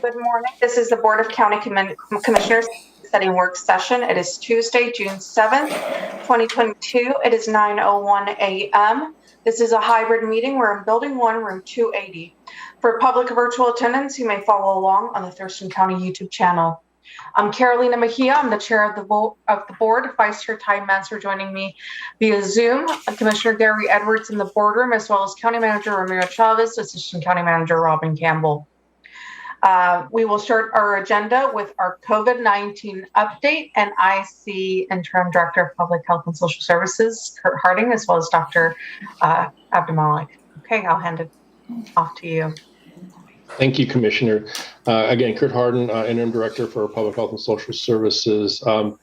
Good morning. This is the Board of County Commissioners setting work session. It is Tuesday, June 7th, 2022. It is 9:01 a.m. This is a hybrid meeting. We're in Building 1, Room 280. For public virtual attendance, you may follow along on the Thurston County YouTube channel. I'm Carolina Mejia. I'm the chair of the board. Vice Chair Ty Manser joining me via Zoom. Commissioner Gary Edwards in the boardroom, as well as County Manager Ramiro Chavez, Assistant County Manager Robin Campbell. We will start our agenda with our COVID-19 update, and I see Interim Director of Public Health and Social Services, Kurt Harding, as well as Dr. Abdulmalik. Okay, I'll hand it off to you. Thank you, Commissioner. Again, Kurt Hardin, Interim Director for Public Health and Social Services. For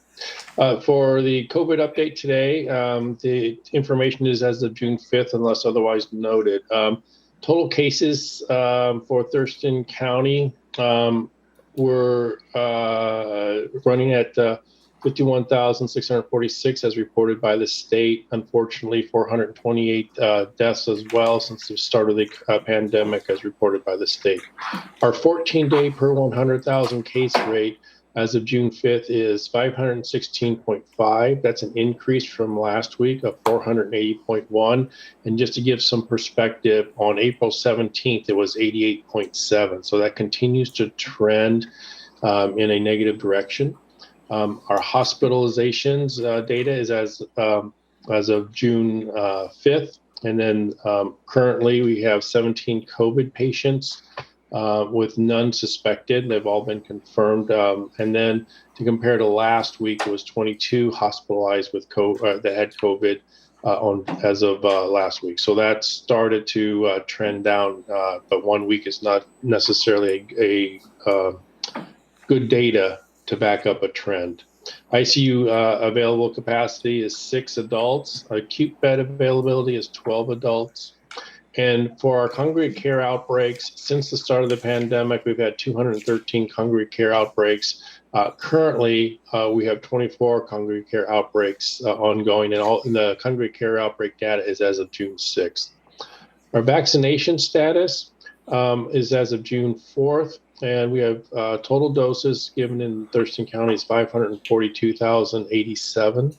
the COVID update today, the information is as of June 5th, unless otherwise noted. Total cases for Thurston County were running at 51,646 as reported by the state. Unfortunately, 428 deaths as well since the start of the pandemic as reported by the state. Our 14-day per 100,000 case rate as of June 5th is 516.5. That's an increase from last week of 480.1. And just to give some perspective, on April 17th, it was 88.7. So that continues to trend in a negative direction. Our hospitalizations data is as of June 5th. And then currently we have 17 COVID patients with none suspected. They've all been confirmed. And then to compare to last week, it was 22 hospitalized with COVID, that had COVID as of last week. So that started to trend down, but 1 week is not necessarily a good data to back up a trend. ICU available capacity is 6 adults. Acute bed availability is 12 adults. And for our congregate care outbreaks, since the start of the pandemic, we've had 213 congregate care outbreaks. Currently, we have 24 congregate care outbreaks ongoing, and the congregate care outbreak data is as of June 6th. Our vaccination status is as of June 4th, and we have total doses given in Thurston County is 542,087.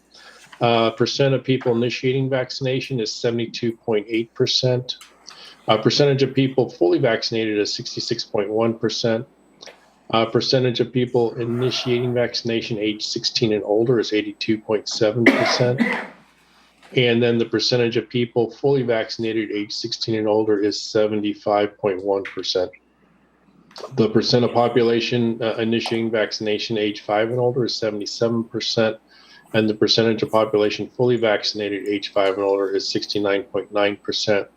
Percent of people initiating vaccination is 72.8%. Percentage of people fully vaccinated is 66.1%. Percentage of people initiating vaccination age 16 and older is 82.7%. And then the percentage of people fully vaccinated age 16 and older is 75.1%. The percent of population initiating vaccination age 5 and older is 77%. And the percentage of population fully vaccinated age 5 and older is 69.9%.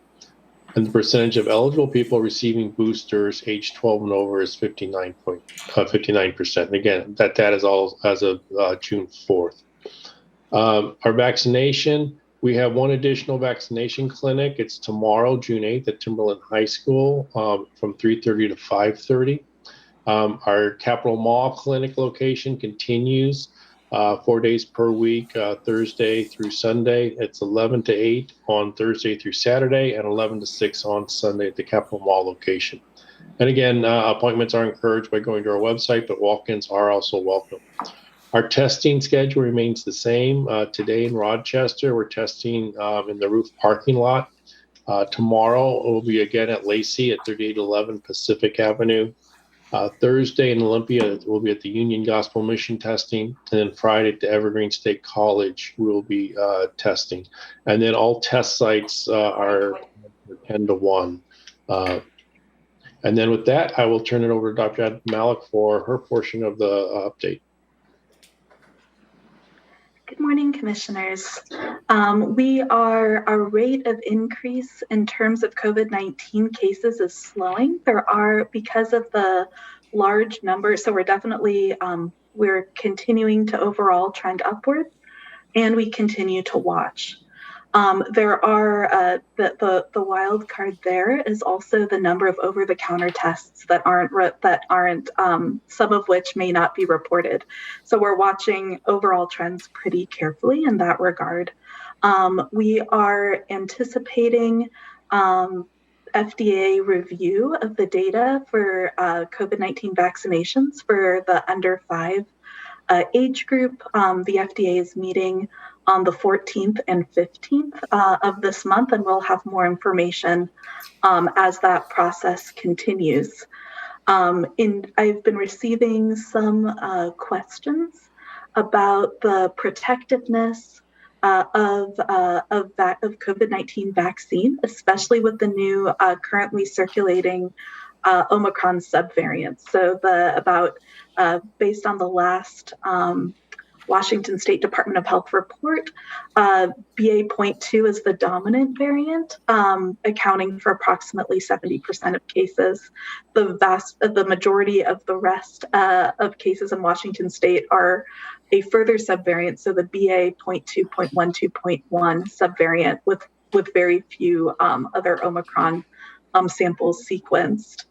And the percentage of eligible people receiving boosters age 12 and over is 59%. And again, that data is all as of June 4th. Our vaccination, we have one additional vaccination clinic. It's tomorrow, June 8th at Timberland High School from 3:30 to 5:30. Our Capitol Mall clinic location continues 4 days per week, Thursday through Sunday. It's 11 to 8 on Thursday through Saturday and 11 to 6 on Sunday at the Capitol Mall location. And again, appointments are encouraged by going to our website, but walk-ins are also welcome. Our testing schedule remains the same. Today in Rochester, we're testing in the roof parking lot. Tomorrow, it will be again at Lacey at 3811 Pacific Avenue. Thursday in Olympia, we'll be at the Union Gospel Mission testing. And then Friday at the Evergreen State College, we'll be testing. And then all test sites are 10 to 1. And then with that, I will turn it over to Dr. Malik for her portion of the update. Good morning, Commissioners. Our rate of increase in terms of COVID-19 cases is slowing. Because of the large numbers, so we're definitely, we're continuing to overall trend upward, and we continue to watch. There are, the wild card there is also the number of over-the-counter tests that aren't, some of which may not be reported. So we're watching overall trends pretty carefully in that regard. We are anticipating FDA review of the data for COVID-19 vaccinations for the under 5 age group. The FDA is meeting on the 14th and 15th of this month, and we'll have more information as that process continues. I've been receiving some questions about the protectiveness of COVID-19 vaccine, especially with the new currently circulating Omicron subvariants. So based on the last Washington State Department of Health report, BA.2 is the dominant variant, accounting for approximately 70% of cases. The majority of the rest of cases in Washington State are a further subvariant, so the BA.2.12.1 subvariant with very few other Omicron samples sequenced.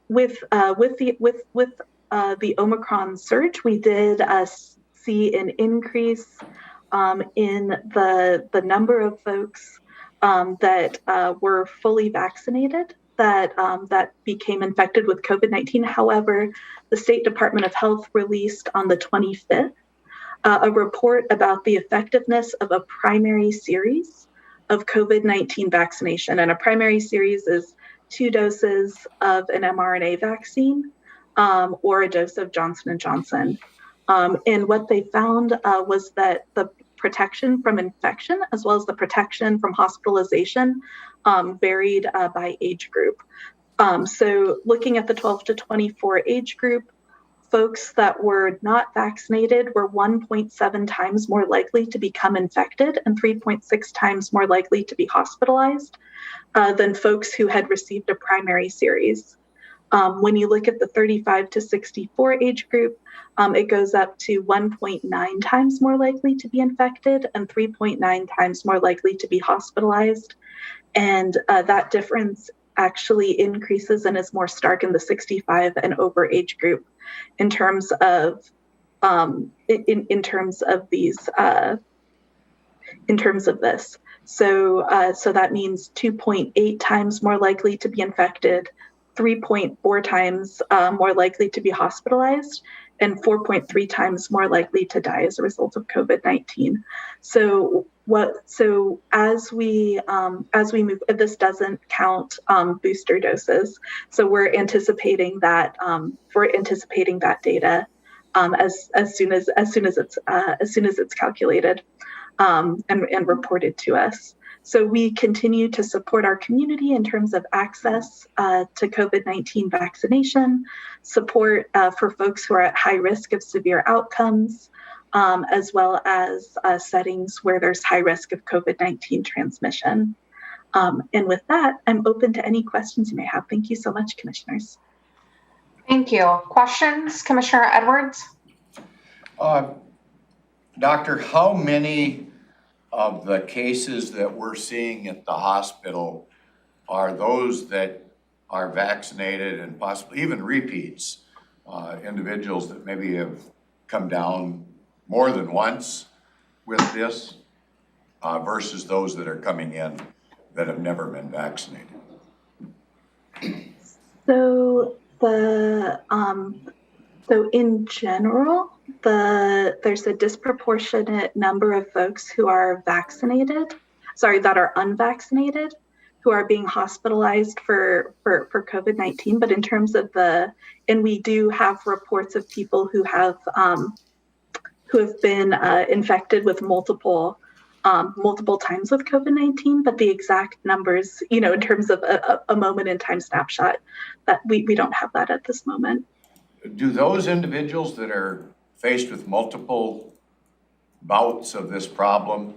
With the Omicron surge, we did see an increase in the number of folks that were fully vaccinated that became infected with COVID-19. However, the State Department of Health released on the 25th a report about the effectiveness of a primary series of COVID-19 vaccination. And a primary series is 2 doses of an mRNA vaccine or a dose of Johnson & Johnson. And what they found was that the protection from infection as well as the protection from hospitalization varied by age group. So looking at the 12 to 24 age group, folks that were not vaccinated were 1.7 times more likely to become infected and 3.6 times more likely to be hospitalized than folks who had received a primary series. When you look at the 35 to 64 age group, it goes up to 1.9 times more likely to be infected and 3.9 times more likely to be hospitalized. And that difference actually increases and is more stark in the 65 and over age group in terms of this. So that means 2.8 times more likely to be infected, 3.4 times more likely to be hospitalized, and 4.3 times more likely to die as a result of COVID-19. So as we move, this doesn't count booster doses. So we're anticipating that data as soon as it's calculated and reported to us. So we continue to support our community in terms of access to COVID-19 vaccination, support for folks who are at high risk of severe outcomes, as well as settings where there's high risk of COVID-19 transmission. And with that, I'm open to any questions you may have. Thank you so much, commissioners. Thank you. Questions, Commissioner Edwards? Doctor, how many of the cases that we're seeing at the hospital are those that are vaccinated and possibly even repeats, individuals that maybe have come down more than once with this versus those that are coming in that have never been vaccinated? So in general, there's a disproportionate number of folks who are that are unvaccinated, who are being hospitalized for COVID-19. But in terms of and we do have reports of people who have been infected with multiple times with COVID-19, but the exact numbers, in terms of a moment in time snapshot, that we don't have that at this moment. Do those individuals that are faced with multiple bouts of this problem,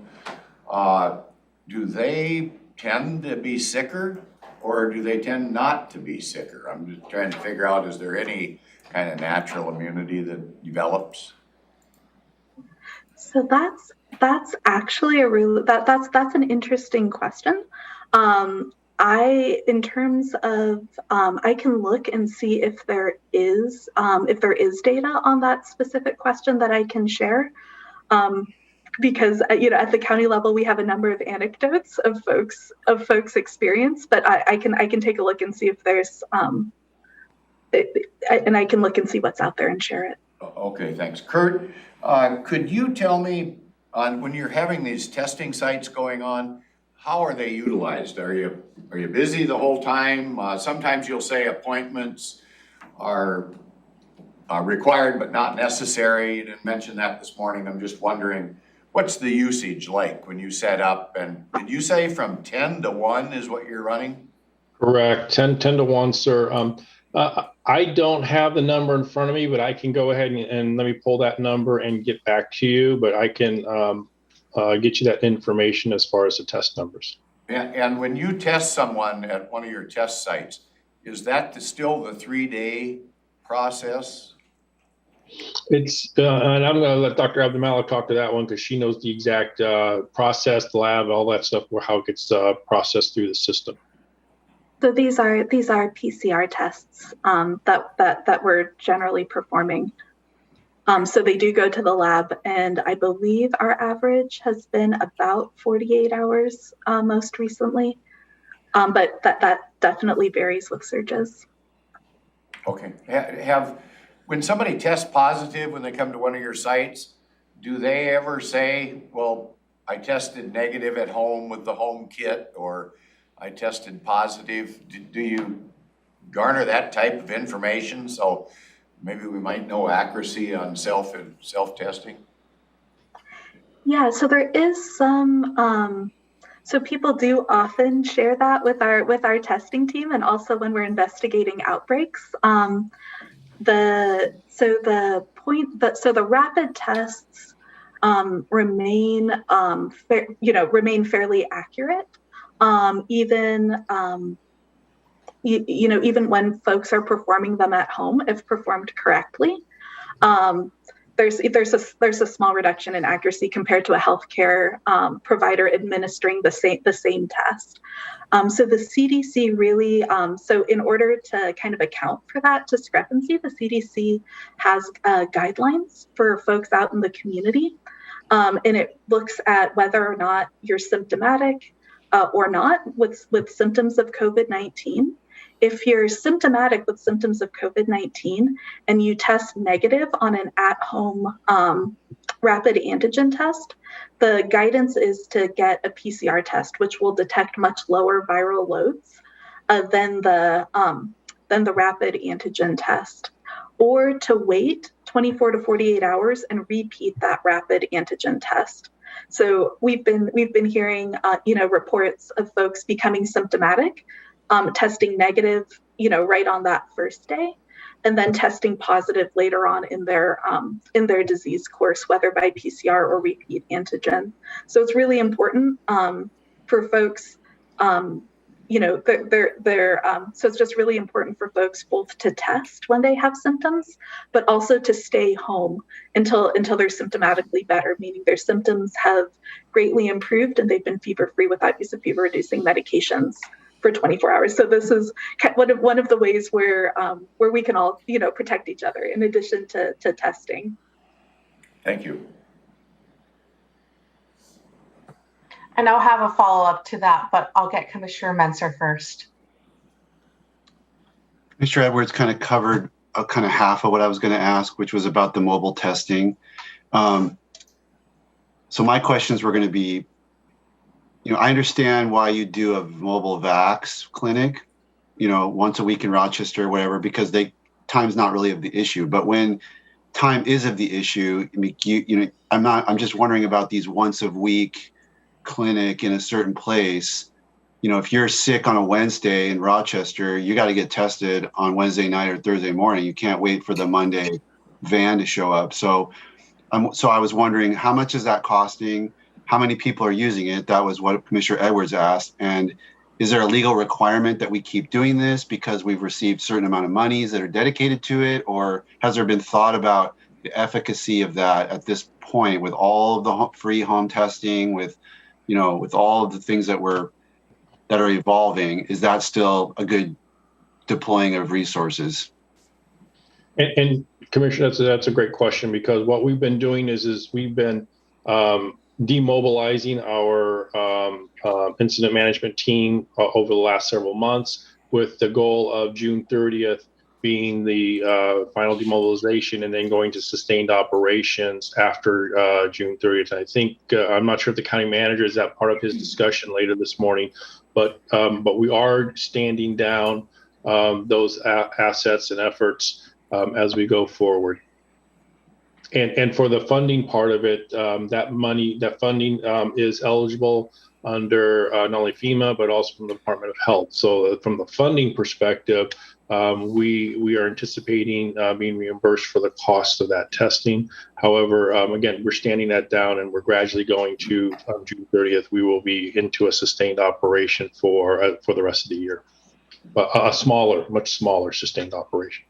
do they tend to be sicker or do they tend not to be sicker? I'm just trying to figure out, is there any kind of natural immunity that develops? So that's actually that's an interesting question. In terms of, I can look and see if there is data on that specific question that I can share. because at the county level we have a number of anecdotes of folks experience, but I can take a look and see if there's and I can look and see what's out there and share it. Okay, thanks. Kurt, could you tell me when you're having these testing sites going on, how are they utilized? Are you busy the whole time? Sometimes you'll say appointments are required but not necessary. You didn't mention that this morning. I'm just wondering, what's the usage like when you set up? And did you say from 10 to 1 is what you're running? Correct. 10 to 1, sir. I don't have the number in front of me, but I can go ahead and let me pull that number and get back to you. But I can get you that information as far as the test numbers. And when you test someone at one of your test sites, is that still the 3-day process? It's and I'm going to let Dr. Abdulmalik talk to that one because she knows the exact process, the lab, all that stuff, how it gets processed through the system. So these are PCR tests that we're generally performing. So they do go to the lab, and I believe our average has been about 48 hours most recently, but that definitely varies with surges. Okay. When somebody tests positive when they come to one of your sites, do they ever say, well, I tested negative at home with the home kit, or I tested positive? Do you garner that type of information? So maybe we might know accuracy on self-testing. Yeah, so there is some, so people do often share that with our testing team, and also when we're investigating outbreaks. The rapid tests remain fairly accurate, even when folks are performing them at home, if performed correctly. There's a small reduction in accuracy compared to a healthcare provider administering the same test. So the CDC really, so in order to kind of account for that discrepancy, the CDC has guidelines for folks out in the community, and it looks at whether or not you're symptomatic or not with symptoms of COVID-19. If you're symptomatic with symptoms of COVID-19 and you test negative on an at-home rapid antigen test, the guidance is to get a PCR test, which will detect much lower viral loads than the rapid antigen test, or to wait 24 to 48 hours and repeat that rapid antigen test. So we've been hearing reports of folks becoming symptomatic, testing negative, right on that first day, and then testing positive later on in their disease course, whether by PCR or repeat antigen. So it's really important for folks, so it's just really important for folks both to test when they have symptoms, but also to stay home until they're symptomatically better, meaning their symptoms have greatly improved and they've been fever-free without use of fever-reducing medications for 24 hours. So this is one of the ways where we can all, protect each other in addition to testing. Thank you. And I'll have a follow-up to that, but I'll get Commissioner Menser first. Mr. Edwards kind of covered kind of half of what I was going to ask, which was about the mobile testing. So my questions were going to be, I understand why you do a mobile vax clinic, once a week in Rochester or whatever, because time's not really of the issue. But when time is of the issue, I'm just wondering about these once a week clinic in a certain place. If you're sick on a Wednesday in Rochester, you got to get tested on Wednesday night or Thursday morning. You can't wait for the Monday van to show up. So I was wondering, how much is that costing? How many people are using it? That was what Commissioner Edwards asked. And is there a legal requirement that we keep doing this because we've received certain amount of monies that are dedicated to it? Or has there been thought about the efficacy of that at this point with all of the free home testing, with all of the things that are evolving? Is that still a good deploying of resources? And Commissioner, that's a great question, because what we've been doing is we've been demobilizing our incident management team over the last several months, with the goal of June 30th being the final demobilization, and then going to sustained operations after June 30th. And I think, I'm not sure if the county manager is that part of his discussion later this morning, but we are standing down those assets and efforts as we go forward. And for the funding part of it, that funding is eligible under not only FEMA, but also from the Department of Health. So from the funding perspective, we are anticipating being reimbursed for the cost of that testing. However, again, we're standing that down, and we're gradually going to June 30th. We will be into a sustained operation for the rest of the year, a much smaller sustained operation.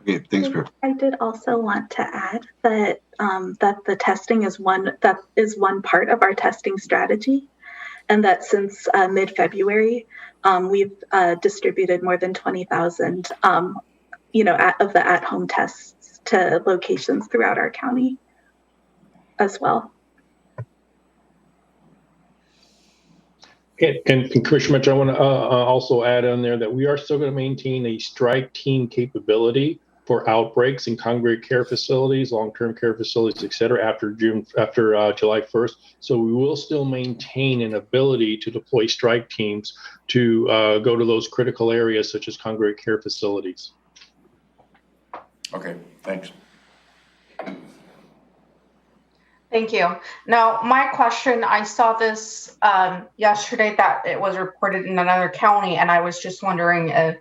Okay, thanks, Garrett. I did also want to add that that the testing is one part of our testing strategy, and that since mid-February, we've distributed more than 20,000, of the at-home tests to locations throughout our county as well. And Commissioner Mitchell, I want to also add on there that we are still going to maintain a strike team capability for outbreaks in congregate care facilities, long-term care facilities, et cetera, after July 1st. So we will still maintain an ability to deploy strike teams to go to those critical areas such as congregate care facilities. Okay, thanks. Thank you. Now, my question, I saw this yesterday that it was reported in another county, and I was just wondering if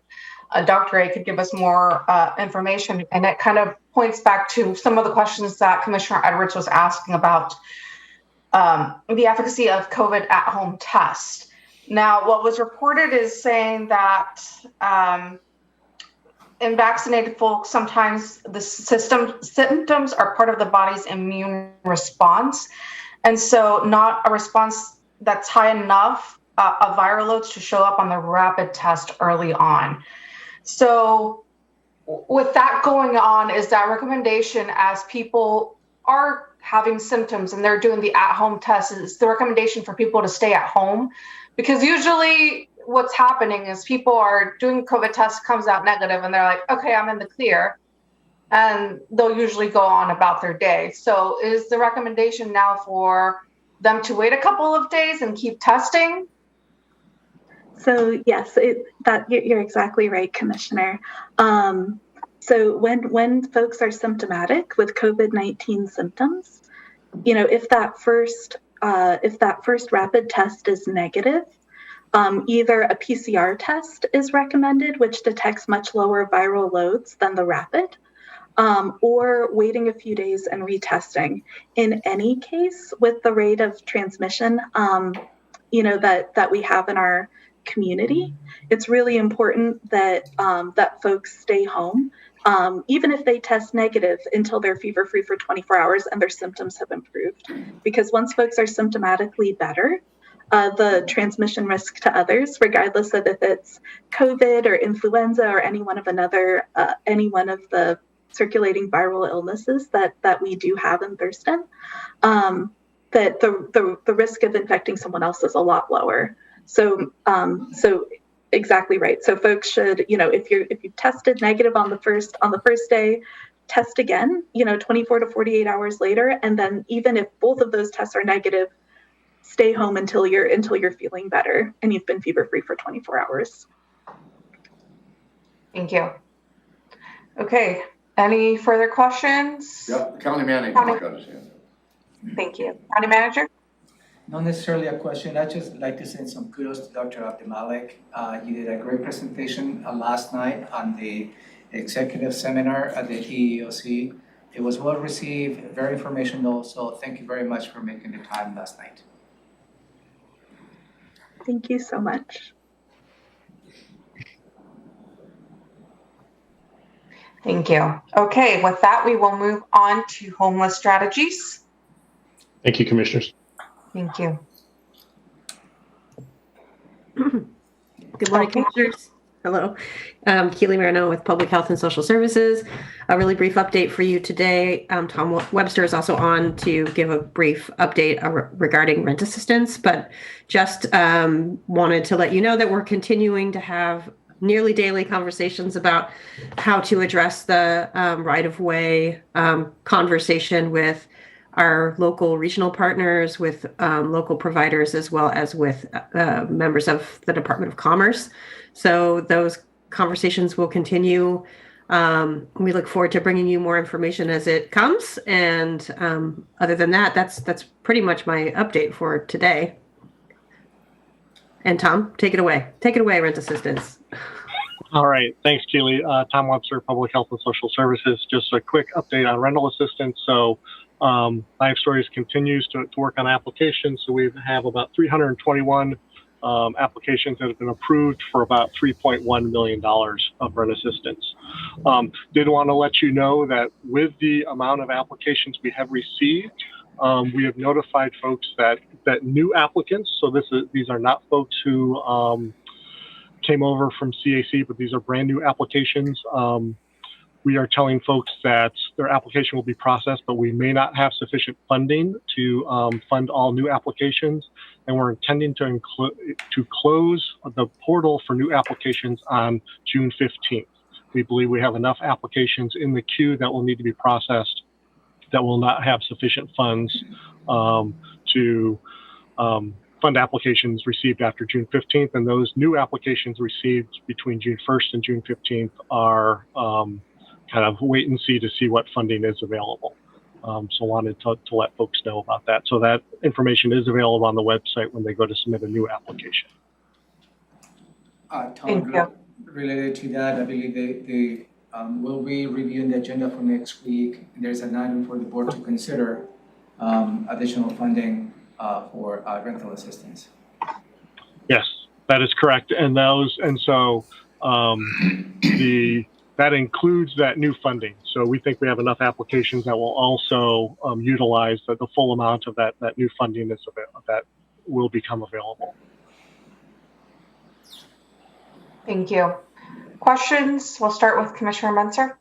Dr. A could give us more information. And it kind of points back to some of the questions that Commissioner Edwards was asking about the efficacy of COVID at-home test. Now, what was reported is saying that in vaccinated folks, sometimes the symptoms are part of the body's immune response. And so not a response that's high enough of viral loads to show up on the rapid test early on. So with that going on, is that recommendation as people are having symptoms and they're doing the at-home test, is the recommendation for people to stay at home? Because usually what's happening is people are doing COVID test, comes out negative, and they're like, okay, I'm in the clear. And they'll usually go on about their day. So is the recommendation now for them to wait a couple of days and keep testing? So yes, you're exactly right, Commissioner. So when folks are symptomatic with COVID-19 symptoms, if that first rapid test is negative, either a PCR test is recommended, which detects much lower viral loads than the rapid, or waiting a few days and retesting. In any case, with the rate of transmission, that we have in our community, it's really important that that folks stay home, even if they test negative, until they're fever-free for 24 hours and their symptoms have improved. Because once folks are symptomatically better, the transmission risk to others, regardless of if it's COVID or influenza or any one of the circulating viral illnesses that we do have in Thurston, that the risk of infecting someone else is a lot lower. So exactly right. So folks should, if you tested negative on the first day, test again, 24 to 48 hours later, and then even if both of those tests are negative, stay home until you're feeling better and you've been fever-free for 24 hours. Thank you. Okay. Any further questions? Yep, County Manager. Thank you. County Manager? Not necessarily a question. I'd just like to send some kudos to Dr. Abdelmalek. You did a great presentation last night on the executive seminar at the EEOC. It was well received, very informational, so thank you very much for making the time last night. Thank you so much. Thank you. Okay, with that, we will move on to homeless strategies. Thank you, Commissioners. Thank you. Good morning, Commissioners. Hello. Keely Marino with Public Health and Social Services. A really brief update for you today. Tom Webster is also on to give a brief update regarding rent assistance, but just wanted to let you know that we're continuing to have nearly daily conversations about how to address the right-of-way conversation with our local regional partners, with local providers, as well as with members of the Department of Commerce. So those conversations will continue. We look forward to bringing you more information as it comes. And other than that, that's pretty much my update for today. And Tom, take it away. Take it away, rent assistance. All right. Thanks, Keely. Tom Webster, Public Health and Social Services. Just a quick update on rental assistance. So Life Stories continues to work on applications. So we have about 321 applications that have been approved for about $3.1 million of rent assistance. Did want to let you know that with the amount of applications we have received, we have notified folks that new applicants, so these are not folks who came over from CAC, but these are brand new applications. We are telling folks that their application will be processed, but we may not have sufficient funding to fund all new applications. And we're intending to close the portal for new applications on June 15th. We believe we have enough applications in the queue that will need to be processed that will not have sufficient funds to fund applications received after June 15th. And those new applications received between June 1st and June 15th are kind of wait and see what funding is available. So wanted to let folks know about that. So that information is available on the website when they go to submit a new application. Tom, related to that, I believe they will be reviewing the agenda for next week. There's an item for the board to consider additional funding for rental assistance. Yes, that is correct. And so that includes that new funding. So we think we have enough applications that will also utilize the full amount of that new funding that will become available. Thank you. Questions? We'll start with Commissioner Menser.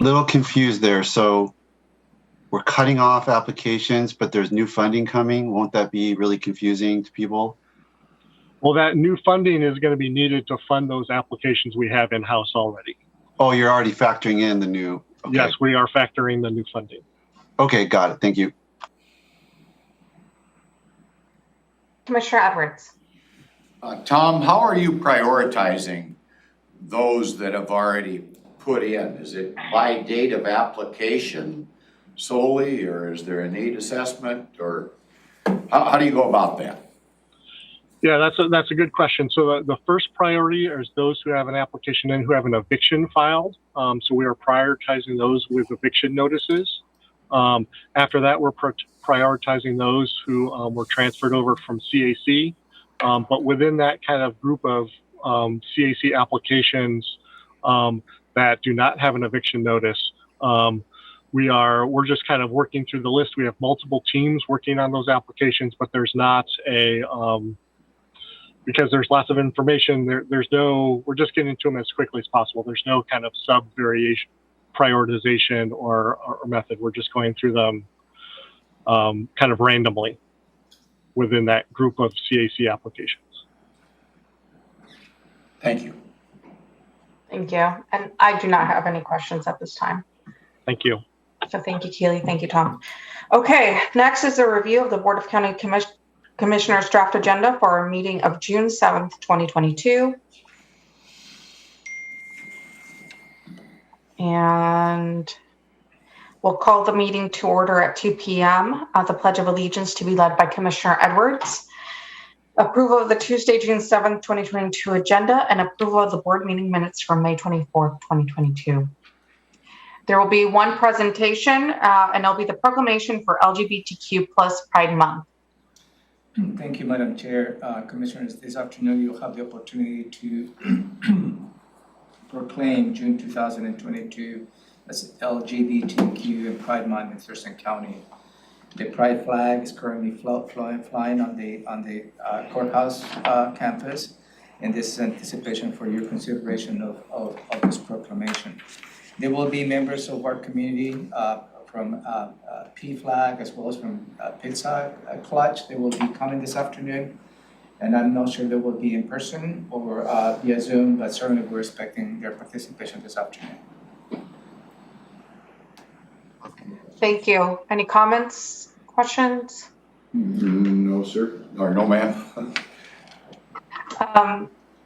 Little confused there. So we're cutting off applications, but there's new funding coming. Won't that be really confusing to people? Well, that new funding is going to be needed to fund those applications we have in-house already. Oh, you're already factoring in the new. Okay. Yes, we are factoring the new funding. Okay, got it. Thank you. Commissioner Edwards. Tom, how are you prioritizing those that have already put in? Is it by date of application solely, or is there a need assessment, or how do you go about that? Yeah, that's a good question. So the first priority is those who have an application in who have an eviction filed. So we are prioritizing those with eviction notices. After that, we're prioritizing those who were transferred over from CAC. But within that kind of group of CAC applications that do not have an eviction notice, we're just kind of working through the list. We have multiple teams working on those applications, but there's not because there's lots of information, we're just getting to them as quickly as possible. There's no kind of sub-variation, prioritization or method. We're just going through them kind of randomly within that group of CAC applications. Thank you. Thank you. And I do not have any questions at this time. Thank you. So thank you, Keely. Thank you, Tom. Okay, next is a review of the Board of County Commissioners draft agenda for our meeting of June 7th, 2022. And we'll call the meeting to order at 2 p.m. The Pledge of Allegiance to be led by Commissioner Edwards. Approval of the Tuesday, June 7th, 2022 agenda and approval of the board meeting minutes from May 24th, 2022. There will be one presentation and it'll be the proclamation for LGBTQ plus Pride Month. Thank you, Madam Chair. Commissioners, this afternoon you'll have the opportunity to proclaim June 2022 as LGBTQ and Pride Month in Thurston County. The pride flag is currently flying on the courthouse campus, and this is anticipation for your consideration of this proclamation. There will be members of our community from P-Flag as well as from Pizza Clutch. They will be coming this afternoon, and I'm not sure they will be in person or via Zoom, but certainly we're expecting their participation this afternoon. Thank you. Any comments, questions? No, sir. Or no, ma'am.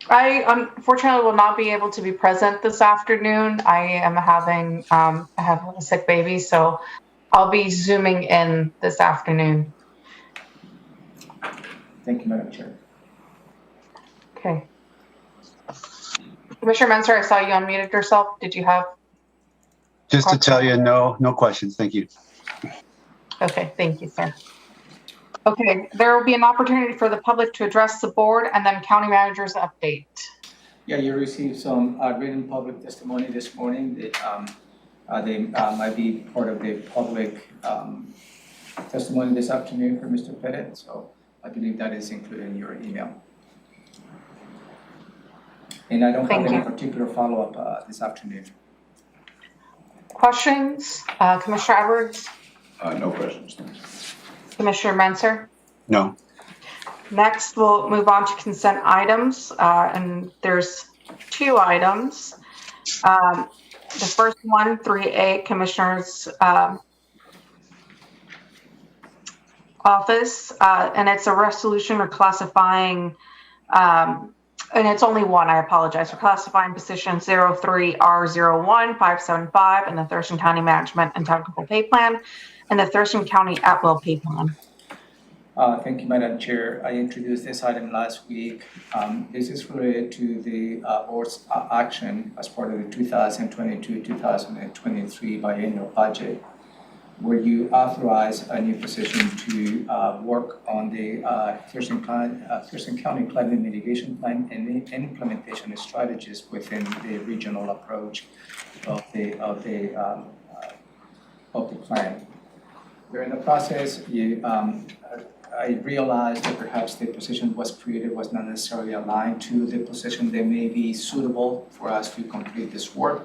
I unfortunately will not be able to be present this afternoon. I am I have a sick baby, so I'll be Zooming in this afternoon. Thank you, Madam Chair. Okay. Commissioner Menser, I saw you unmuted yourself. Did you have? Just to tell you, no questions. Thank you. Okay, thank you, sir. Okay, there will be an opportunity for the public to address the board and then county manager's update. Yeah, you received some written public testimony this morning that they might be part of the public testimony this afternoon for Mr. Pettit. So I believe that is included in your email. And I don't have any particular follow-up this afternoon. Questions? Commissioner Edwards? No questions. Commissioner Menser? No. Next, we'll move on to consent items, and there's 2 items. The first one, 3A, Commissioner's Office, and it's a resolution reclassifying, and it's only one, I apologize, for classifying position 03R01575 in the Thurston County Management and Technical Pay Plan and the Thurston County At-Will Pay Plan. Thank you, Madam Chair. I introduced this item last week. This is related to the board's action as part of the 2022-2023 biennial budget, where you authorize a new position to work on the Thurston County Climate Mitigation Plan and implementation strategies within the regional approach of the plan. During the process, I realized that perhaps the position was created was not necessarily aligned to the position that may be suitable for us to complete this work.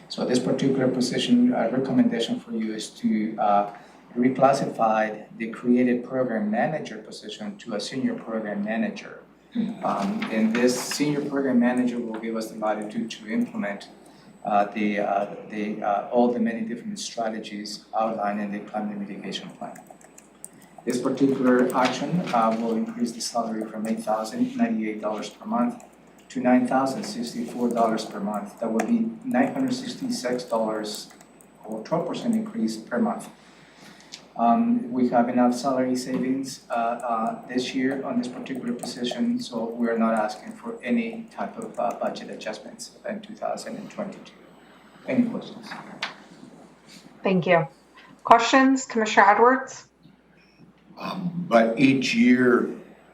So this particular position recommendation for you is to reclassify the created program manager position to a senior program manager. And this senior program manager will give us the latitude to implement all the many different strategies outlined in the climate mitigation plan. This particular action will increase the salary from $8,098 per month to $9,064 per month. That would be $966 or 12% increase per month. We have enough salary savings this year on this particular position, so we're not asking for any type of budget adjustments in 2022. Any questions? Thank you. Questions, Commissioner Edwards? But each year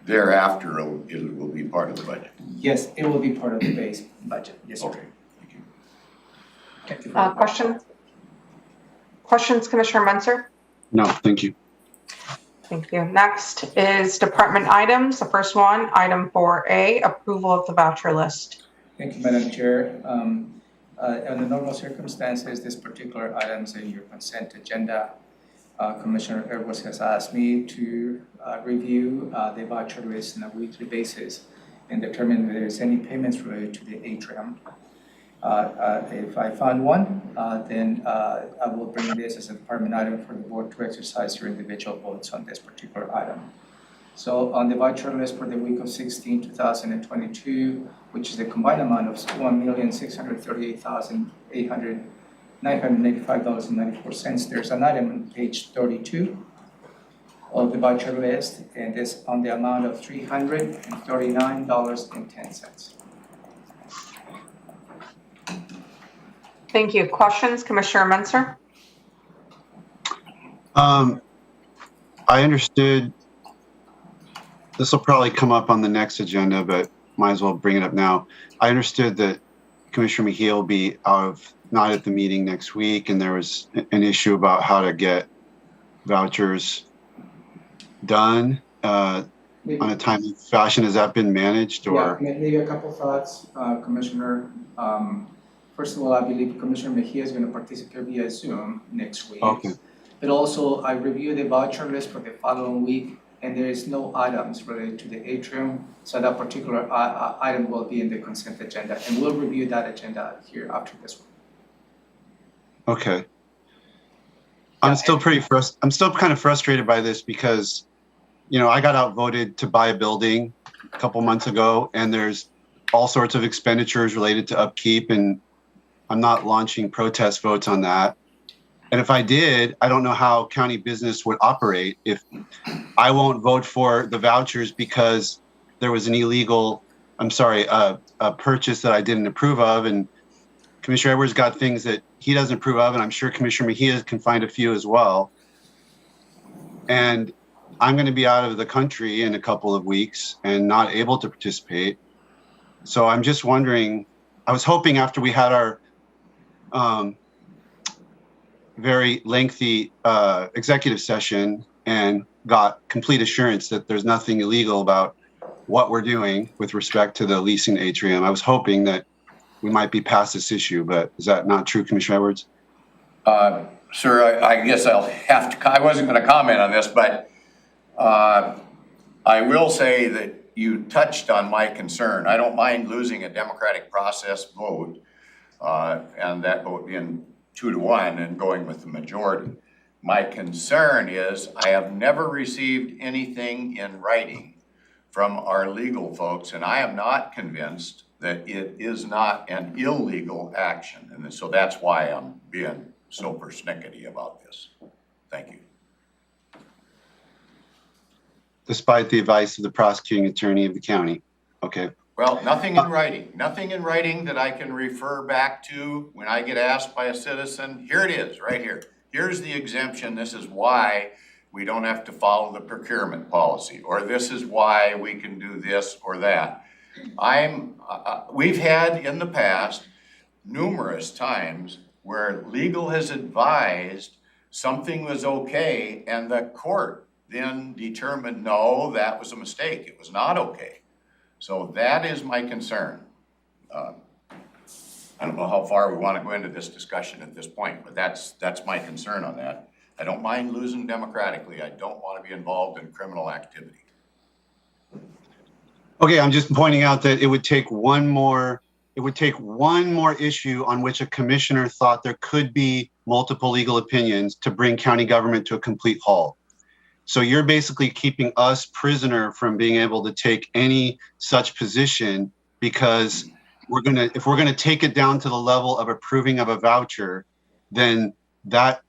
thereafter, it will be part of the budget. Yes, it will be part of the base budget. Yes, sir. Okay, thank you. Thank you. Questions? Questions, Commissioner Menser? No, thank you. Thank you. Next is department items. The first one, item 4A, approval of the voucher list. Thank you, Madam Chair. Under normal circumstances, this particular item is in your consent agenda. Commissioner Edwards has asked me to review the voucher list on a weekly basis and determine if there's any payments related to the atrium. If I find one, then I will bring this as a department item for the board to exercise your individual votes on this particular item. So on the voucher list for the week of 2022, which is the combined amount of $1,638,985.94, there's an item on page 32 of the voucher list, and it's on the amount of $339.10. Thank you. Questions, Commissioner Menser? I understood, this will probably come up on the next agenda, but might as well bring it up now. I understood that Commissioner Mejia will be not at the meeting next week, and there was an issue about how to get vouchers done on a timely fashion? Has that been managed, or? Yeah, maybe a couple thoughts, Commissioner. First of all, I believe Commissioner Mejia is going to participate via Zoom next week. Okay. But also, I reviewed the voucher list for the following week, and there is no items related to the atrium. So that particular item will be in the consent agenda, and we'll review that agenda here after this one. Okay. I'm still kind of frustrated by this because, I got outvoted to buy a building a couple months ago, and there's all sorts of expenditures related to upkeep, and I'm not launching protest votes on that. And if I did, I don't know how county business would operate if I won't vote for the vouchers because there was an a purchase that I didn't approve of. And Commissioner Edwards got things that he doesn't approve of, and I'm sure Commissioner Mejia can find a few as well. And I'm going to be out of the country in a couple of weeks and not able to participate. So I'm just wondering, I was hoping after we had our very lengthy executive session and got complete assurance that there's nothing illegal about what we're doing with respect to the leasing atrium. I was hoping that we might be past this issue, but is that not true, Commissioner Edwards? Sir, I guess I'll have to, I wasn't going to comment on this, but I will say that you touched on my concern. I don't mind losing a democratic process vote and that vote being 2-1 and going with the majority. My concern is I have never received anything in writing from our legal folks, and I am not convinced that it is not an illegal action. And so that's why I'm being so persnickety about this. Thank you. Despite the advice of the prosecuting attorney of the county. Okay. Well, nothing in writing that I can refer back to when I get asked by a citizen. Here it is, right here. Here's the exemption. This is why we don't have to follow the procurement policy, or this is why we can do this or that. We've had in the past numerous times where legal has advised something was okay, and the court then determined, no, that was a mistake. It was not okay. So that is my concern. I don't know how far we want to go into this discussion at this point, but that's my concern on that. I don't mind losing democratically. I don't want to be involved in criminal activity. Okay, I'm just pointing out that it would take one more issue on which a commissioner thought there could be multiple legal opinions to bring county government to a complete halt. So you're basically keeping us prisoner from being able to take any such position because if we're gonna take it down to the level of approving of a voucher, then that,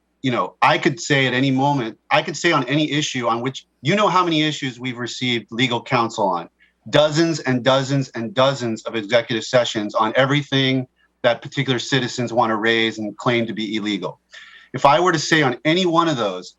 I could say at any moment, I could say on any issue on which, how many issues we've received legal counsel on. Dozens and dozens and dozens of executive sessions on everything that particular citizens want to raise and claim to be illegal. If I were to say on any one of those,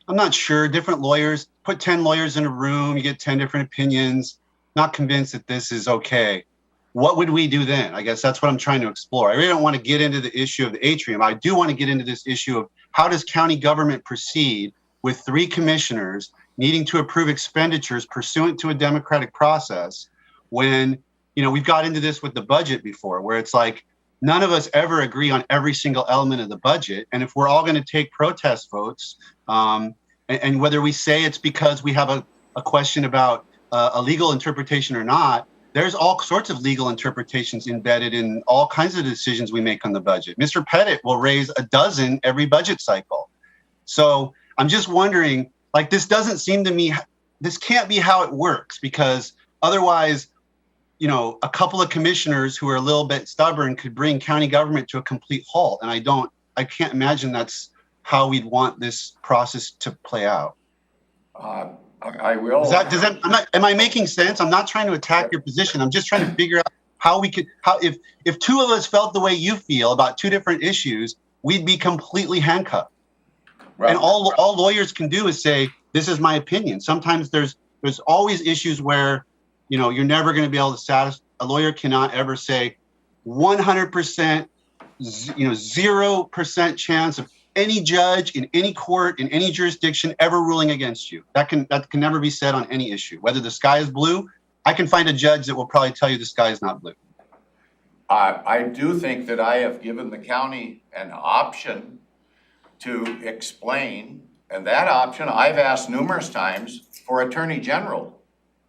I'm not sure, different lawyers, put 10 lawyers in a room, you get 10 different opinions, not convinced that this is okay. What would we do then? I guess that's what I'm trying to explore. I really don't want to get into the issue of the atrium. I do want to get into this issue of how does county government proceed with 3 commissioners needing to approve expenditures pursuant to a democratic process when, we've got into this with the budget before, where it's like, none of us ever agree on every single element of the budget. And if we're all going to take protest votes, and whether we say it's because we have a question about a legal interpretation or not, there's all sorts of legal interpretations embedded in all kinds of decisions we make on the budget. Mr. Pettit will raise a dozen every budget cycle. So I'm just wondering, this doesn't seem to me, this can't be how it works, because otherwise, a couple of commissioners who are a little bit stubborn could bring county government to a complete halt. And I can't imagine that's how we'd want this process to play out. I will. Am I making sense? I'm not trying to attack your position. I'm just trying to figure out how we could, if 2 of us felt the way you feel about 2 different issues, we'd be completely handcuffed. Right. And all lawyers can do is say, this is my opinion. Sometimes there's always issues where, you're never going to be able to satisfy. A lawyer cannot ever say 100%, 0% chance of any judge in any court in any jurisdiction ever ruling against you. That can never be said on any issue. Whether the sky is blue, I can find a judge that will probably tell you the sky is not blue. I do think that I have given the county an option to explain, and that option I've asked numerous times for Attorney General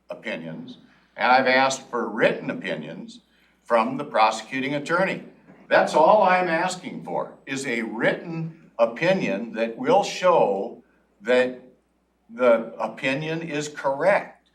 opinions, and I've asked for written opinions from the prosecuting attorney. That's all I'm asking for, is a written opinion that will show that the opinion is correct.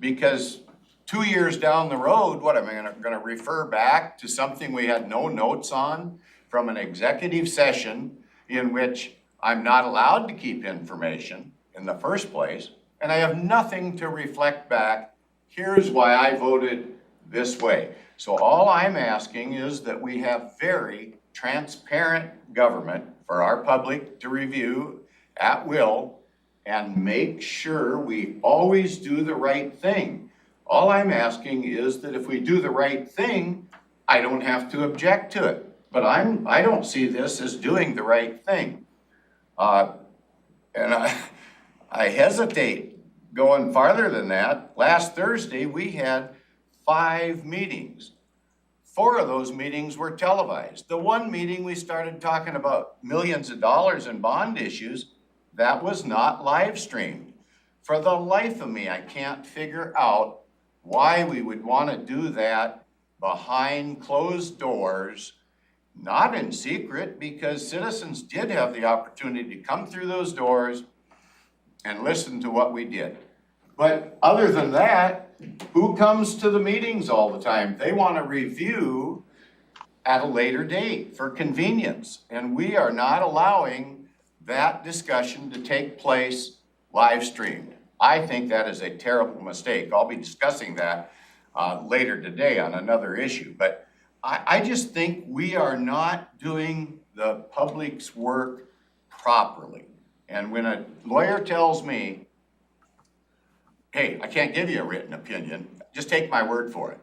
Because 2 years down the road, what am I gonna refer back to something we had no notes on from an executive session in which I'm not allowed to keep information in the first place, and I have nothing to reflect back, here's why I voted this way. So all I'm asking is that we have very transparent government for our public to review at will and make sure we always do the right thing. All I'm asking is that if we do the right thing, I don't have to object to it. But I don't see this as doing the right thing. And I hesitate going farther than that. Last Thursday, we had 5 meetings. 4 of those meetings were televised. The one meeting we started talking about millions of dollars in bond issues, that was not live streamed. For the life of me, I can't figure out why we would want to do that behind closed doors, not in secret, because citizens did have the opportunity to come through those doors and listen to what we did. But other than that, who comes to the meetings all the time? They want to review at a later date for convenience. And we are not allowing that discussion to take place live streamed. I think that is a terrible mistake. I'll be discussing that later today on another issue. But I just think we are not doing the public's work properly. And when a lawyer tells me, hey, I can't give you a written opinion, just take my word for it.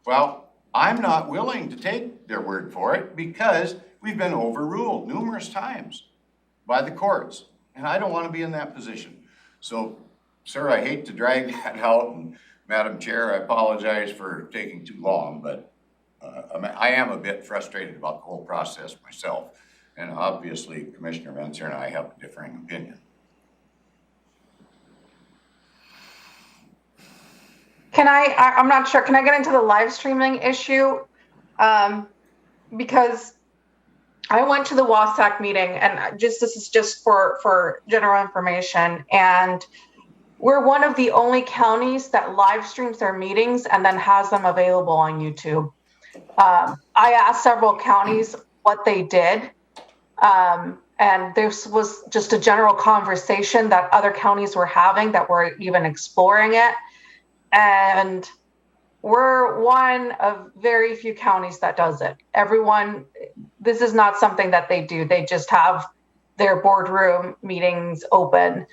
Well, I'm not willing to take their word for it because we've been overruled numerous times by the courts. And I don't want to be in that position. So, sir, I hate to drag that out. And Madam Chair, I apologize for taking too long, but I am a bit frustrated about the whole process myself. And obviously, Commissioner Menzer and I have a differing opinion. I'm not sure, can I get into the live streaming issue? Because I went to the WASAC meeting, and this is just for general information, and we're one of the only counties that live streams their meetings and then has them available on YouTube. I asked several counties what they did, and this was just a general conversation that other counties were having, that were even exploring it. And we're one of very few counties that does it. Everyone, this is not something that they do. They just have their boardroom meetings open.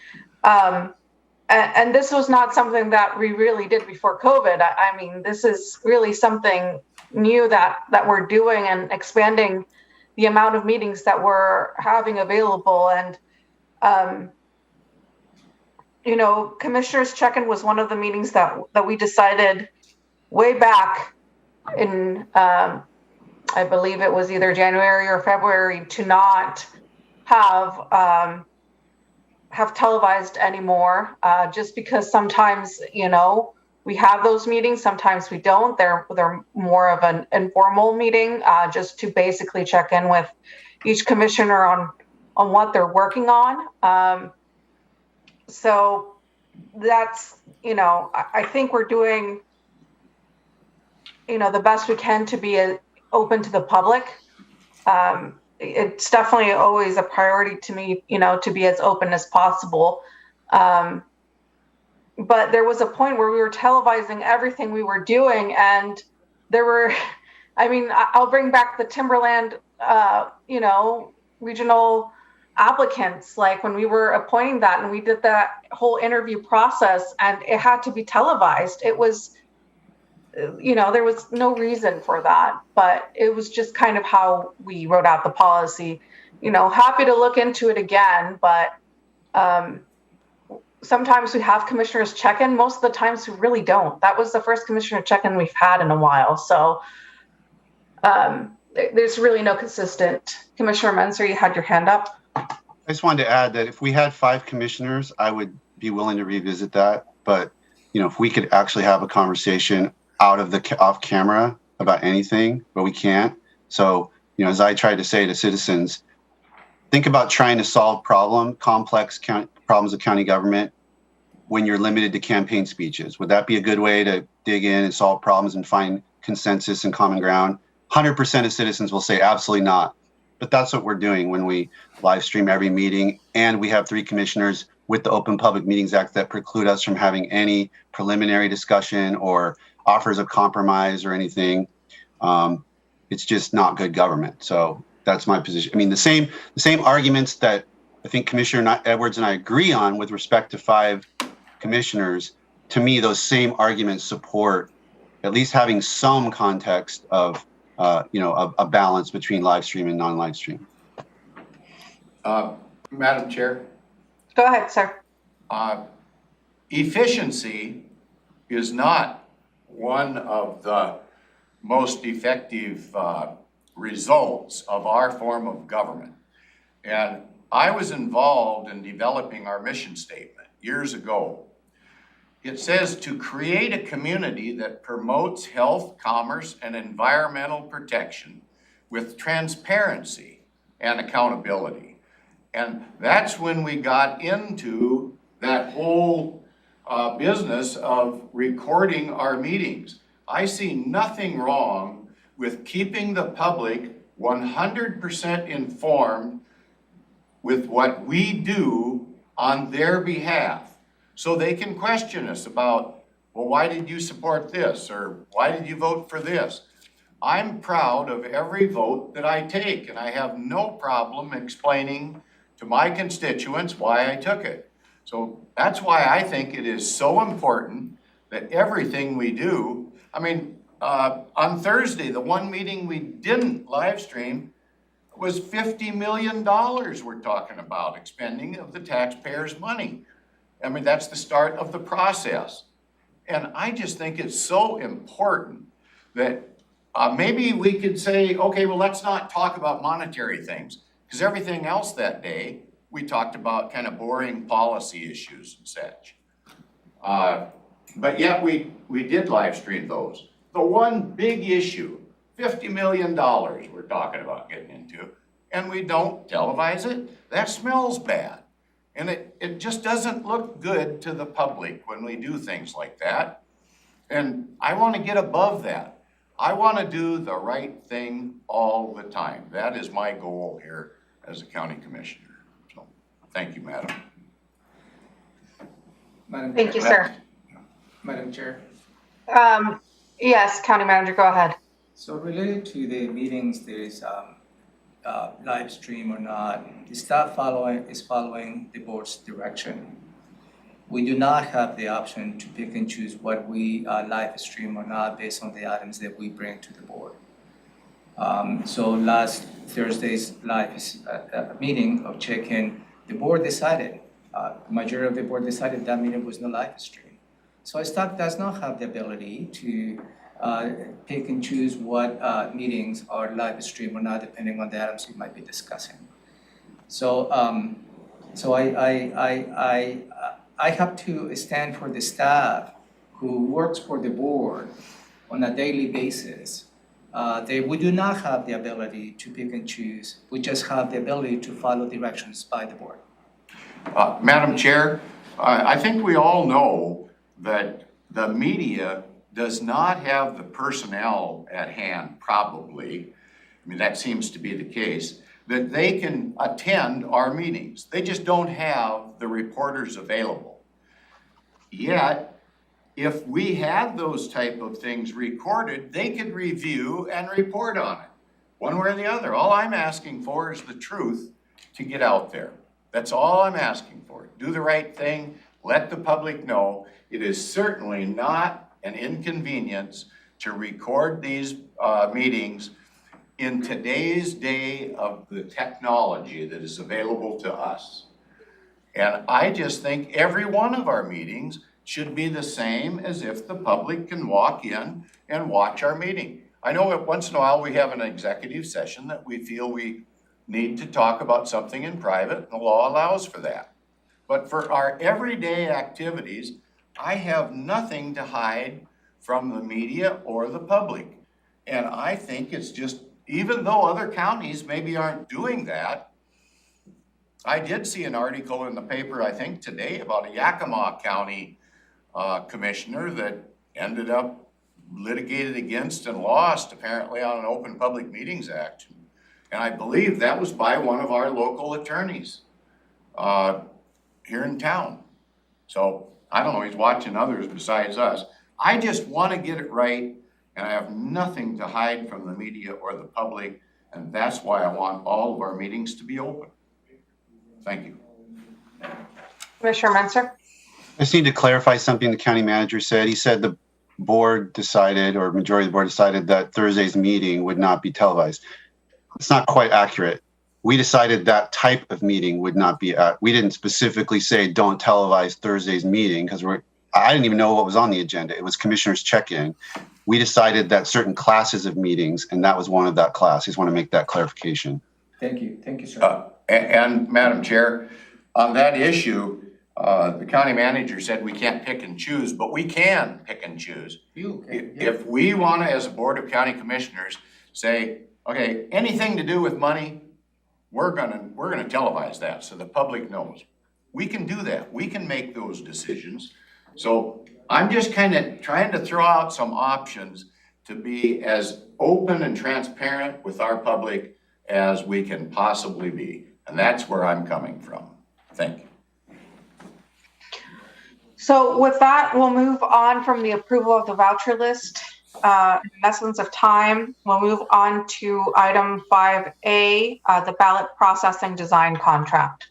And this was not something that we really did before COVID. I mean, this is really something new that we're doing, and expanding the amount of meetings that we're having available. And, you know, Commissioners Check-in was one of the meetings that we decided way back in, I believe it was either January or February, to not have televised anymore, just because sometimes, you know, we have those meetings, sometimes we don't. They're more of an informal meeting, just to basically check in with each commissioner on what they're working on. So that's, you know, I think we're doing, you know, the best we can to be open to the public. It's definitely always a priority to me, you know, to be as open as possible. But there was a point where we were televising everything we were doing, and there were, I mean, I'll bring back the Timberland, you know, regional applicants, like when we were appointing that, and we did that whole interview process, and it had to be televised. It was there was no reason for that, but it was just kind of how we wrote out the policy. Happy to look into it again, but sometimes we have commissioners check in. Most of the times we really don't. That was the first commissioner check-in we've had in a while. So there's really no consistent. Commissioner Menzer, you had your hand up. I just wanted to add that if we had 5 commissioners, I would be willing to revisit that. But, if we could actually have a conversation off camera about anything, but we can't. So, as I tried to say to citizens, think about trying to solve complex problems of county government when you're limited to campaign speeches. Would that be a good way to dig in and solve problems and find consensus and common ground? 100% of citizens will say absolutely not. But that's what we're doing when we live stream every meeting. And we have 3 commissioners with the Open Public Meetings Act that preclude us from having any preliminary discussion or offers of compromise or anything. It's just not good government. So that's my position. I mean, the same arguments that I think Commissioner Edwards and I agree on with respect to 5 commissioners, to me, those same arguments support at least having some context of a balance between live stream and non-live stream. Madam Chair? Go ahead, sir. Efficiency is not one of the most effective results of our form of government. And I was involved in developing our mission statement years ago. It says to create a community that promotes health, commerce, and environmental protection with transparency and accountability. And that's when we got into that whole business of recording our meetings. I see nothing wrong with keeping the public 100% informed with what we do on their behalf. So they can question us about, well, why did you support this? Or why did you vote for this? I'm proud of every vote that I take, and I have no problem explaining to my constituents why I took it. So that's why I think it is so important that everything we do, on Thursday, the one meeting we didn't live stream was $50 million we're talking about expending of the taxpayers' money. That's the start of the process. And I just think it's so important that maybe we could say, okay, well, let's not talk about monetary things, because everything else that day, we talked about kind of boring policy issues and such. But yet we did live stream those. The one big issue, $50 million we're talking about getting into, and we don't televise it, that smells bad. And it just doesn't look good to the public when we do things like that. And I want to get above that. I want to do the right thing all the time. That is my goal here as a county commissioner. So, thank you, Madam. Thank you, sir. Madam Chair. Yes, County Manager, go ahead. So related to the meetings, there is live stream or not, the staff is following the board's direction. We do not have the option to pick and choose what we live stream or not based on the items that we bring to the board. So last Thursday's live meeting of check-in, the board decided, the majority of the board decided that meeting was no live stream. So staff does not have the ability to pick and choose what meetings are live stream or not, depending on the items we might be discussing. So, I have to stand for the staff who works for the board on a daily basis. We do not have the ability to pick and choose. We just have the ability to follow directions by the board. Madam Chair, I think we all know that the media does not have the personnel at hand, probably, that seems to be the case, that they can attend our meetings. They just don't have the reporters available. Yet, if we had those type of things recorded, they could review and report on it, one way or the other. All I'm asking for is the truth to get out there. That's all I'm asking for. Do the right thing, let the public know. It is certainly not an inconvenience to record these meetings in today's day of the technology that is available to us. And I just think every one of our meetings should be the same as if the public can walk in and watch our meeting. I know once in a while we have an executive session that we feel we need to talk about something in private, the law allows for that. But for our everyday activities, I have nothing to hide from the media or the public. And I think it's just, even though other counties maybe aren't doing that, I did see an article in the paper, I think today, about a Yakima County commissioner that ended up litigated against and lost apparently on an Open Public Meetings Act. And I believe that was by one of our local attorneys here in town. So I don't know, he's watching others besides us. I just want to get it right, and I have nothing to hide from the media or the public, and that's why I want all of our meetings to be open. Thank you. Commissioner Menser? I just need to clarify something the county manager said. He said the board decided, or majority of the board decided, that Thursday's meeting would not be televised. It's not quite accurate. We decided that type of meeting would not be, we didn't specifically say don't televise Thursday's meeting, because I didn't even know what was on the agenda. It was commissioners check-in. We decided that certain classes of meetings, and that was one of that class. I just want to make that clarification. Thank you, sir. And Madam Chair, on that issue, the county manager said we can't pick and choose, but we can pick and choose. If we want to, as a board of county commissioners, say, okay, anything to do with money, we're gonna televise that so the public knows. We can do that. We can make those decisions. So I'm just kind of trying to throw out some options to be as open and transparent with our public as we can possibly be. And that's where I'm coming from. Thank you. So with that, we'll move on from the approval of the voucher list. In essence of time, we'll move on to item 5A, the ballot processing design contract.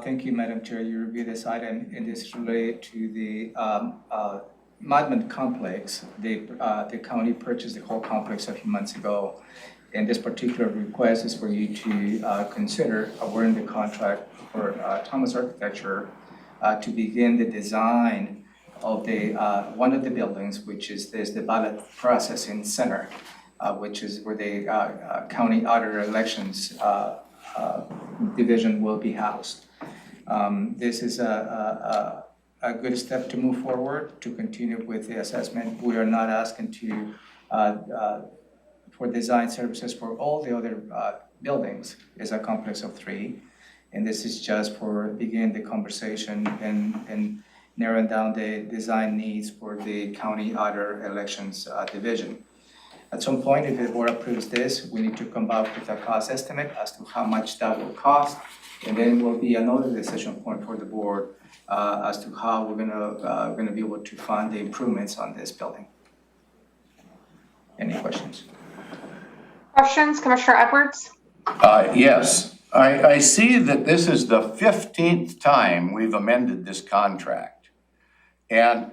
Thank you, Madam Chair. You review this item, and this is related to the Modman complex. The county purchased the whole complex a few months ago. And this particular request is for you to consider awarding the contract for Thomas Architecture to begin the design of the one of the buildings, which is the ballot processing center, which is where the county auditor elections division will be housed. This is a good step to move forward, to continue with the assessment. We are not asking to for design services for all the other buildings. It's a complex of 3, and this is just for begin the conversation and narrowing down the design needs for the county auditor elections division. At some point, if the board approves this, we need to come back with a cost estimate as to how much that will cost, and then will be another decision point for the board as to how we're gonna be able to fund the improvements on this building. Any questions? Questions, Commissioner Edwards? Yes, I see that this is the 15th time we've amended this contract. And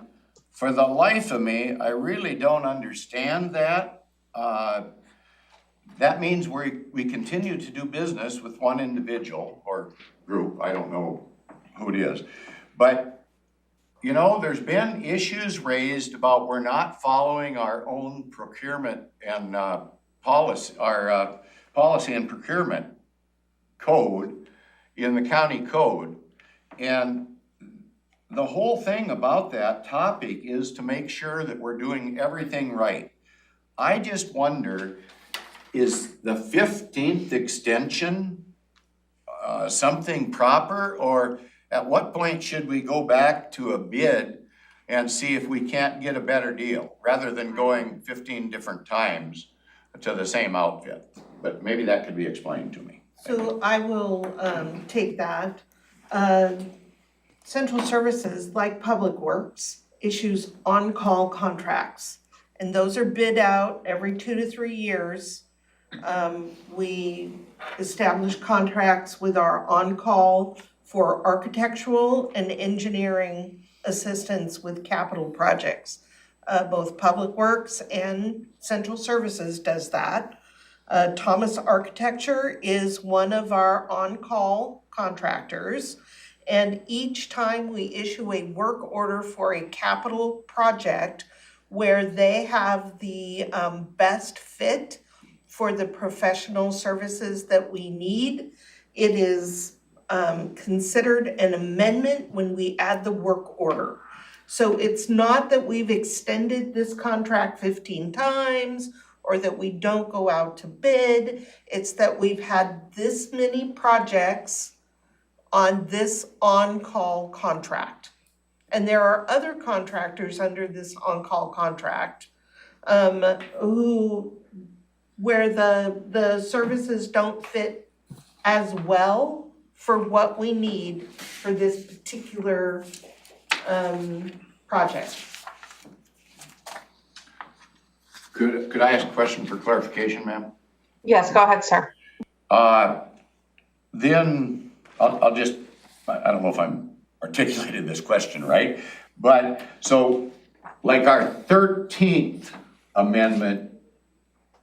for the life of me, I really don't understand that. That means we continue to do business with one individual or group, I don't know who it is. But, you know, there's been issues raised about we're not following our own procurement and policy, our policy and procurement code in the county code. And the whole thing about that topic is to make sure that we're doing everything right. I just wonder, is the 15th extension something proper, or at what point should we go back to a bid and see if we can't get a better deal rather than going 15 different times to the same outfit? But maybe that could be explained to me. So I will take that. Central Services, like Public Works, issues on-call contracts, and those are bid out every 2 to 3 years. We establish contracts with our on-call for architectural and engineering assistance with capital projects. both Public Works and Central Services does that. Thomas Architecture is one of our on-call contractors. And each time we issue a work order for a capital project where they have the best fit for the professional services that we need, it is considered an amendment when we add the work order. So it's not that we've extended this contract 15 times or that we don't go out to bid. It's that we've had this many projects on this on-call contract. And there are other contractors under this on-call contract where the services don't fit as well for what we need for this particular project. Could I ask a question for clarification, ma'am? Yes, go ahead, sir. Then I'll just, I don't know if I'm articulated this question right, but so like our 13th amendment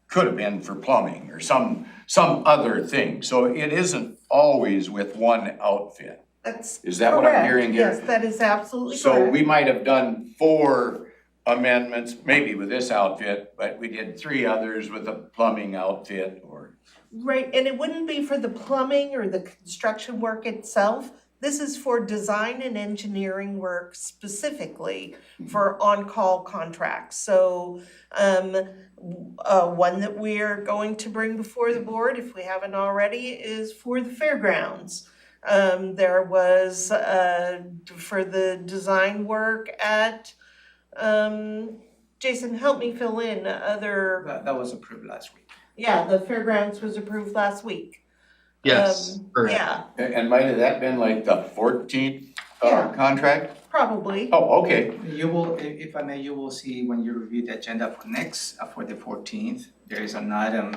could have been for plumbing or some other thing. So it isn't always with one outfit. Is that correct. What I'm hearing here? Yes, that is absolutely so correct. We might have done 4 amendments, maybe with this outfit, but we did 3 others with a plumbing outfit or. Right, and it wouldn't be for the plumbing or the construction work itself. This is for design and engineering work specifically for on-call contracts. So one that we're going to bring before the board, if we haven't already, is for the fairgrounds. There was for the design work at, Jason, help me fill in other. That was approved last week. Yeah, the fairgrounds was approved last week. Yes, correct. Yeah, And might have that been like the 14th Yeah. contract? probably. Oh, okay. You will, if I may, you will see when you review the agenda for next, for the 14th, there is an item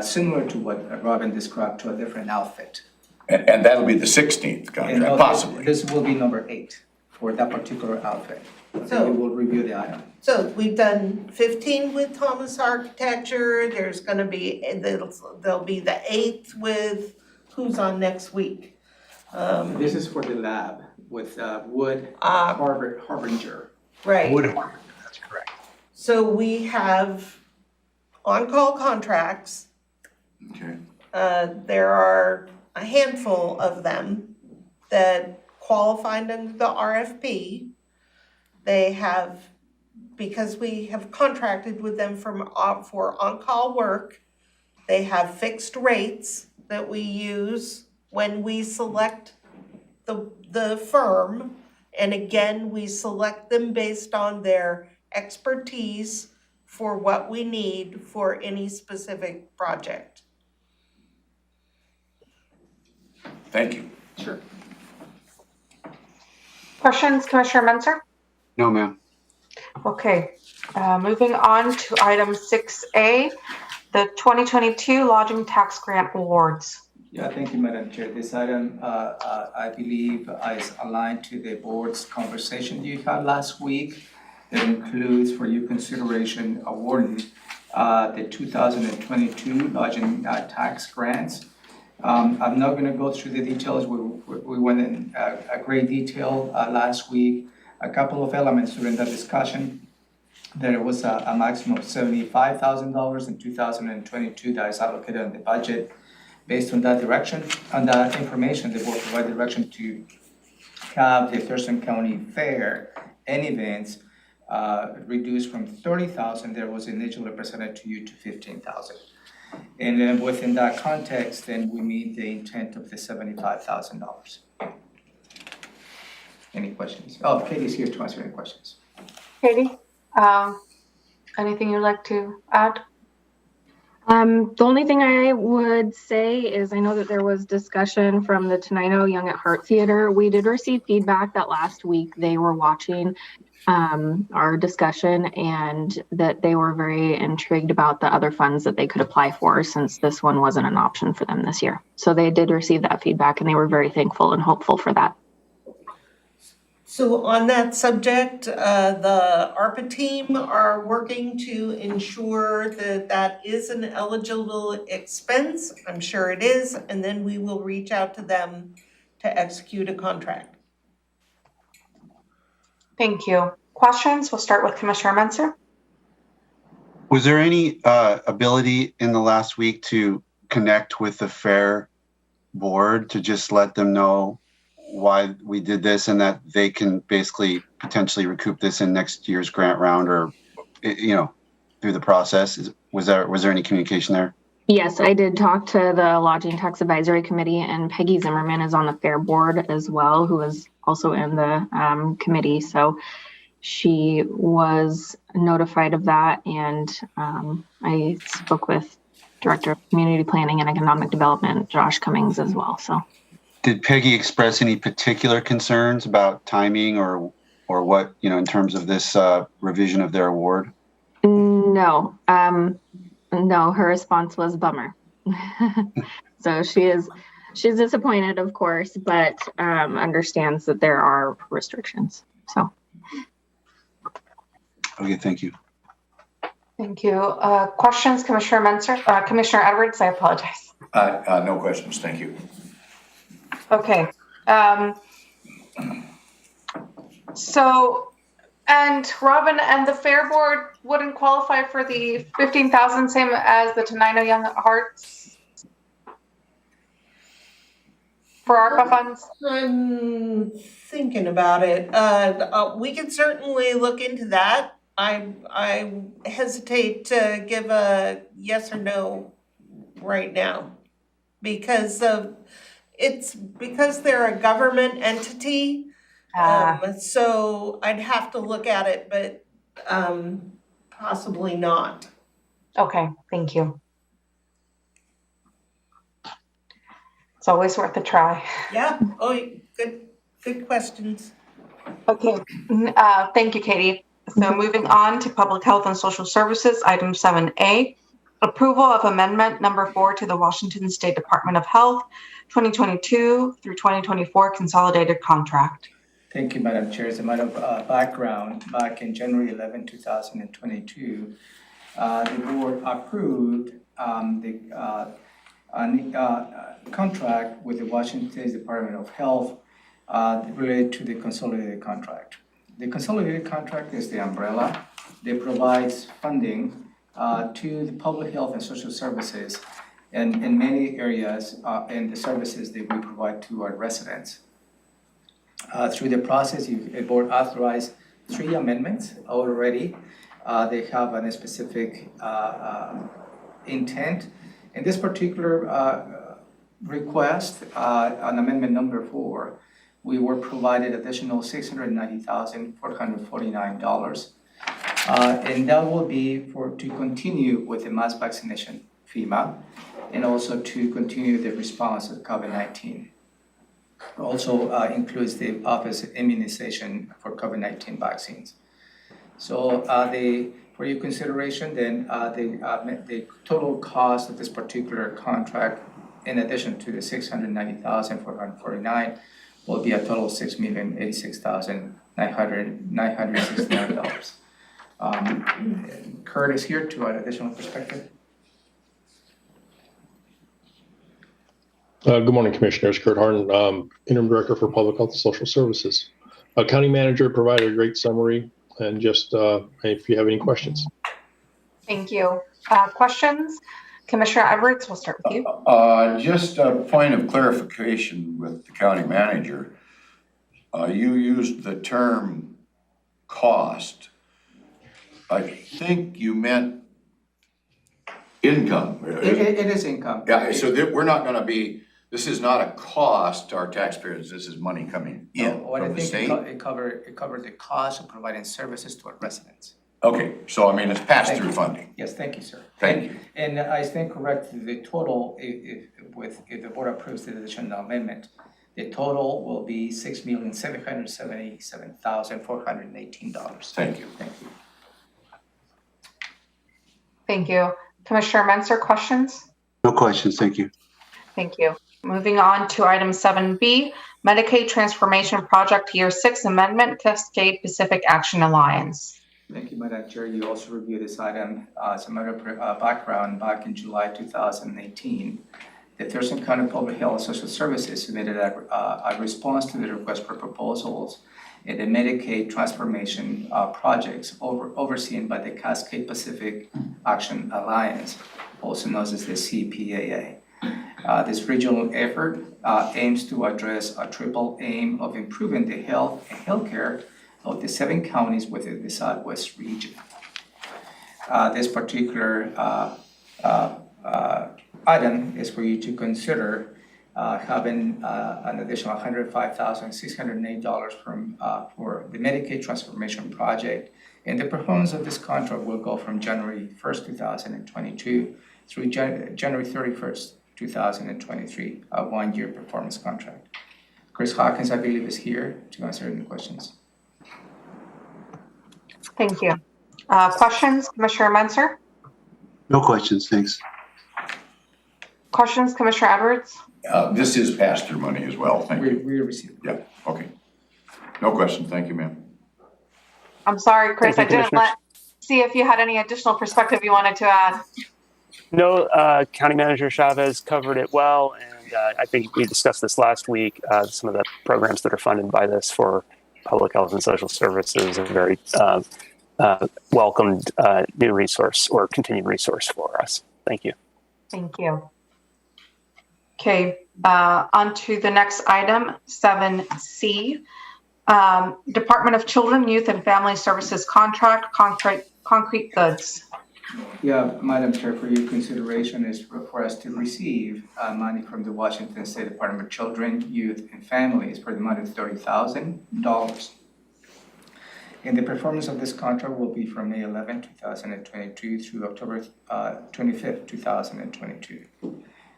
similar to what Robin described to a different outfit. And that'll be the 16th And contract, possibly. This will be number 8 for that particular outfit. So you will review the item. So we've done 15 with Thomas Architecture, there's gonna be, there'll be the 8th with, who's on next week? This is for the lab with Wood Harbinger. Right. Woodhorn, that's correct. So we have on-call contracts. Okay. There are a handful of them that qualified under the RFP. They have, because we have contracted with them for on-call work, they have fixed rates that we use when we select the firm. And again, we select them based on their expertise for what we need for any specific project. Thank you. Sure. Questions, Commissioner Menzer? No, ma'am. Okay, moving on to item 6A, the 2022 lodging tax grant awards. Yeah, thank you, Madam Chair. This item, I believe, is aligned to the board's conversation you had last week. That includes for your consideration awarding the 2022 lodging tax grants. I'm not going to go through the details. We went in a great detail last week. A couple of elements during that discussion. There was a maximum of $75,000 in 2022 that is allocated on the budget. Based on that direction, on that information, the board provided direction to have the Thurston County Fair and events reduced from $30,000 that was initially presented to you to $15,000. And then within that context, then we meet the intent of the $75,000. Any questions? Oh, Katie's here to answer any questions. Katie, anything you'd like to add? The only thing I would say is I know that there was discussion from the Tenino Young at Heart Theater. We did receive feedback that last week they were watching our discussion and that they were very intrigued about the other funds that they could apply for since this one wasn't an option for them this year. So they did receive that feedback and they were very thankful and hopeful for that. So on that subject, the ARPA team are working to ensure that that is an eligible expense. I'm sure it is, and then we will reach out to them to execute a contract. Thank you. Questions? We'll start with Commissioner Menser. Was there any ability in the last week to connect with the fair board to just let them know why we did this and that they can basically potentially recoup this in next year's grant round or, through the process? Was there any communication there? Yes, I did talk to the Lodging Tax Advisory Committee, and Peggy Zimmerman is on the fair board as well, who is also in the committee. So she was notified of that, and I spoke with Director of Community Planning and Economic Development, Josh Cummings, as well. So, did Peggy express any particular concerns about timing or what, in terms of this revision of their award? No. No, her response was bummer. So she's disappointed, of course, but understands that there are restrictions. So. Okay, thank you. Thank you. Questions, Commissioner Menser? Commissioner Edwards, I apologize. No questions, thank you. Okay. And Robin and the fair board wouldn't qualify for the $15,000, same as the Tenino Young at Hearts for ARPA funds? I'm thinking about it. We can certainly look into that. I hesitate to give a yes or no right now because they're a government entity. So I'd have to look at it, but possibly not. Okay, thank you. It's always worth a try. Yeah. Oh, good questions. Okay. Thank you, Katie. So moving on to Public Health and Social Services, item 7A, approval of amendment number 4 to the Washington State Department of Health 2022 through 2024 consolidated contract. Thank you, Madam Chair. As a matter of background, back in January 11, 2022, the board approved the contract with the Washington State Department of Health related to the consolidated contract. The consolidated contract is the umbrella. It provides funding to the public health and social services and in many areas in the services that we provide to our residents. Through the process, the board authorized 3 amendments already. They have a specific intent. In this particular request, on amendment number 4, we were provided additional $690,449. And that will be to continue with the mass vaccination FEMA and also to continue the response to COVID-19. Also includes the office immunization for COVID-19 vaccines. So for your consideration, then the total cost of this particular contract, in addition to the $690,449, will be a total of $6,086,969. Kurt is here to add additional perspective. Good morning, Commissioners. Kurt Harden, Interim Director for Public Health and Social Services. County Manager provided a great summary, and just if you have any questions. Thank you. Questions? Commissioner Edwards, we'll start with you. Just a point of clarification with the County Manager. You used the term cost. I think you meant income. It is income. Yeah, so we're not going to be, this is not a cost to our taxpayers, this is money coming in from the state? It covered the cost of providing services to our residents. Okay, so I mean, it's pass-through funding. Yes, thank you, sir. Thank you. And I stand corrected, the total, if the board approves the additional amendment, the total will be $6,777,418. Thank you. Thank you. Thank you. Commissioner Menser, questions? No questions, thank you. Thank you. Moving on to item 7B, Medicaid Transformation Project Year 6 Amendment, Cascade Pacific Action Alliance. Thank you, Madam Chair. You also reviewed this item. As a matter of background, back in July 2018, the Thurston County Public Health and Social Services submitted a response to the request for proposals in the Medicaid transformation projects overseen by the Cascade Pacific Action Alliance, also known as the CPAA. This regional effort aims to address a triple aim of improving the health and healthcare of the 7 counties within the Southwest region. This particular item is for you to consider having an additional $105,608 for the Medicaid Transformation Project. And the performance of this contract will go from January 1st, 2022 through January 31st, 2023, a 1-year performance contract. Chris Hawkins, I believe, is here to answer any questions. Thank you. Questions, Commissioner Menser? No questions, thanks. Questions, Commissioner Edwards? This is pass-through money as well, thank you. We received. Yeah, okay. No question, thank you, ma'am. I'm sorry, Chris, Thank you, I didn't see if you had any additional perspective you wanted to add. No, County Manager Chavez covered it well, and I think we discussed this last week. Some of the programs that are funded by this for public health and social services are very welcomed new resource or continued resource for us. Thank you. Thank you. Okay, on to the next item, 7C. Department of Children, Youth, and Family Services Contract, Concrete Goods. Yeah, Madam Chair, for your consideration is for us to receive money from the Washington State Department of Children, Youth, and Families for the amount of $30,000. And the performance of this contract will be from May 11, 2022 through October 25th, 2022.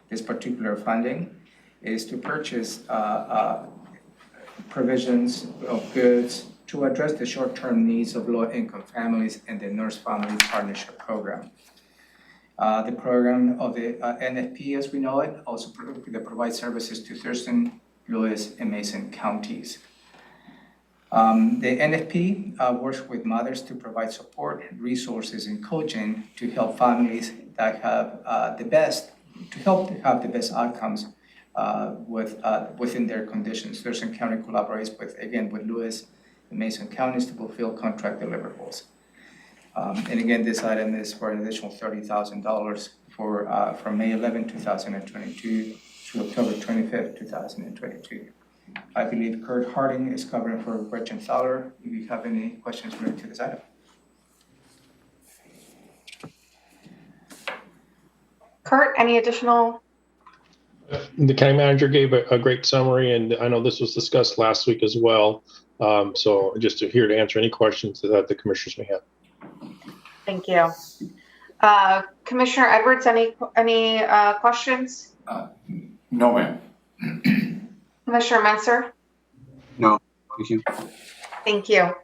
This particular funding is to purchase provisions of goods to address the short-term needs of low-income families in the Nurse Family Partnership Program. The program of the NFP, as we know it, also provides services to Thurston, Lewis, and Mason counties. The NFP works with mothers to provide support, resources, and coaching to help families that have the best outcomes within their conditions. Thurston County collaborates with Lewis and Mason counties to fulfill contract deliverables. And again, this item is for an additional $30,000 from May 11, 2022 to October 25th, 2022. I believe Kurt Harding is covering for Gretchen Thaler. If you have any questions related to this item. Kurt, any additional? The county manager gave a great summary, and I know this was discussed last week as well. So just here to answer any questions that the commissioners may have. Thank you. Commissioner Edwards, any questions? No, ma'am. Commissioner Menser? No, thank you. Thank you.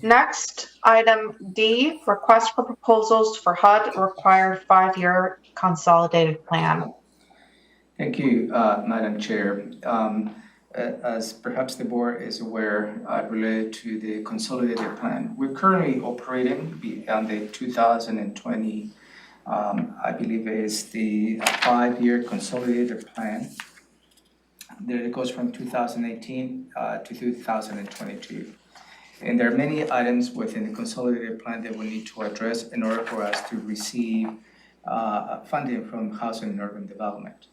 Next, item D, request for proposals for HUD required 5-year consolidated plan. Thank you, Madam Chair. As perhaps the board is aware, related to the consolidated plan, we're currently operating on the 2020, I believe is the 5-year consolidated plan. There it goes from 2018 to 2022. And there are many items within the consolidated plan that we need to address in order for us to receive funding from Housing and Urban Development.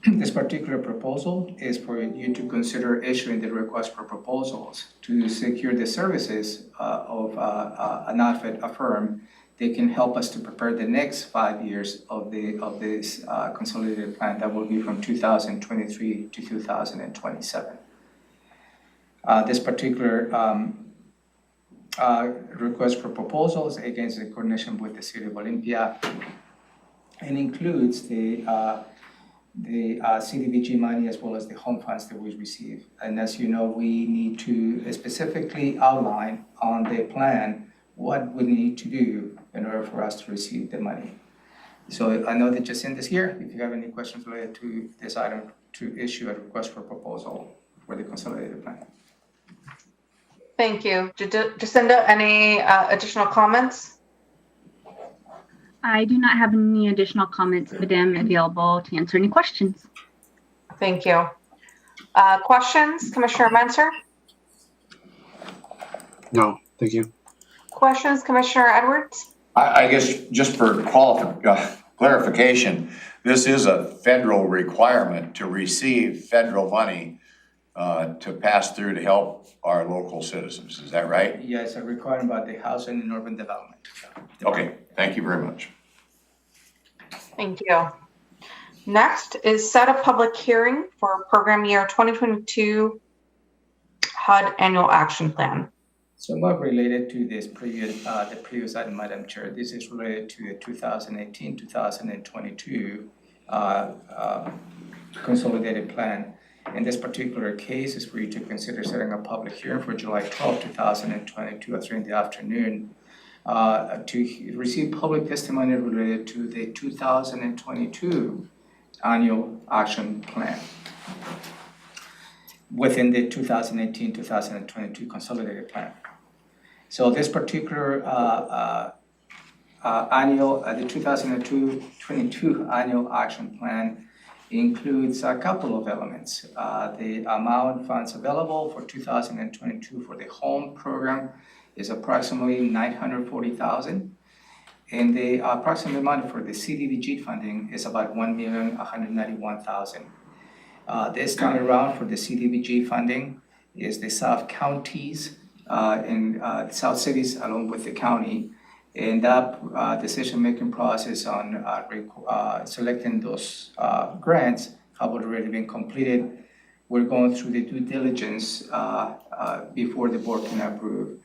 This particular proposal is for you to consider issuing the request for proposals to secure the services of an outfit, a firm that can help us to prepare the next 5 years of this consolidated plan that will be from 2023 to 2027. This particular request for proposals against the coordination with the City of Olympia and includes the CDBG money as well as the home funds that we receive. And as you know, we need to specifically outline on the plan what we need to do in order for us to receive the money. So I know that Jacinta's here. If you have any questions related to this item, to issue a request for proposal for the consolidated plan. Thank you. Jacinda, any additional comments? I do not have any additional comments, but am available to answer any questions. Thank you. Questions, Commissioner Menser? No, thank you. Questions, Commissioner Edwards? I guess just for clarification, this is a federal requirement to receive federal money to pass through to help our local citizens. Is that right? Yeah, it's a requirement by the Housing and Urban Development. Okay, thank you very much. Thank you. Next is set a public hearing for program year 2022 HUD Annual Action Plan. So not related to this previous, the previous item, Madam Chair. This is related to the 2018-2022 consolidated plan. In this particular case, is for you to consider setting a public hearing for July 12, 2022 at 3 in the afternoon to receive public testimony related to the 2022 Annual Action Plan within the 2018-2022 Consolidated Plan. So this particular the 2022 Annual Action Plan includes a couple of elements. The amount funds available for 2022 for the home program is approximately $940,000, and the approximate amount for the CDBG funding is about $1,191,000. This time around for the CDBG funding is the South counties and South cities along with the county, and that decision-making process on selecting those grants have already been completed. We're going through the due diligence before the board can approve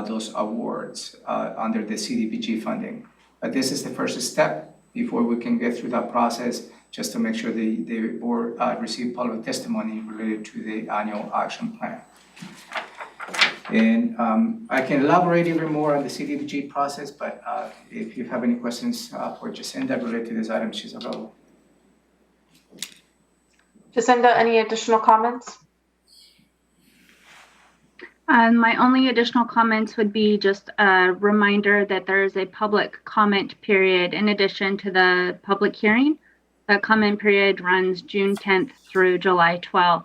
those awards under the CDBG funding. But this is the first step before we can get through that process, just to make sure the board receive public testimony related to the annual action plan. And I can elaborate even more on the CDBG process, but if you have any questions for Jacinda related to this item, she's available. Jacinda, any additional comments? My only additional comments would be just a reminder that there is a public comment period in addition to the public hearing. The comment period runs June 10th through July 12th.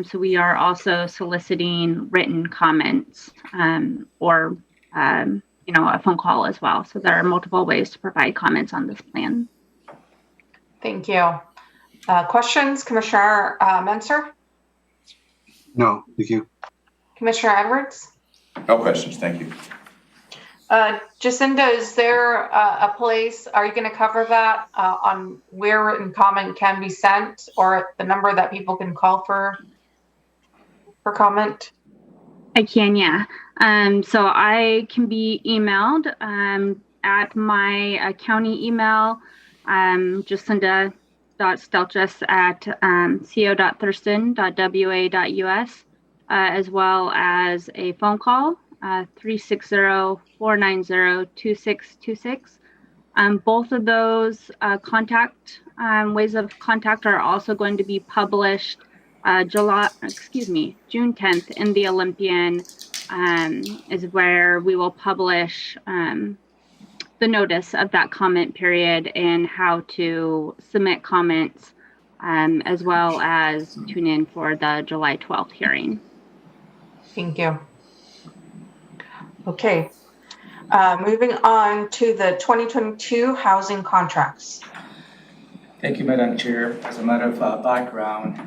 So we are also soliciting written comments or a phone call as well. So there are multiple ways to provide comments on this plan. Thank you. Questions, Commissioner Menser? No, thank you. Commissioner Edwards? No questions, thank you. Jacinda, is there a place, are you going to cover that on where written comment can be sent or the number that people can call for comment? I can, yeah. So I can be emailed at my county email, jacinda.stelches@co.thurston.wa.us, as well as a phone call, 360-490-2626. Both of those ways of contact are also going to be published June 10th in the Olympian is where we will publish the notice of that comment period and how to submit comments, as well as tune in for the July 12th hearing. Thank you. Okay. Moving on to the 2022 housing contracts. Thank you, Madam Chair. As a matter of background,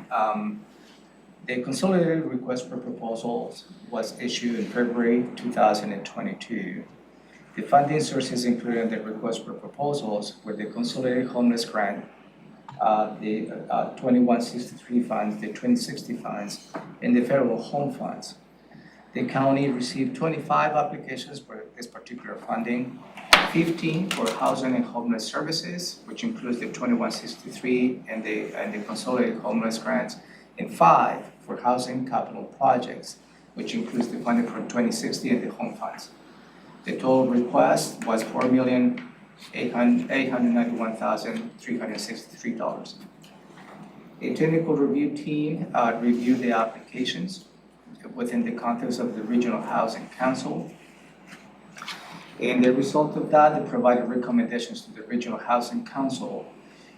the consolidated request for proposals was issued in February 2022. The funding sources included in the request for proposals were the Consolidated Homeless Grant, the 2163 funds, the 2060 funds, and the federal home funds. The county received 25 applications for this particular funding, 15 for housing and homeless services, which includes the 2163 and the Consolidated Homeless Grants, and 5 for housing capital projects, which includes the funding for 2060 and the home funds. The total request was $4,891,363. A technical review team reviewed the applications within the context of the Regional Housing Council. And the result of that, they provided recommendations to the Regional Housing Council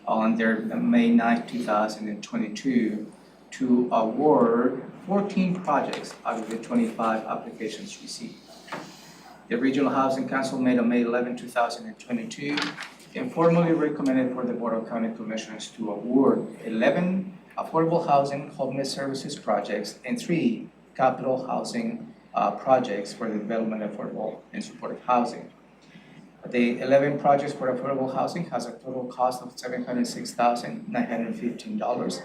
on their May 9, 2022 to award 14 projects out of the 25 applications received. The Regional Housing Council made on May 11, 2022 and formally recommended for the Board of County Commissioners to award 11 affordable housing homeless services projects and 3 capital housing projects for the development of affordable and supportive housing. The 11 projects for affordable housing has a total cost of $706,915,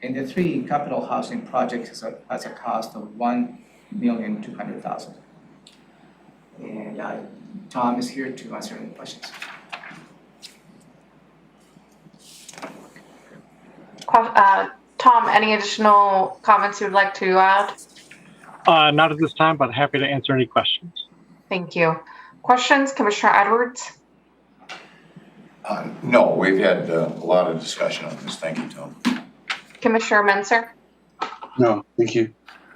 and the 3 capital housing projects has a cost of $1,200,000. And Tom is here to answer any questions. Tom, any additional comments you'd like to add? Not at this time, but happy to answer any questions. Thank you. Questions, Commissioner Edwards? No, we've had a lot of discussion on this. Thank you, Tom. Commissioner Menser? No, thank you.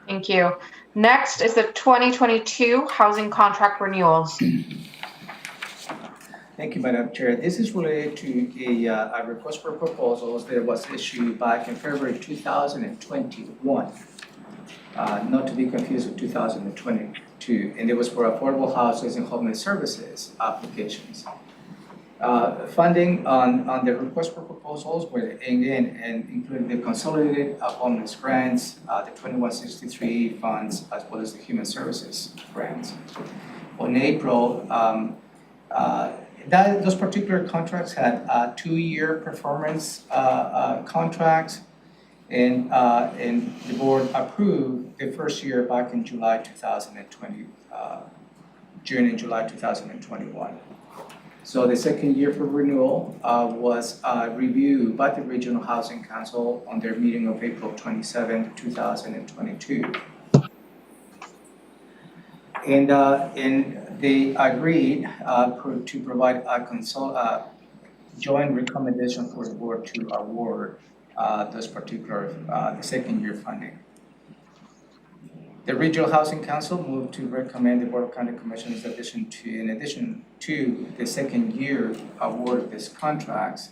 Thank you. Next is the 2022 housing contract renewals. Thank you, Madam Chair. This is related to a request for proposals that was issued back in February 2021, not to be confused with 2022, and it was for affordable houses and homeless services applications. Funding on the request for proposals were again and including the Consolidated Homeless Grants, the 2163 funds, as well as the Human Services grants. On April, those particular contracts had 2-year performance contracts, and the board approved the first year back in July 2020, June and July 2021. So the second year for renewal was reviewed by the Regional Housing Council on their meeting of April 27, 2022. And they agreed to provide a joint recommendation for the board to award this particular the second year funding. The Regional Housing Council moved to recommend the Board of County Commissioners in addition to the second year award of these contracts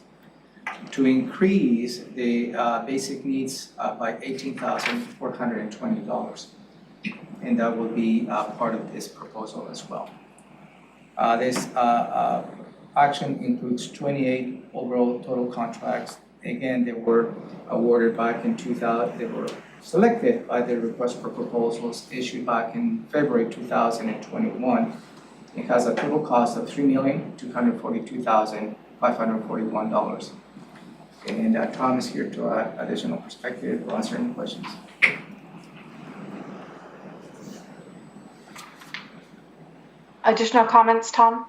to increase the basic needs by $18,420. And that will be part of this proposal as well. This action includes 28 overall total contracts. Again, they were awarded back in 2000. They were selected by the request for proposals issued back in February 2021. It has a total cost of $3,242,541. And Tom is here to add additional perspective or answer any questions. Additional comments, Tom?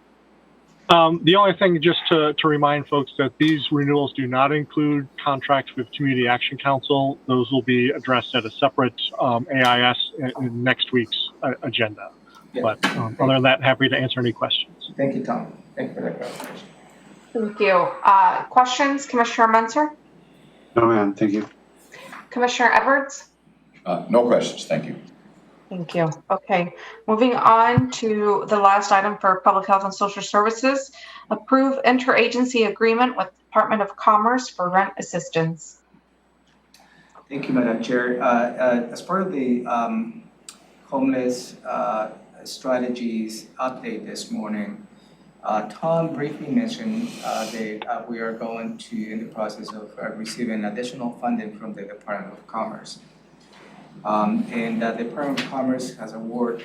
The only thing, just to remind folks that these renewals do not include contracts with Community Action Council. Those will be addressed at a separate AIS in next week's agenda. Yeah. But other than that, happy to answer any questions. Thank you, Tom. Thank you for that clarification. Thank you. Questions, Commissioner Menser? No, ma'am. Thank you. Commissioner Edwards? No questions. Thank you. Thank you. Okay, moving on to the last item for Public Health and Social Services. Approve interagency agreement with Department of Commerce for rent assistance. Thank you, Madam Chair. As part of the homeless strategies update this morning, Tom briefly mentioned that we are going to, in the process of receiving additional funding from the Department of Commerce. And the Department of Commerce has awarded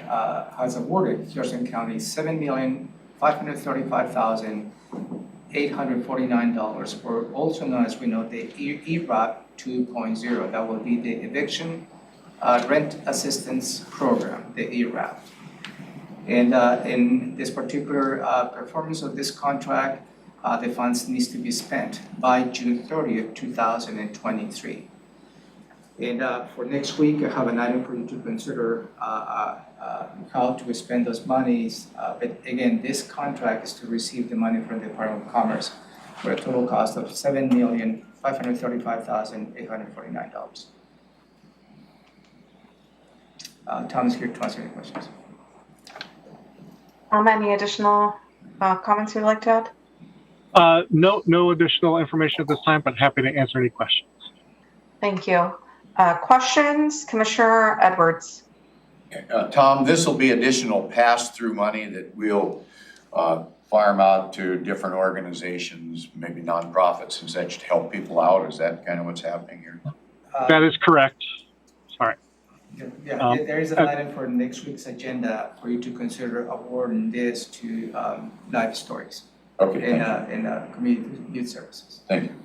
Thurston County $7,535,849 for also known as we know the ERAP 2.0. That will be the Eviction Rent Assistance Program, the ERAP. And in this particular performance of this contract, the funds needs to be spent by June 30th, 2023. And for next week, I have an item for you to consider how to spend those monies. But again, this contract is to receive the money from the Department of Commerce for a total cost of $7,535,849. $535,849. Tom is here to answer any questions. Any additional comments you'd like to add? No additional information at this time, but happy to answer any questions. Thank you. Questions? Commissioner Edwards. Tom, this will be additional pass-through money that we'll farm out to different organizations, maybe nonprofits, and such to help people out. Is that kind of what's happening here? That is correct. Sorry. Yeah, there is an item for next week's agenda for you to consider awarding this to Life Stories. Okay. In community youth services. Thank you.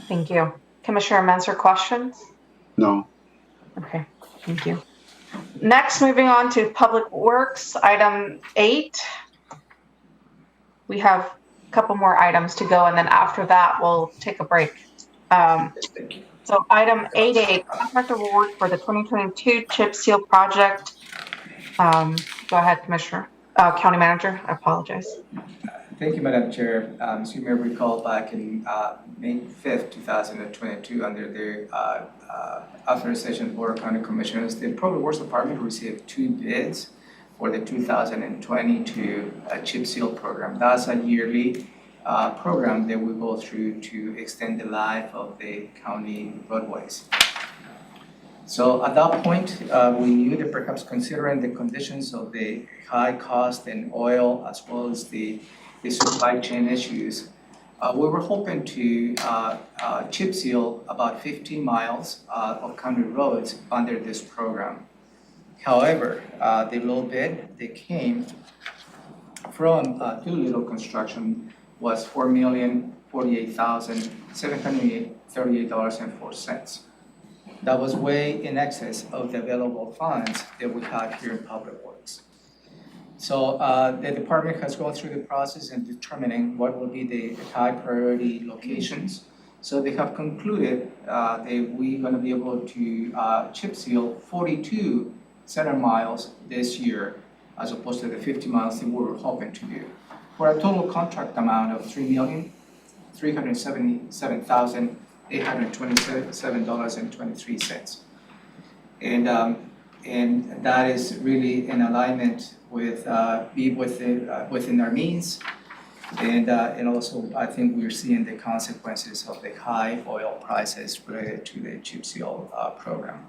Thank you. Commissioner Menser, questions? No. Okay, thank you. Next, moving on to Public Works, item 8. We have a couple more items to go, and then after that, we'll take a break. So item 8.8, contract award for the 2022 chip seal project. Go ahead, Commissioner, County Manager, I apologize. Thank you, Madam Chair. As you may recall, back in May 5th, 2022, under the authorization of Board of County Commissioners, the Public Works Department received 2 bids for the 2022 chip seal program. That's a yearly program that we go through to extend the life of the county roadways. So at that point, we knew that perhaps considering the conditions of the high cost in oil as well as the supply chain issues, we were hoping to chip seal about 15 miles of county roads under this program. However, the low bid that came from Doolittle Construction was $4,048,738.04. That was way in excess of the available funds that we have here in Public Works. So the department has gone through the process in determining what will be the high priority locations. So they have concluded that we're going to be able to chip seal 42 center miles this year, as opposed to the 50 miles that we were hoping to do, for a total contract amount of $3,377,827.23. And that is really in alignment with within our means, and also I think we're seeing the consequences of the high oil prices related to the chip seal program.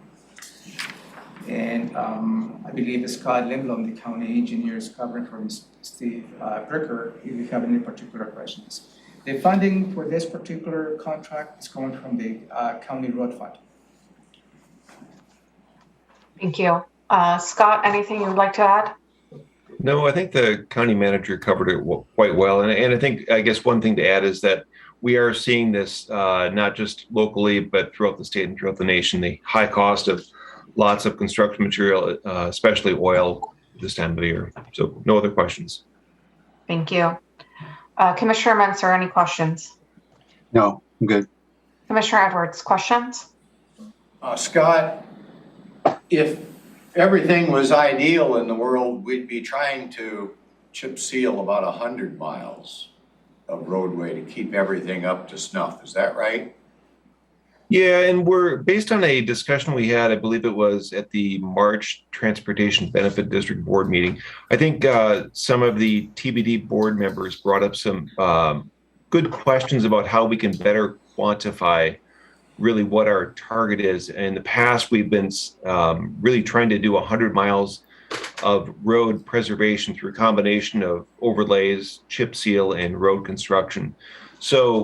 And I believe Scott Lindblom, the county engineer, is covering from Steve Bricker if you have any particular questions. The funding for this particular contract is coming from the county road fund. Thank you. Scott, anything you'd like to add? No, I think the county manager covered it quite well. And I guess one thing to add is that we are seeing this not just locally, but throughout the state and throughout the nation, the high cost of lots of construction material, especially oil this time of the year. So no other questions. Thank you. Commissioner Menser, any questions? No, I'm good. Commissioner Edwards, questions? Scott, if everything was ideal in the world, we'd be trying to chip seal about 100 miles of roadway to keep everything up to snuff. Is that right? Yeah, and we're based on a discussion we had, I believe it was at the March Transportation Benefit District Board meeting. I think some of the TBD board members brought up some good questions about how we can better quantify really what our target is. In the past, we've been really trying to do 100 miles of road preservation through a combination of overlays, chip seal, and road construction. So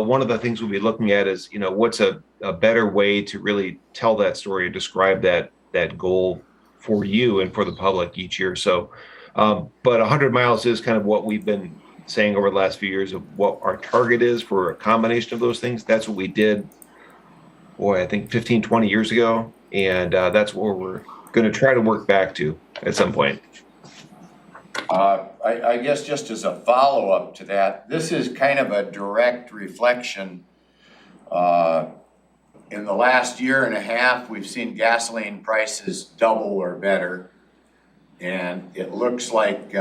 one of the things we'll be looking at is, what's a better way to really tell that story, describe that goal for you and for the public each year. So, but 100 miles is kind of what we've been saying over the last few years of what our target is for a combination of those things. That's what we did, I think 15, 20 years ago. And that's what we're going to try to work back to at some point. I guess just as a follow-up to that, this is kind of a direct reflection. In the last year and a half, we've seen gasoline prices double or better. And it looks like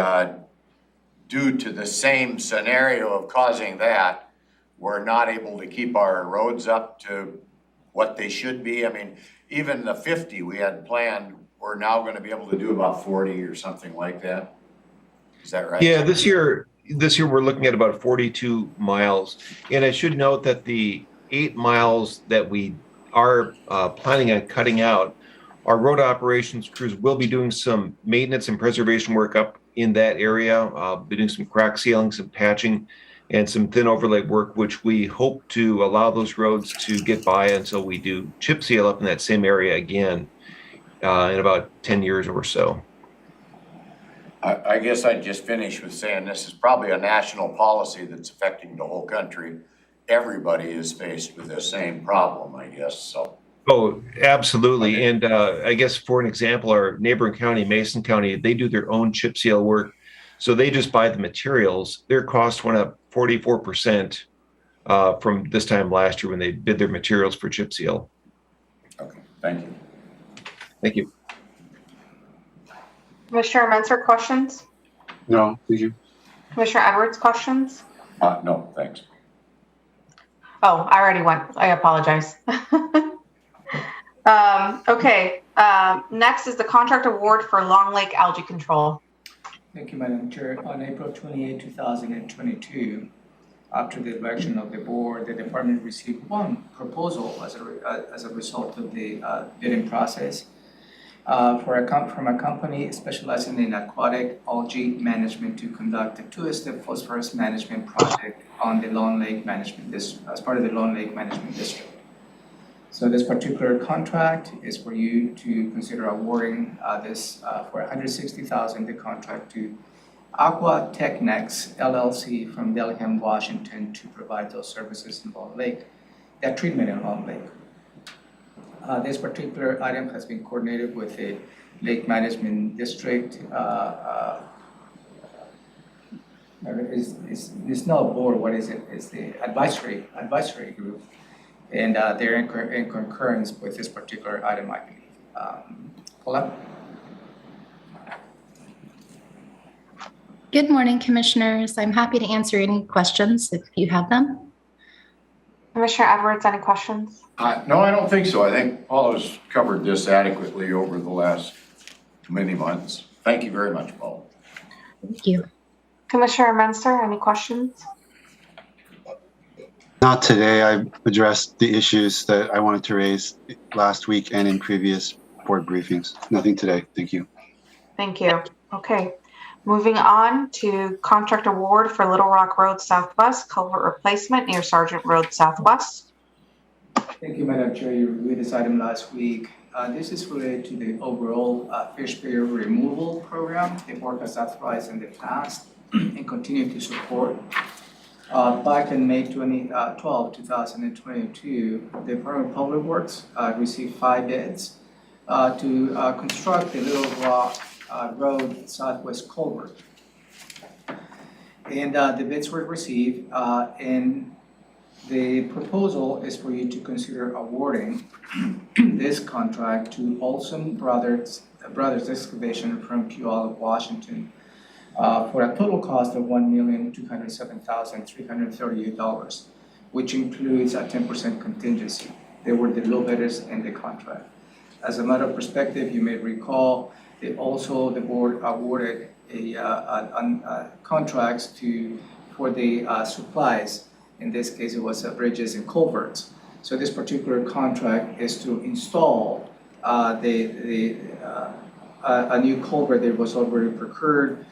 due to the same scenario of causing that, we're not able to keep our roads up to what they should be. I mean, even the 50 we had planned, we're now gonna be able to do about 40 or something like that. Is that right? Yeah, this year we're looking at about 42 miles. And I should note that the 8 miles that we are planning on cutting out, our road operations crews will be doing some maintenance and preservation work up in that area, be doing some crack sealing, some patching, and some thin overlay work, which we hope to allow those roads to get by until we do chip seal up in that same area again in about 10 years or so. I guess I'd just finish with saying this is probably a national policy that's affecting the whole country. Everybody is faced with the same problem, I guess, so. Oh, absolutely. And I guess for an example, our neighboring county, Mason County, they do their own chip seal work. So they just buy the materials. Their cost went up 44% from this time last year when they bid their materials for chip seal. Okay, thank you. Thank you. Commissioner Menser, questions? No, thank you. Commissioner Edwards, questions? No, thanks. Oh, I already went. I apologize. Okay, next is the contract award for Long Lake Algae Control. Thank you, Madam Chair. On April 28, 2022, after the election of the board, the department received one proposal as a result of the bidding process from a company specializing in aquatic algae management to conduct a two-step phosphorus management project on the Long Lake Management District, as part of the Long Lake Management District. So this particular contract is for you to consider awarding this for $160,000, the contract to Aqua Technex LLC from Delham, Washington, to provide those services in Long Lake, that treatment in Long Lake. This particular item has been coordinated with the Lake Management District. It's not a board, what is it? It's the advisory group. And they're in concurrence with this particular item, I believe. Paula? Good morning, Commissioners. I'm happy to answer any questions if you have them. Commissioner Edwards, any questions? No, I don't think so. I think Paula's covered this adequately over the last many months. Thank you very much, Paula. Thank you. Commissioner Menser, any questions? Not today. I addressed the issues that I wanted to raise last week and in previous board briefings. Nothing today. Thank you. Thank you. Okay. Moving on to contract award for Little Rock Road Southwest culvert replacement near Sargent Road Southwest. Thank you, Madam Chair. You reviewed this item last week. This is related to the overall fish barrier removal program the board has authorized in the past and continue to support. Back in May 2012, 2022, the Department of Public Works received 5 bids to construct the Little Rock Road Southwest culvert. And the bids were received, and the proposal is for you to consider awarding this contract to Olson Brothers Excavation from Puyallup, Washington, for a total cost of $1,207,338, which includes a 10% contingency. They were the low bidders in the contract. As a matter of perspective, you may recall that also the board awarded contracts for the supplies. In this case, it was bridges and culverts. So this particular contract is to install a new culvert that was already procured.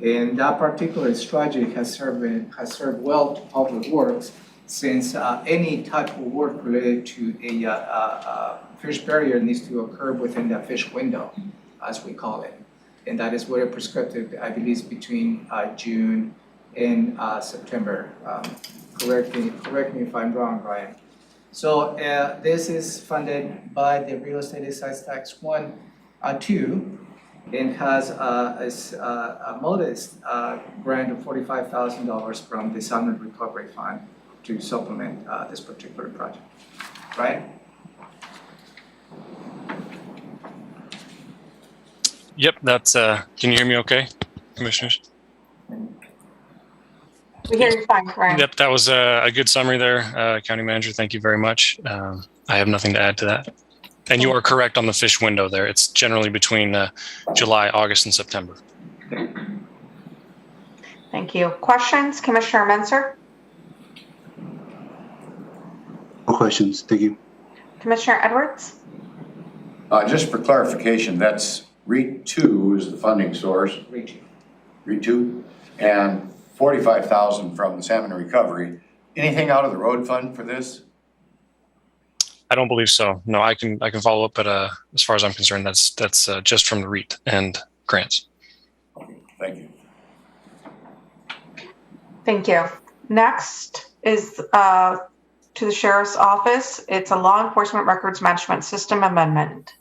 And that particular strategy has served well to Public Works, since any type of work related to a fish barrier needs to occur within the fish window, as we call it. And that is very prescriptive, I believe, between June and September. Correct me if I'm wrong, Brian. So this is funded by the Real Estate Excise Tax 2, and has a modest grant of $45,000 from the Salmon Recovery Fund to supplement this particular project. Right? Yep, that's, can you hear me okay, Commissioners? We hear you fine, Ryan. Yep, that was a good summary there, County Manager. Thank you very much. I have nothing to add to that. And you are correct on the fish window there. It's generally between July, August, and September. Thank you. Questions, Commissioner Menser? No questions. Thank you. Commissioner Edwards? Just for clarification, that's REIT 2 is the funding source. REIT 2. And 45,000 from the salmon recovery. Anything out of the road fund for this? I don't believe so. No, I can follow up, but as far as I'm concerned, that's just from the REIT and grants. Okay, thank you. Thank you. Next is to the Sheriff's Office. It's a law enforcement records management system amendment.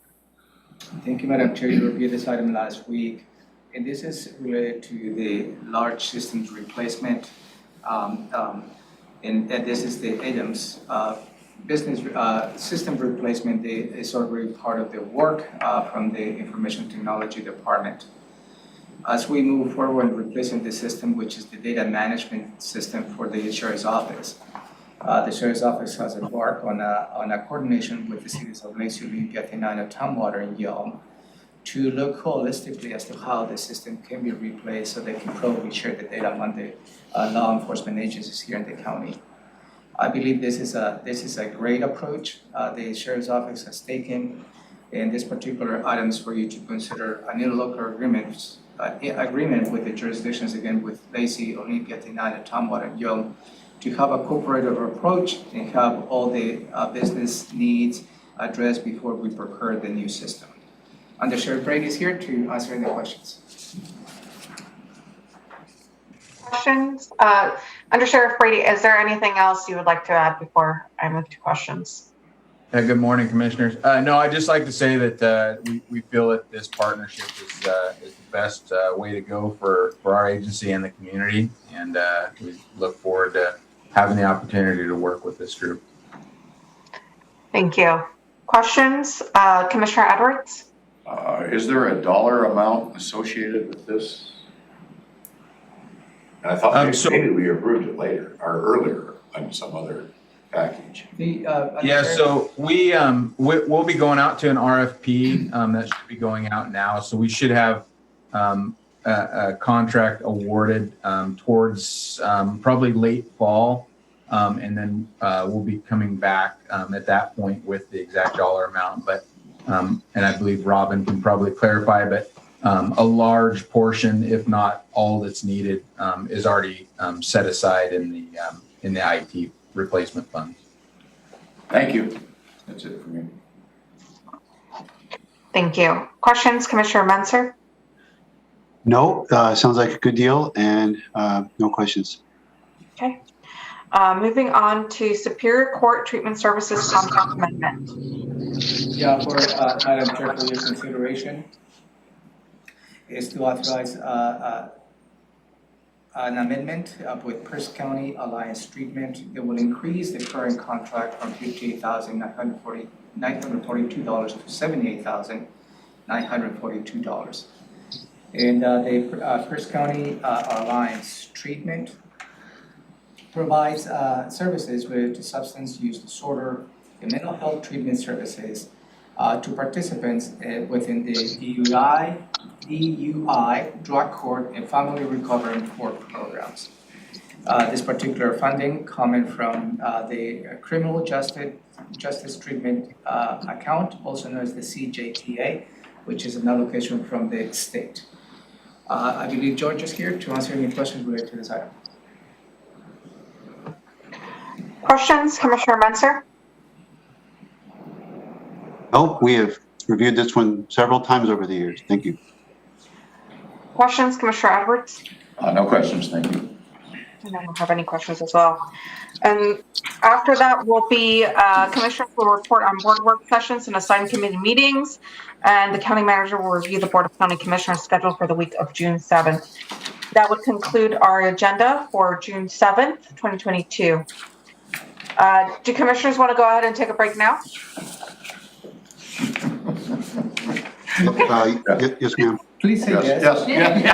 Thank you, Madam Chair. You reviewed this item last week, and this is related to the large systems replacement. And this is the items business system replacement is already part of the work from the Information Technology Department. As we move forward in replacing the system, which is the data management system for the Sheriff's Office, the Sheriff's Office has embarked on a coordination with the cities of Lake City, Gatineau, Tumwater, and Yelm to look holistically as to how the system can be replaced so they can probably share the data among the law enforcement agencies here in the county. I believe this is a great approach the Sheriff's Office has taken, and this particular item is for you to consider an interlocal agreement with the jurisdictions, again with Lacey, Olympia, Tenaya, Tumwater, and Yelm, to have a cooperative approach and have all the business needs addressed before we procure the new system. Under Sheriff Brady is here to answer any questions. Questions? Under Sheriff Brady, is there anything else you would like to add before I move to questions? Good morning, Commissioners. No, I'd just like to say that we feel that this partnership is the best way to go for our agency and the community, and we look forward to having the opportunity to work with this group. Thank you. Questions? Commissioner Edwards? Is there a dollar amount associated with this? And I thought maybe we approved it later or earlier on some other package. So we'll be going out to an RFP that should be going out now. So we should have a contract awarded towards probably late fall, and then we'll be coming back at that point with the exact dollar amount. But and I believe Robin can probably clarify, but a large portion, if not all that's needed, is already set aside in the IT replacement funds. Thank you. That's it for me. Thank you. Questions, Commissioner Menser? No, sounds like a good deal, and no questions. Okay. Moving on to Superior Court Treatment Services Contract Amendment. Yeah, for Madam Chair, for your consideration is to authorize an amendment with Pierce County Alliance Treatment that will increase the current contract from $58,942 to $78,942. And the Pierce County Alliance Treatment provides services related to substance use disorder and mental health treatment services to participants within the DUI, drug court, and family recovery court programs. This particular funding coming from the Criminal Justice Treatment Account, also known as the CJTA, which is an allocation from the state. I believe George is here to answer any questions related to this item. Questions, Commissioner Menser? Oh, we have reviewed this one several times over the years. Thank you. Questions, Commissioner Edwards? No questions, thank you. And I don't have any questions as well. And after that will be commissioners will report on board work sessions and assigned committee meetings, and the county manager will review the Board of County Commissioners schedule for the week of June 7th. That would conclude our agenda for June 7th, 2022. Do commissioners want to go ahead and take a break now? Yes, ma'am. Please say yes. Yes.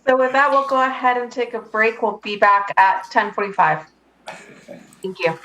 So with that, we'll go ahead and take a break. We'll be back at 10:45. Thank you.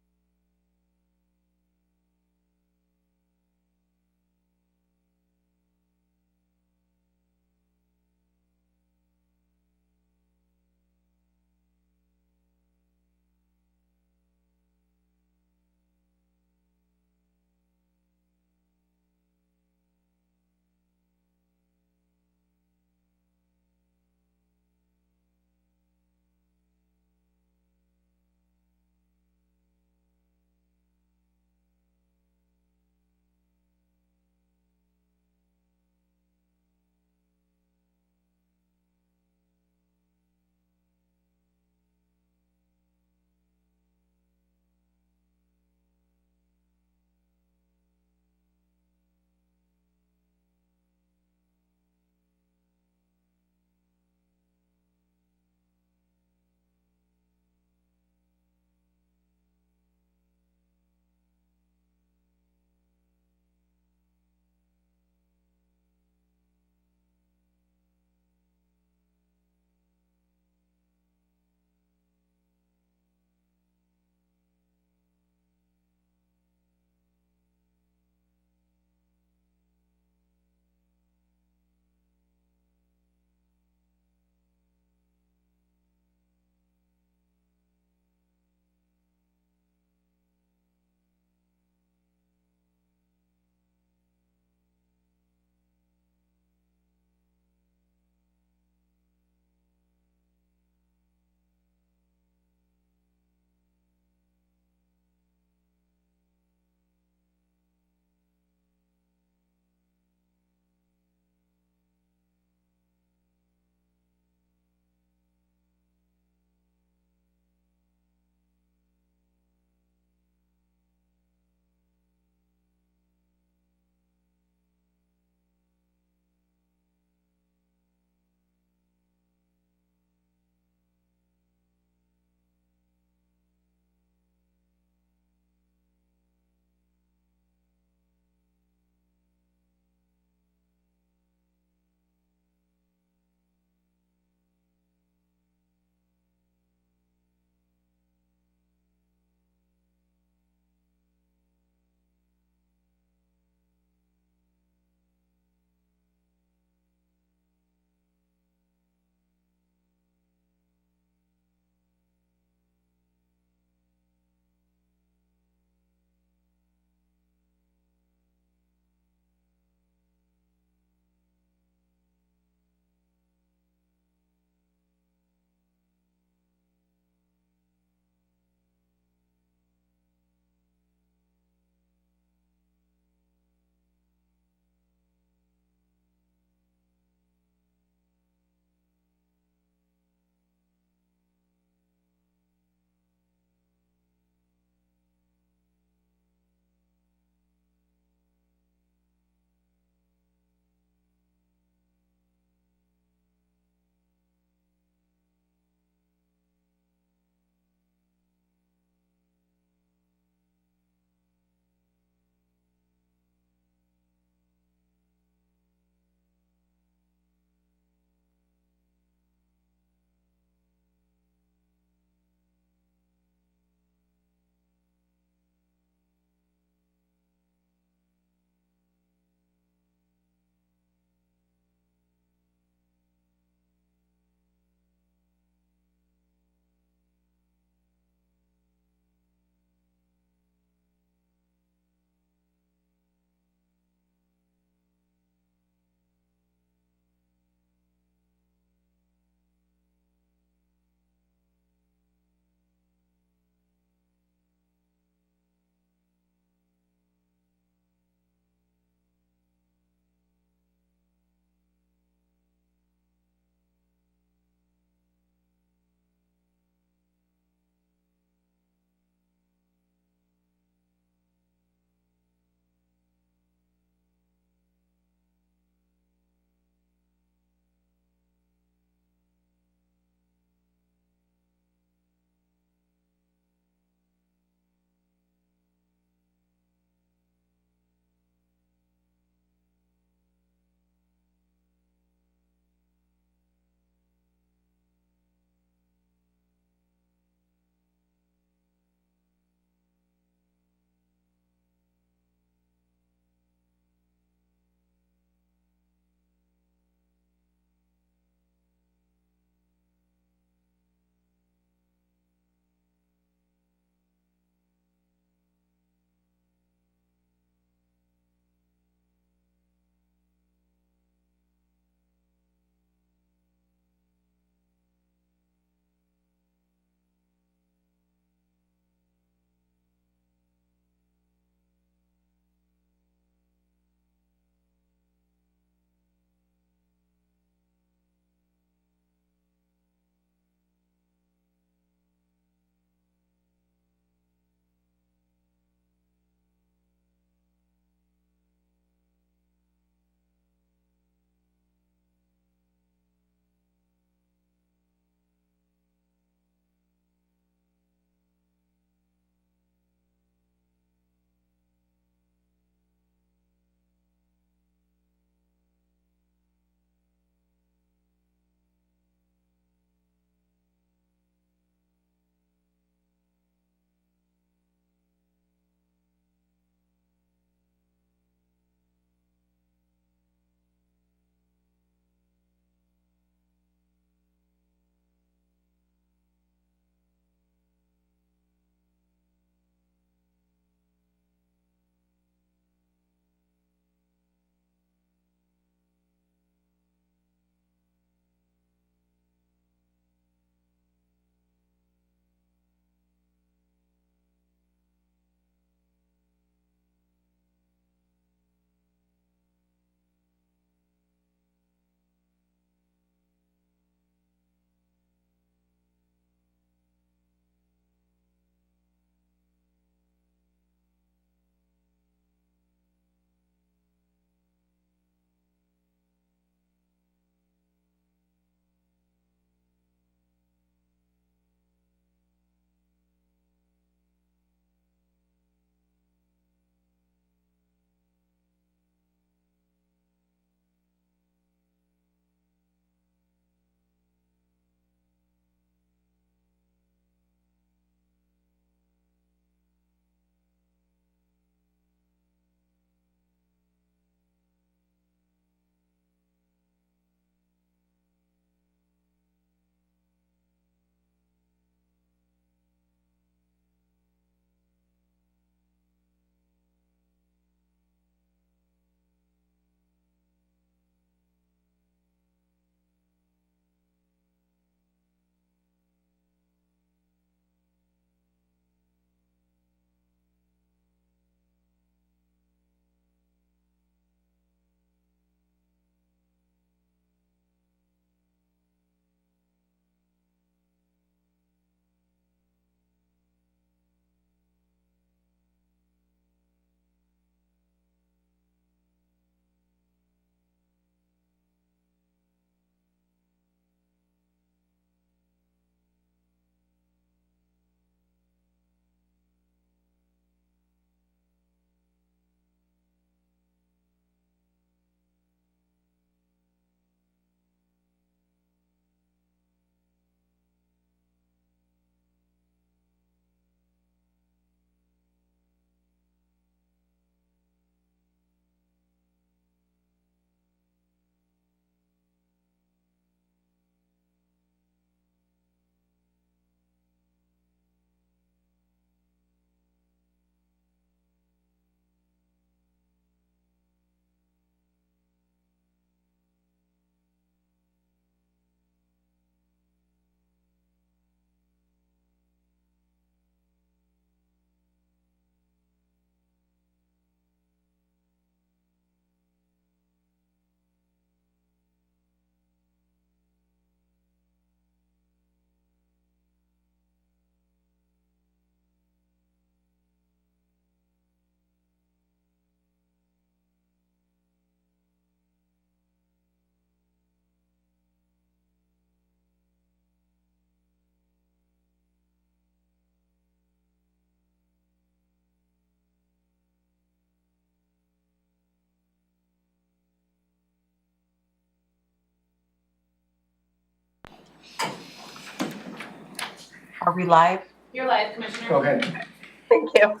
Are we live? You're live, Commissioner. Go ahead. Thank you.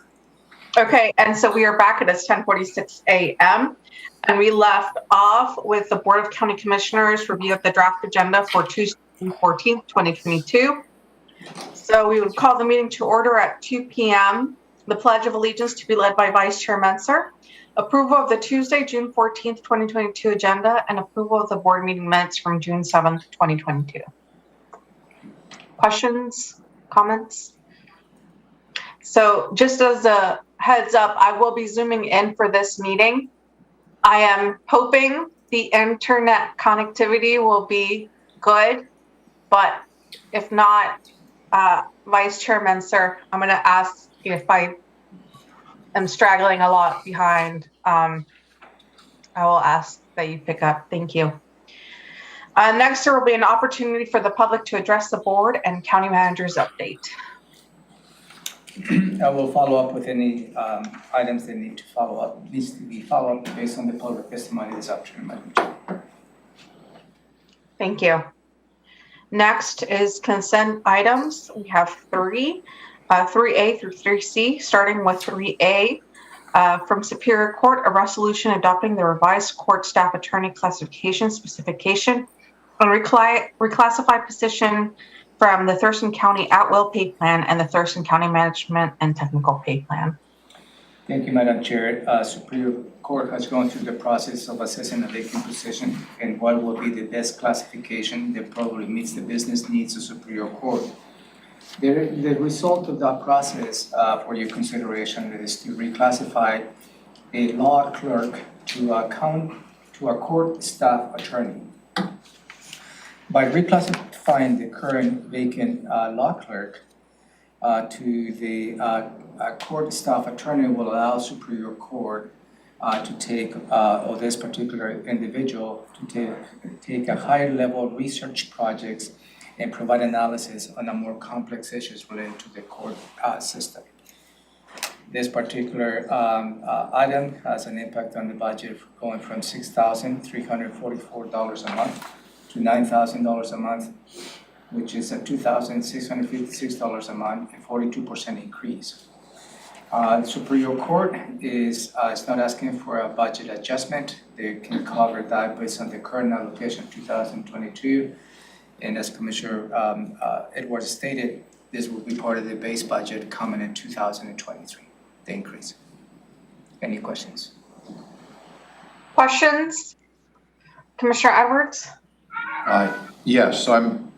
Okay, and so we are back at 10:46 a.m. and we left off with the Board of County Commissioners review of the draft agenda for Tuesday, June 14th, 2022. So we would call the meeting to order at 2 p.m. The Pledge of Allegiance to be led by Vice Chair Menser. Approval of the Tuesday, June 14th, 2022 agenda and approval of the board meeting minutes from June 7th, 2022. Questions, comments? So just as a heads up, I will be zooming in for this meeting. I am hoping the internet connectivity will be good, but if not, Vice Chair Menser, I'm going to ask if I am straggling a lot behind. I will ask that you pick up. Thank you. Next, there will be an opportunity for the public to address the board and county manager's update. I will follow up with any items that needs to be followed up based on the public testimony this afternoon, Madam Chair. Thank you. Next is consent items. We have 3A through 3C, starting with 3A. From Superior Court, a resolution adopting the revised court staff attorney classification specification and reclassify position from the Thurston County at-will pay plan and the Thurston County Management and Technical Pay Plan. Thank you, Madam Chair. Superior Court has gone through the process of assessing a vacant position and what will be the best classification that probably meets the business needs of Superior Court. The result of that process for your consideration is to reclassify a law clerk to a court staff attorney. By reclassifying the current vacant law clerk to the court staff attorney will allow Superior Court to take, or this particular individual, to take a higher level research projects and provide analysis on a more complex issues related to the court system. This particular item has an impact on the budget going from $6,344 a month to $9,000 a month, which is a $2,656 a month, a 42% increase. The Superior Court is not asking for a budget adjustment. They can cover that based on the current allocation 2022. And as Commissioner Edwards stated, this will be part of the base budget coming in 2023, the increase. Any questions? Questions? Commissioner Edwards? Yes, I'm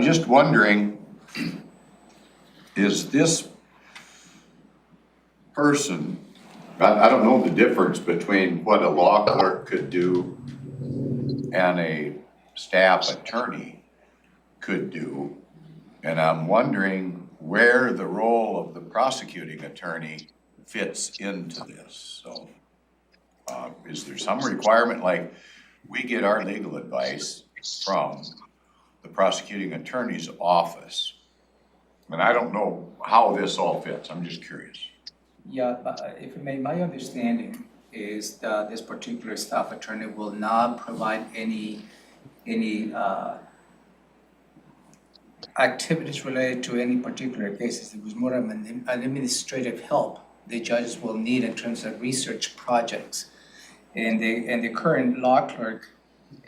just wondering, is this person, I don't know the difference between what a law clerk could do and a staff attorney could do, and I'm wondering where the role of the prosecuting attorney fits into this. So is there some requirement, like we get our legal advice from the prosecuting attorney's office, and I don't know how this all fits, I'm just curious. Yeah, if it may, my understanding is that this particular staff attorney will not provide any activities related to any particular cases. It was more of an administrative help the judges will need in terms of research projects. And the current law clerk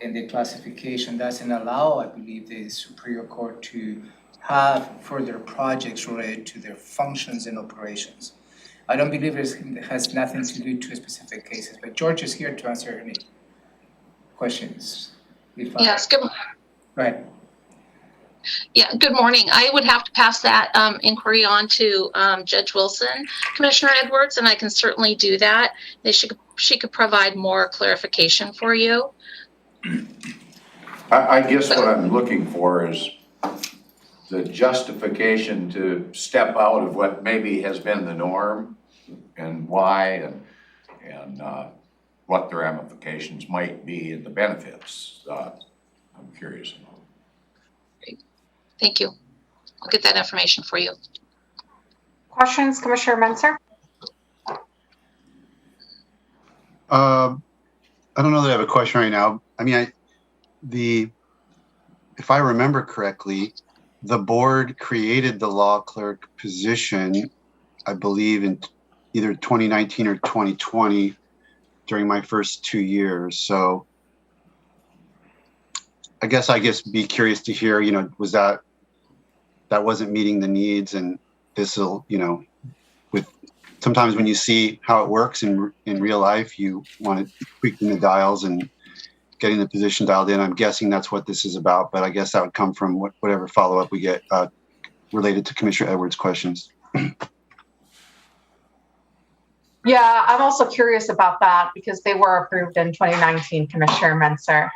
in the classification doesn't allow, I believe, the Superior Court to have further projects related to their functions and operations. I don't believe it has nothing to do to specific cases, but George is here to answer any questions. Yes, good. Go ahead. Yeah, good morning. I would have to pass that inquiry on to Judge Wilson, Commissioner Edwards, and I can certainly do that. She could provide more clarification for you. I guess what I'm looking for is the justification to step out of what maybe has been the norm and why, and what the ramifications might be and the benefits. I'm curious about. Thank you. I'll get that information for you. Questions, Commissioner Menser? I don't know that I have a question right now. I mean, if I remember correctly, the board created the law clerk position, I believe, in either 2019 or 2020 during my first 2 years. So I guess be curious to hear, was that wasn't meeting the needs, and this will, with sometimes when you see how it works in real life, you want to tweaking the dials and getting the position dialed in. I'm guessing that's what this is about, but I guess that would come from whatever follow-up we get related to Commissioner Edwards' questions. Yeah, I'm also curious about that because they were approved in 2019, Commissioner Menser.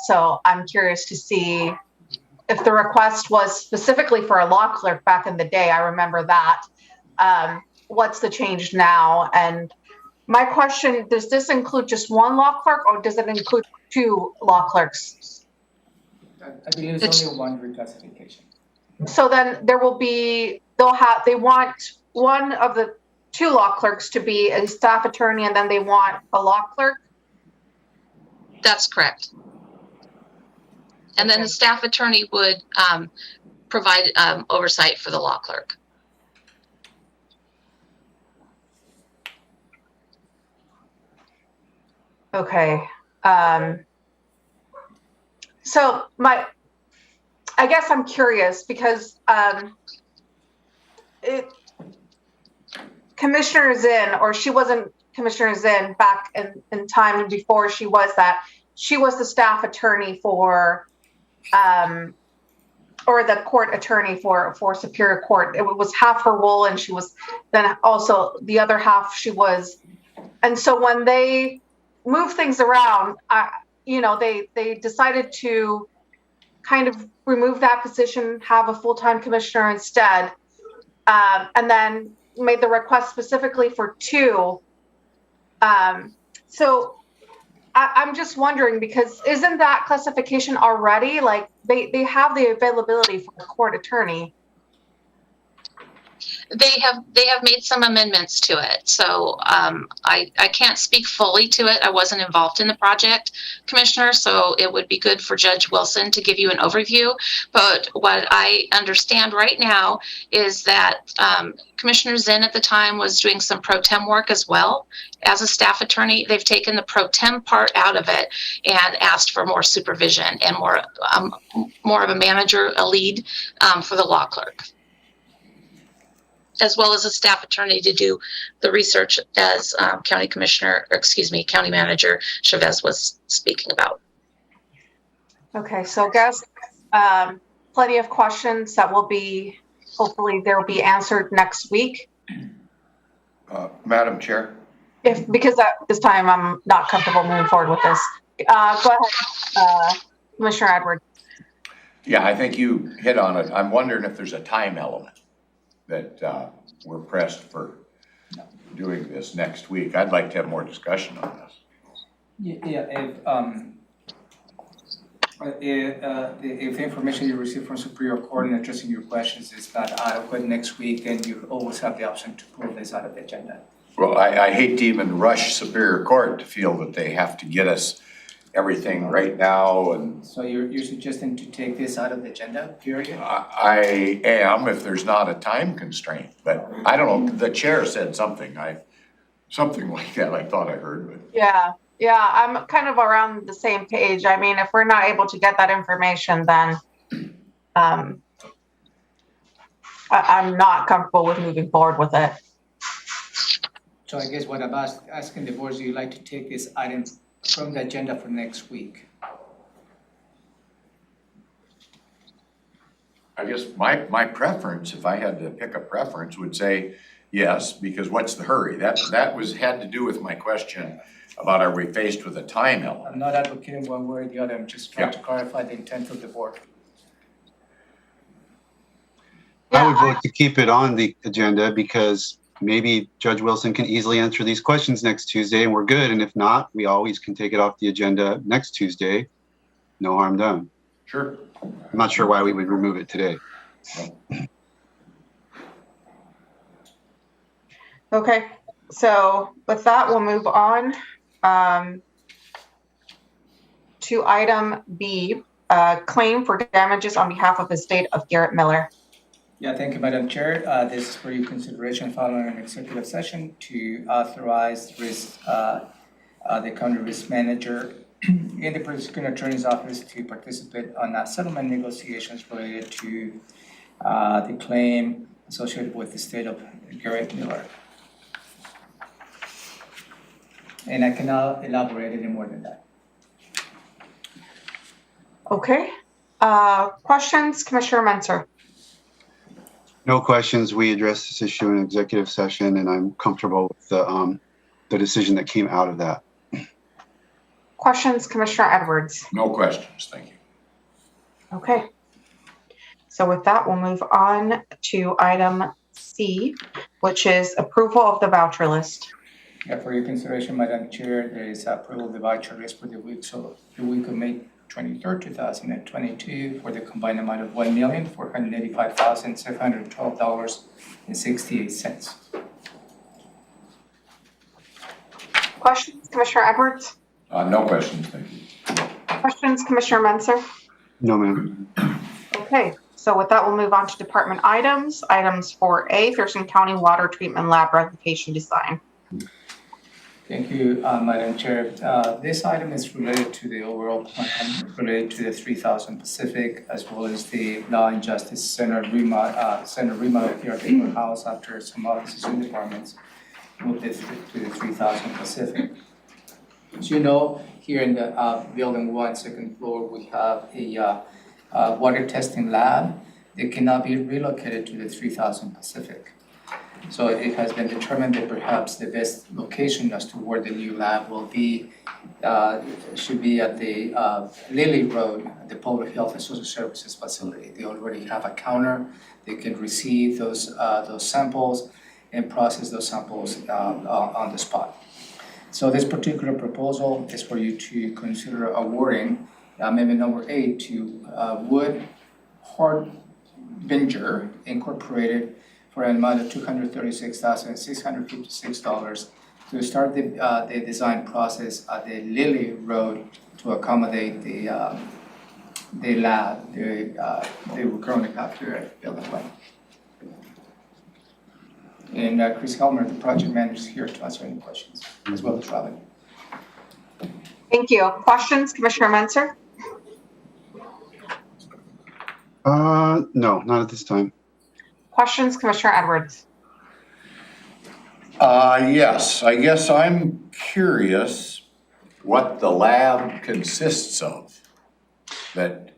So I'm curious to see if the request was specifically for a law clerk back in the day. I remember that. What's the change now? And my question, does this include just one law clerk or does it include 2 law clerks? I believe it's only one reclassification. So then they want one of the 2 law clerks to be a staff attorney and then they want a law clerk? That's correct. And then the staff attorney would provide oversight for the law clerk. Okay. So I guess I'm curious because Commissioner Zinn, or she wasn't Commissioner Zinn back in time before she was that, she was the staff attorney for, or the court attorney for Superior Court. It was half her role, and she was then also the other half she was. And so when they move things around, they decided to kind of remove that position, have a full-time commissioner instead, and then made the request specifically for 2. So I'm just wondering, because isn't that classification already, like they have the availability for a court attorney? They have made some amendments to it. So I can't speak fully to it. I wasn't involved in the project, Commissioner, so it would be good for Judge Wilson to give you an overview. But what I understand right now is that Commissioner Zinn at the time was doing some pro tem work as well as a staff attorney. They've taken the pro tem part out of it and asked for more supervision and more of a manager, a lead for the law clerk, as well as a staff attorney to do the research as County Manager Chavez was speaking about. Okay, so I guess plenty of questions that hopefully they'll be answered next week. Madam Chair. Because at this time I'm not comfortable moving forward with this. Go ahead, Commissioner Edwards. Yeah, I think you hit on it. I'm wondering if there's a time element that we're pressed for doing this next week. I'd like to have more discussion on this. If the information you receive from Superior Court and addressing your questions is not adequate next week, then you always have the option to pull this out of the agenda. Well, I hate to even rush Superior Court to feel that they have to get us everything right now. And so you're suggesting to take this out of the agenda, period? I am, if there's not a time constraint, but I don't know. The chair said something like that. I thought I heard, but yeah, I'm kind of around the same page. I mean, if we're not able to get that information, then I'm not comfortable with moving forward with it. So I guess what I'm asking the board is, you'd like to take this item from the agenda for next week? I guess my preference, if I had to pick a preference, would say yes, because what's the hurry? That had to do with my question about, are we faced with a time element? I'm not advocating one way or the other. I'm just trying to clarify the intent of the board. I would vote to keep it on the agenda because maybe Judge Wilson can easily answer these questions next Tuesday and we're good. And if not, we always can take it off the agenda next Tuesday. No harm done. Sure. I'm not sure why we would remove it today. Okay, so with that, we'll move on to item B, claim for damages on behalf of the state of Garrett Miller. Yeah, thank you, Madam Chair. This is for your consideration following an executive session to authorize the county risk manager in the prosecuting attorney's office to participate on settlement negotiations related to the claim associated with the state of Garrett Miller. And I cannot elaborate any more than that. Okay. Questions, Commissioner Menser? No questions. We addressed this issue in executive session, and I'm comfortable with the decision that came out of that. Questions, Commissioner Edwards? No questions, thank you. Okay. So with that, we'll move on to item C, which is approval of the voucher list. Yeah, for your consideration, Madam Chair, there is approval of the voucher list for the week of May 23rd, 2022 for the combined amount of $1,485,712.68. Questions, Commissioner Edwards? No questions, thank you. Questions, Commissioner Menser? No, ma'am. Okay, so with that, we'll move on to department items. Items 4A, Thurston County Water Treatment Lab Replication Design. Thank you, Madam Chair. This item is related to the overall plan related to the 3000 Pacific, as well as the Law and Justice Center remodel here at the courthouse after some offices and departments moved it to the 3000 Pacific. As you know, here in the building 1, second floor, we have a water testing lab that cannot be relocated to the 3000 Pacific. So it has been determined that perhaps the best location as to where the new lab will be should be at the Lily Road, the Public Health and Social Services facility. They already have a counter. They can receive those samples and process those samples on the spot. So this particular proposal is for you to consider awarding amendment number 8 to Wood Harbinger Incorporated for an amount of $236,656 to start the design process at the Lily Road to accommodate the lab they will currently have here at Building 1. And Chris Helmer, the project manager, is here to answer any questions, as well as Robin. Thank you. Questions, Commissioner Menser? No, not at this time. Questions, Commissioner Edwards? Yes, I guess I'm curious what the lab consists of that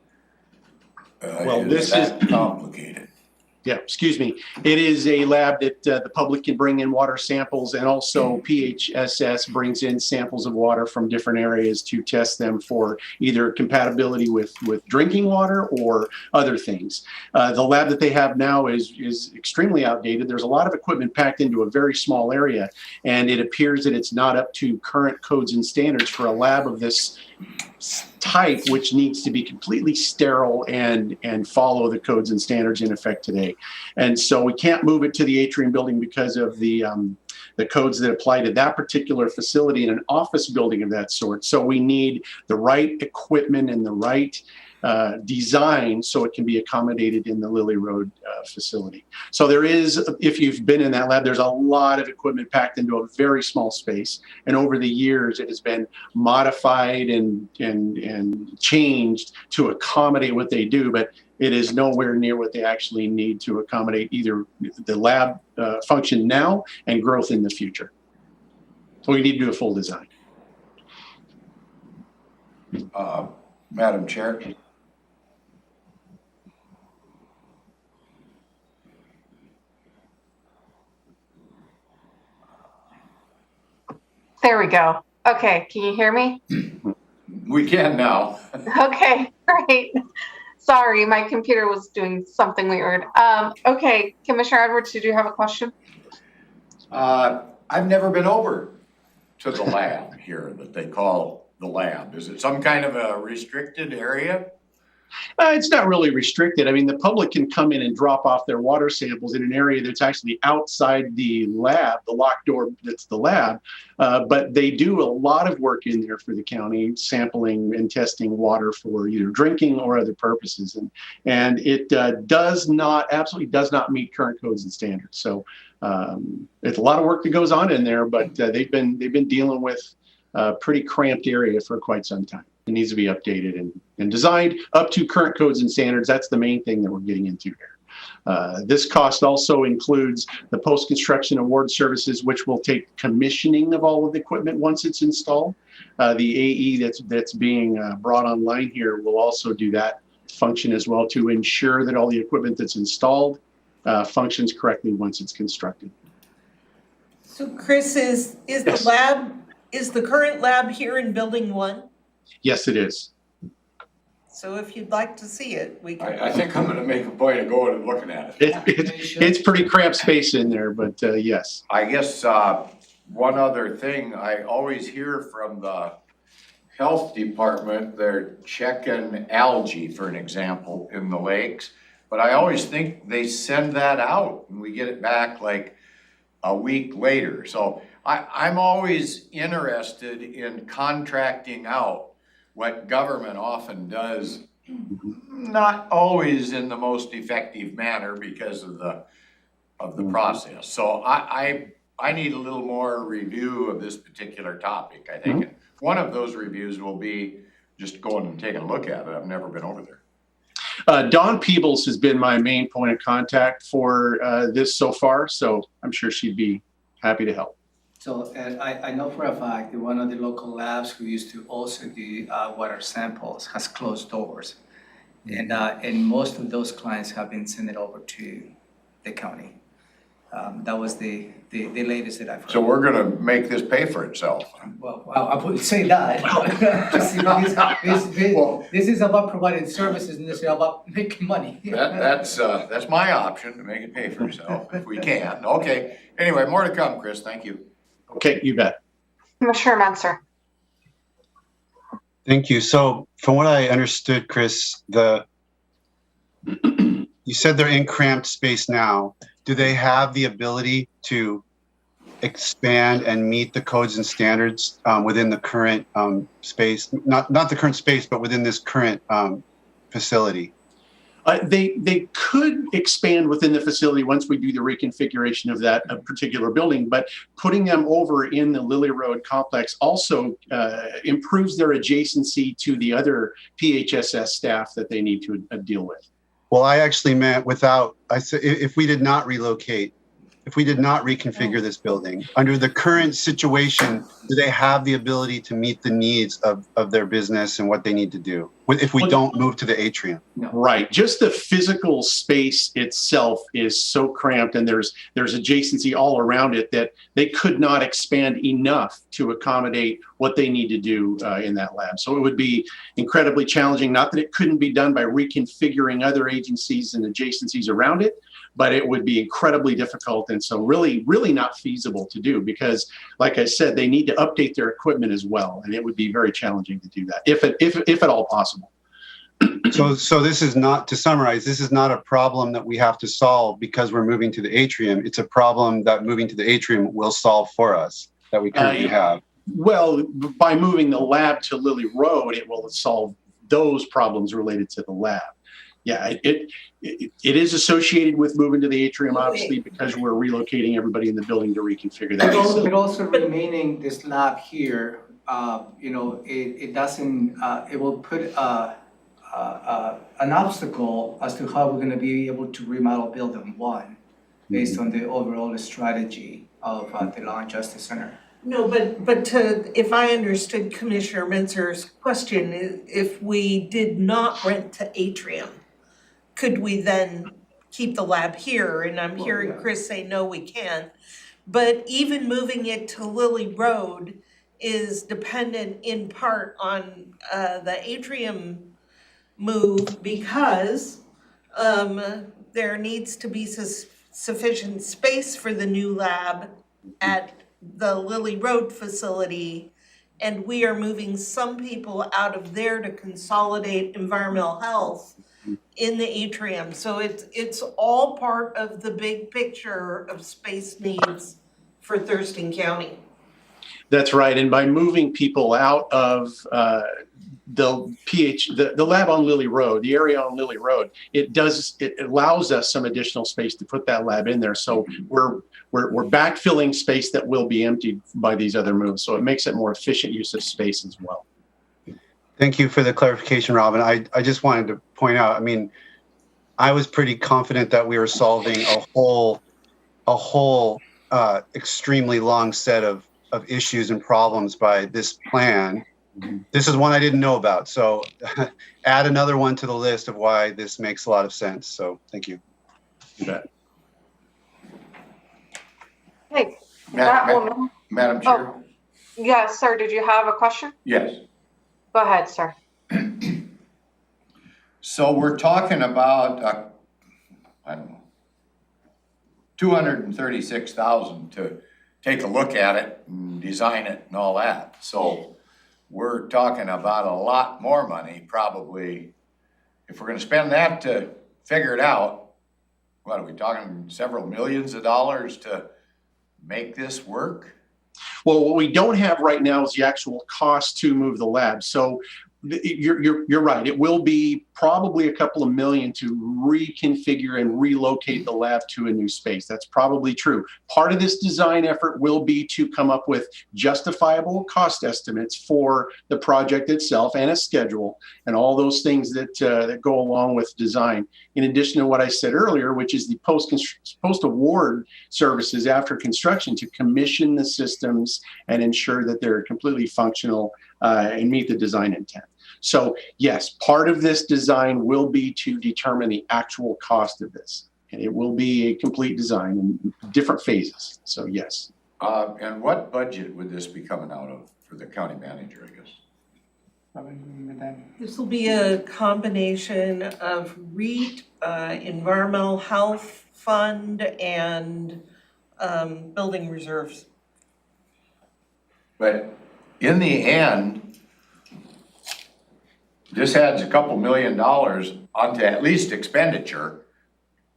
is that complicated. Yeah, excuse me. It is a lab that the public can bring in water samples, and also PHSS brings in samples of water from different areas to test them for either compatibility with drinking water or other things. The lab that they have now is extremely outdated. There's a lot of equipment packed into a very small area, and it appears that it's not up to current codes and standards for a lab of this type, which needs to be completely sterile and follow the codes and standards in effect today. And so we can't move it to the atrium building because of the codes that apply to that particular facility in an office building of that sort. So we need the right equipment and the right design so it can be accommodated in the Lily Road facility. So there is, if you've been in that lab, there's a lot of equipment packed into a very small space. And over the years, it has been modified and changed to accommodate what they do, but it is nowhere near what they actually need to accommodate either the lab function now and growth in the future. So we need to do a full design. Madam Chair. There we go. Okay, can you hear me? We can now. Okay, great. Sorry, my computer was doing something weird. Okay, Commissioner Edwards, did you have a question? I've never been over to the lab here that they call the lab. Is it some kind of a restricted area? It's not really restricted. I mean, the public can come in and drop off their water samples in an area that's actually outside the lab, the locked door that's the lab. But they do a lot of work in there for the county, sampling and testing water for either drinking or other purposes. And it absolutely does not meet current codes and standards. So it's a lot of work that goes on in there, but they've been dealing with a pretty cramped area for quite some time. It needs to be updated and designed up to current codes and standards. That's the main thing that we're getting into here. This cost also includes the post-construction award services, which will take commissioning of all of the equipment once it's installed. The AE that's being brought online here will also do that function as well to ensure that all the equipment that's installed functions correctly once it's constructed. So Chris, is the current lab here in Building 1? Yes, it is. So if you'd like to see it, we can. I think I'm going to make a point of going and looking at it. It's pretty cramped space in there, but yes. I guess one other thing, I always hear from the health department, they're checking algae, for an example, in the lakes. But I always think they send that out and we get it back like a week later. So I'm always interested in contracting out what government often does, not always in the most effective manner because of the process. So I need a little more review of this particular topic, I think. And one of those reviews will be just going and taking a look at it. I've never been over there. Dawn Peebles has been my main point of contact for this so far, so I'm sure she'd be happy to help. So I know for a fact that one of the local labs who used to also do water samples has closed doors. And most of those clients have been sent over to the county. That was the latest that I've heard. So we're going to make this pay for itself. Well, I wouldn't say that. This is about providing services, and this is about making money. That's my option, to make it pay for itself if we can. Okay. Anyway, more to come, Chris. Thank you. Okay, you bet. Commissioner Menser. Thank you. So from what I understood, Chris, you said they're in cramped space now. Do they have the ability to expand and meet the codes and standards within the current space? Not the current space, but within this current facility? They could expand within the facility once we do the reconfiguration of that particular building, but putting them over in the Lily Road complex also improves their adjacency to the other PHSS staff that they need to deal with. Well, I actually meant if we did not relocate, if we did not reconfigure this building, under the current situation, do they have the ability to meet the needs of their business and what they need to do if we don't move to the atrium? Right. Just the physical space itself is so cramped, and there's adjacency all around it that they could not expand enough to accommodate what they need to do in that lab. So it would be incredibly challenging, not that it couldn't be done by reconfiguring other agencies and adjacencies around it, but it would be incredibly difficult, and so really not feasible to do, because like I said, they need to update their equipment as well, and it would be very challenging to do that, if at all possible. So this is not, to summarize, this is not a problem that we have to solve because we're moving to the atrium. It's a problem that moving to the atrium will solve for us that we currently have. Well, by moving the lab to Lily Road, it will solve those problems related to the lab. Yeah, it is associated with moving to the atrium, obviously, because we're relocating everybody in the building to reconfigure that. But also remaining this lab here, it doesn't, it will put an obstacle as to how we're going to be able to remodel Building 1 based on the overall strategy of the Law and Justice Center. No, but if I understood Commissioner Menser's question, if we did not rent to atrium, could we then keep the lab here? And I'm hearing Chris say, no, we can't. But even moving it to Lily Road is dependent in part on the atrium move, because there needs to be sufficient space for the new lab at the Lily Road facility And we are moving some people out of there to consolidate environmental health in the atrium. So it's all part of the big picture of space needs for Thurston County. That's right. And by moving people out of the lab on Lily Road, the area on Lily Road, it allows us some additional space to put that lab in there. So we're backfilling space that will be emptied by these other moves. So it makes it more efficient use of space as well. Thank you for the clarification, Robin. I just wanted to point out, I mean, I was pretty confident that we were solving a whole extremely long set of issues and problems by this plan. This is one I didn't know about. So add another one to the list of why this makes a lot of sense. So thank you. You bet. Hey, Madam Chair? Oh, yes, sir. Did you have a question? Yes. Go ahead, sir. So we're talking about, I don't know, $236,000 to take a look at it and design it and all that. So we're talking about a lot more money, probably. If we're going to spend that to figure it out, what are we talking, several millions of dollars to make this work? Well, what we don't have right now is the actual cost to move the lab. So you're right. It will be probably a couple of million to reconfigure and relocate the lab to a new space. That's probably true. Part of this design effort will be to come up with justifiable cost estimates for the project itself and a schedule and all those things that go along with design. In addition to what I said earlier, which is the post-award services after construction to commission the systems and ensure that they're completely functional and meet the design intent. So yes, part of this design will be to determine the actual cost of this. And it will be a complete design in different phases. So yes. And what budget would this be coming out of for the county manager, I guess? This will be a combination of REIT, environmental health fund, and building reserves. But in the end, this adds a couple $1 million onto at least expenditure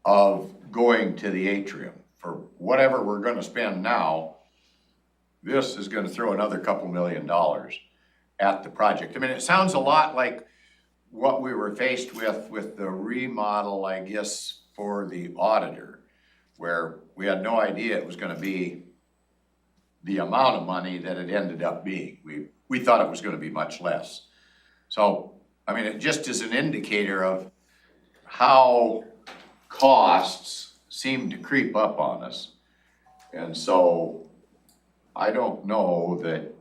of going to the atrium. For whatever we're going to spend now, this is going to throw another couple $1 million at the project. I mean, it sounds a lot like what we were faced with the remodel, I guess, for the auditor, where we had no idea it was going to be the amount of money that it ended up being. We thought it was going to be much less. So, I mean, it just is an indicator of how costs seem to creep up on us. And so I don't know that,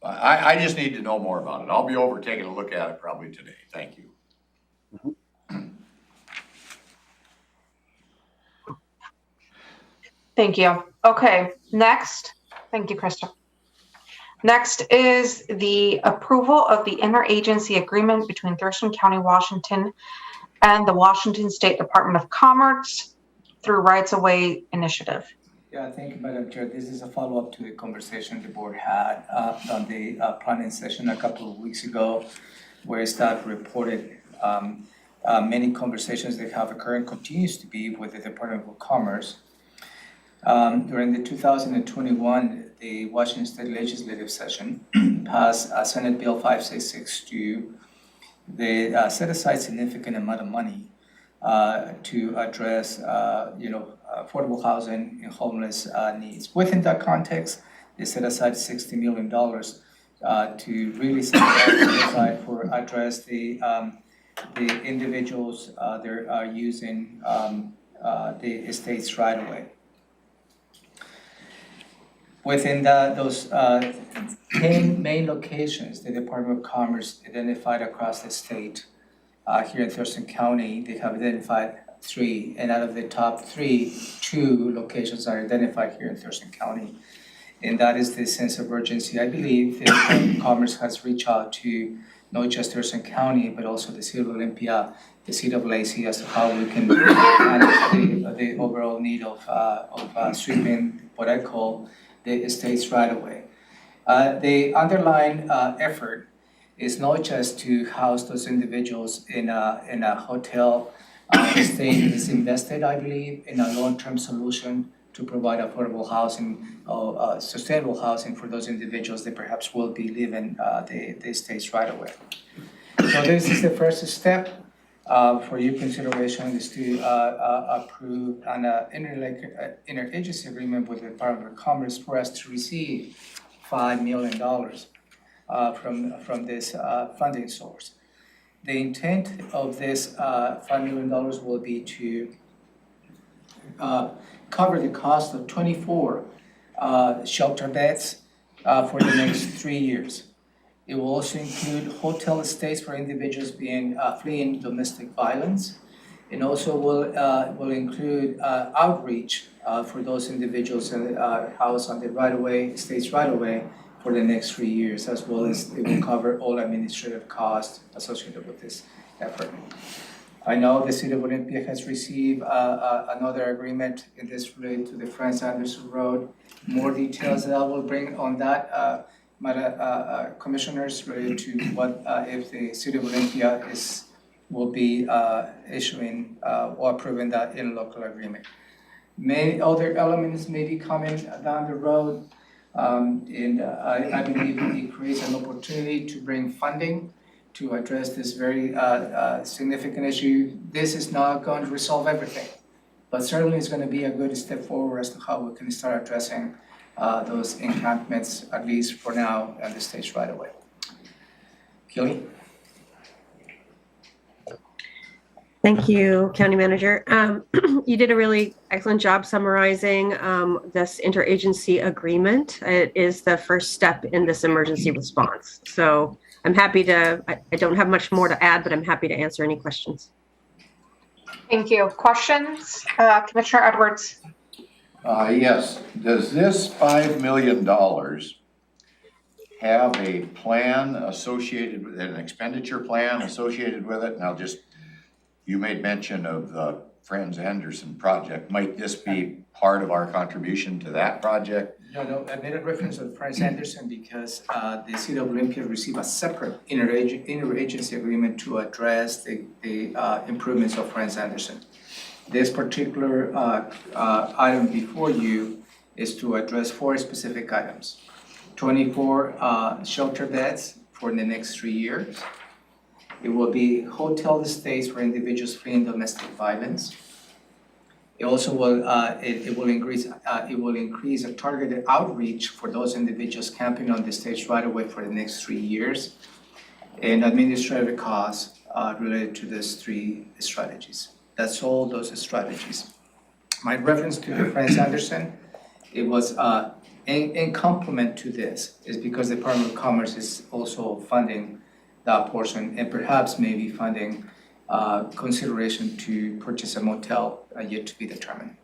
I just need to know more about it. I'll be over taking a look at it probably today. Thank you. Thank you. Okay, next. Thank you, Krista. Next is the approval of the interagency agreement between Thurston County, Washington, and the Washington State Department of Commerce through Rights of Way Initiative. Yeah, thank you, Madam Chair. This is a follow-up to a conversation the board had on the planning session a couple of weeks ago, where staff reported many conversations that have occurred and continues to be with the Department of Commerce. During the 2021, the Washington State Legislative Session passed Senate Bill 5662. They set aside significant amount of money to address, affordable housing and homeless needs. Within that context, they set aside $60 million to really set aside for address the individuals that are using the estates right away. Within those 10 main locations, the Department of Commerce identified across the state, here in Thurston County, they have identified 3, and out of the top 3, 2 locations are identified here in Thurston County. And that is the sense of urgency. I believe the Department of Commerce has reached out to not just Thurston County, but also the City of Olympia, the City of Lacey, as to how we can manage the overall need of sweeping what I call the estates right away. The underlying effort is not just to house those individuals in a hotel. The state is invested, I believe, in a long-term solution to provide affordable housing, sustainable housing for those individuals that perhaps will be leaving the states right away. So this is the first step for your consideration is to approve an interagency agreement with the Department of Commerce for us to receive $5 million from this funding source. The intent of this $5 million will be to cover the cost of 24 shelter beds for the next 3 years. It will also include hotel stays for individuals fleeing domestic violence. It also will include outreach for those individuals housed on the states right away for the next 3 years, as well as it will cover all administrative costs associated with this effort. I know the City of Olympia has received another agreement in this related to the Franz Anderson Road. More details that I will bring on that, commissioners, related to what if the City of Olympia will be issuing or approving that interlocal agreement. Many other elements may be coming down the road, and I believe it creates an opportunity to bring funding to address this very significant issue. This is not going to resolve everything, but certainly it's going to be a good step forward as to how we can start addressing those encampments, at least for now, at the stage right away. Keely? Thank you, County Manager. You did a really excellent job summarizing this interagency agreement. It is the first step in this emergency response. So I'm happy to, I don't have much more to add, but I'm happy to answer any questions. Thank you. Questions? Commissioner Edwards. Yes. Does this $5 million have a plan associated with an expenditure plan associated with it? Now, you made mention of the Franz Anderson project. Might this be part of our contribution to that project? No, I made a reference to Franz Anderson because the City of Olympia received a separate interagency agreement to address the improvements of Franz Anderson. This particular item before you is to address 4 specific items. 24 shelter beds for the next 3 years. It will be hotel stays for individuals fleeing domestic violence. It also will increase a targeted outreach for those individuals camping on the stage right away for the next 3 years, and administrative costs related to these 3 strategies. That's all those strategies. My reference to the Franz Anderson, it was in complement to this is because the Department of Commerce is also funding that portion and perhaps maybe funding consideration to purchase a motel yet to be determined.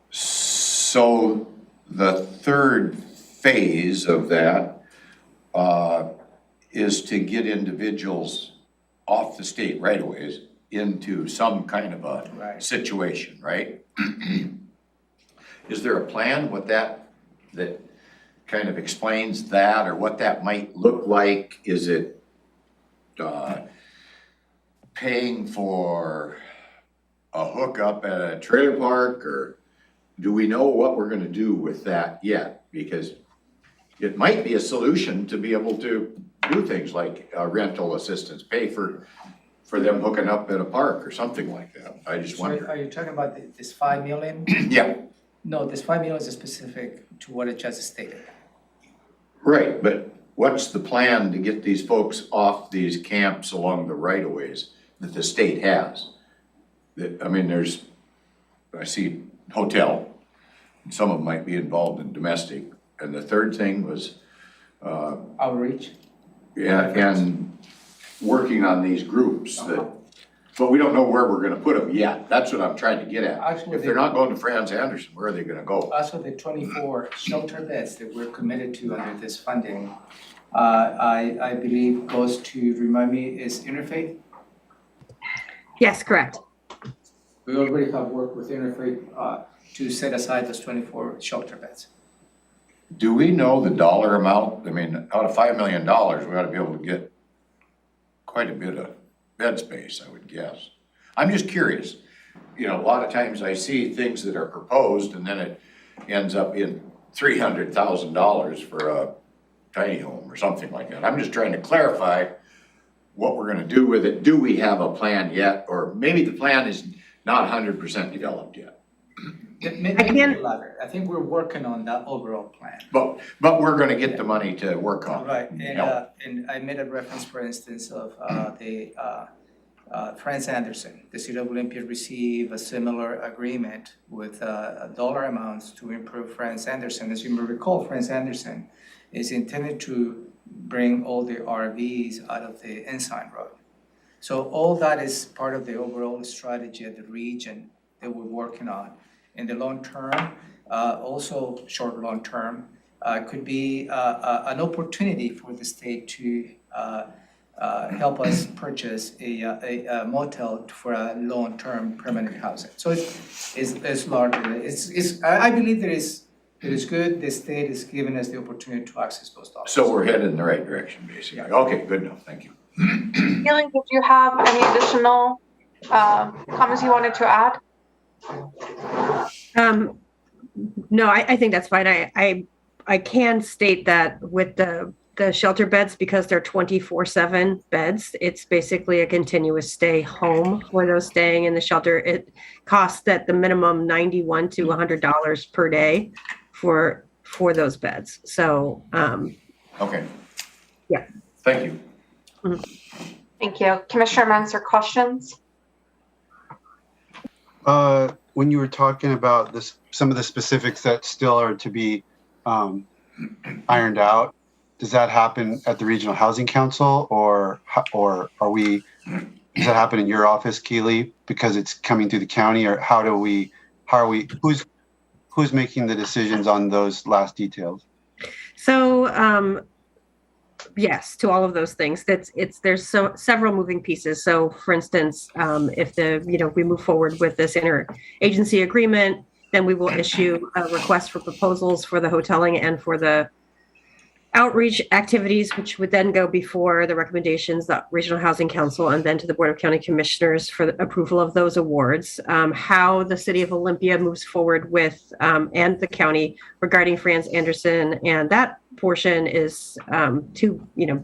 So the third phase of that is to get individuals off the state right-of-ways into some kind of a situation, right? Is there a plan with that kind of explains that, or what that might look like? Is it paying for a hookup at a trailer park, or do we know what we're going to do with that yet? Because it might be a solution to be able to do things like rental assistance, pay for them hooking up at a park or something like that. I just wonder. Are you talking about this $5 million? Yeah. No, this $5 million is specific to what it just stated. Right, but what's the plan to get these folks off these camps along the right-of-ways that the state has? I mean, I see hotel, and some of them might be involved in domestic. And the third thing was outreach. Yeah, and working on these groups but we don't know where we're gonna put them yet. That's what I'm trying to get at. Actually, if they're not going to Franz Anderson, where are they gonna go? Also, the 24 shelter beds that we're committed to under this funding, I believe goes to, remind me, is Interfaith? Yes, correct. We already have worked with Interfaith to set aside those 24 shelter beds. Do we know the dollar amount? I mean, out of $5 million, we ought to be able to get quite a bit of bed space, I would guess. I'm just curious. You know, a lot of times I see things that are proposed and then it ends up in $300,000 for a tiny home or something like that. I'm just trying to clarify what we're gonna do with it. Do we have a plan yet? Or maybe the plan is not 100% developed yet. I think we're working on that overall plan. But we're gonna get the money to work on it. Right, and I made a reference, for instance, of Franz Anderson. The City of Olympia received a similar agreement with dollar amounts to improve Franz Anderson. As you may recall, Franz Anderson is intended to bring all the RVs out of the Ensign Road. So all that is part of the overall strategy of the region that we're working on. In the long term, also short long term, could be an opportunity for the state to help us purchase a motel for a long-term permanent housing. So it's larger. I believe it is good. The state is giving us the opportunity to access those dollars. So we're headed in the right direction, basically. Yeah. Okay, good enough. Thank you. Keeling, did you have any additional comments you wanted to add? No, I think that's fine. I can state that with the shelter beds, because they're 24/7 beds, it's basically a continuous stay home for those staying in the shelter. It costs at the minimum $91 to $100 per day for those beds. So Okay. Yeah. Thank you. Mhm. Thank you. Commissioner Menzer, questions? When you were talking about this, some of the specifics that still are to be ironed out, does that happen at the Regional Housing Council, or are we? Does that happen in your office, Keely, because it's coming through the county, or how are we? Who's making the decisions on those last details? So yes, to all of those things. There's several moving pieces. So for instance, if we move forward with this interagency agreement, then we will issue a request for proposals for the hoteling and for the outreach activities, which would then go before the recommendations, the Regional Housing Council, and then to the Board of County Commissioners for the approval of those awards. How the City of Olympia moves forward with, and the county regarding Franz Anderson, and that portion is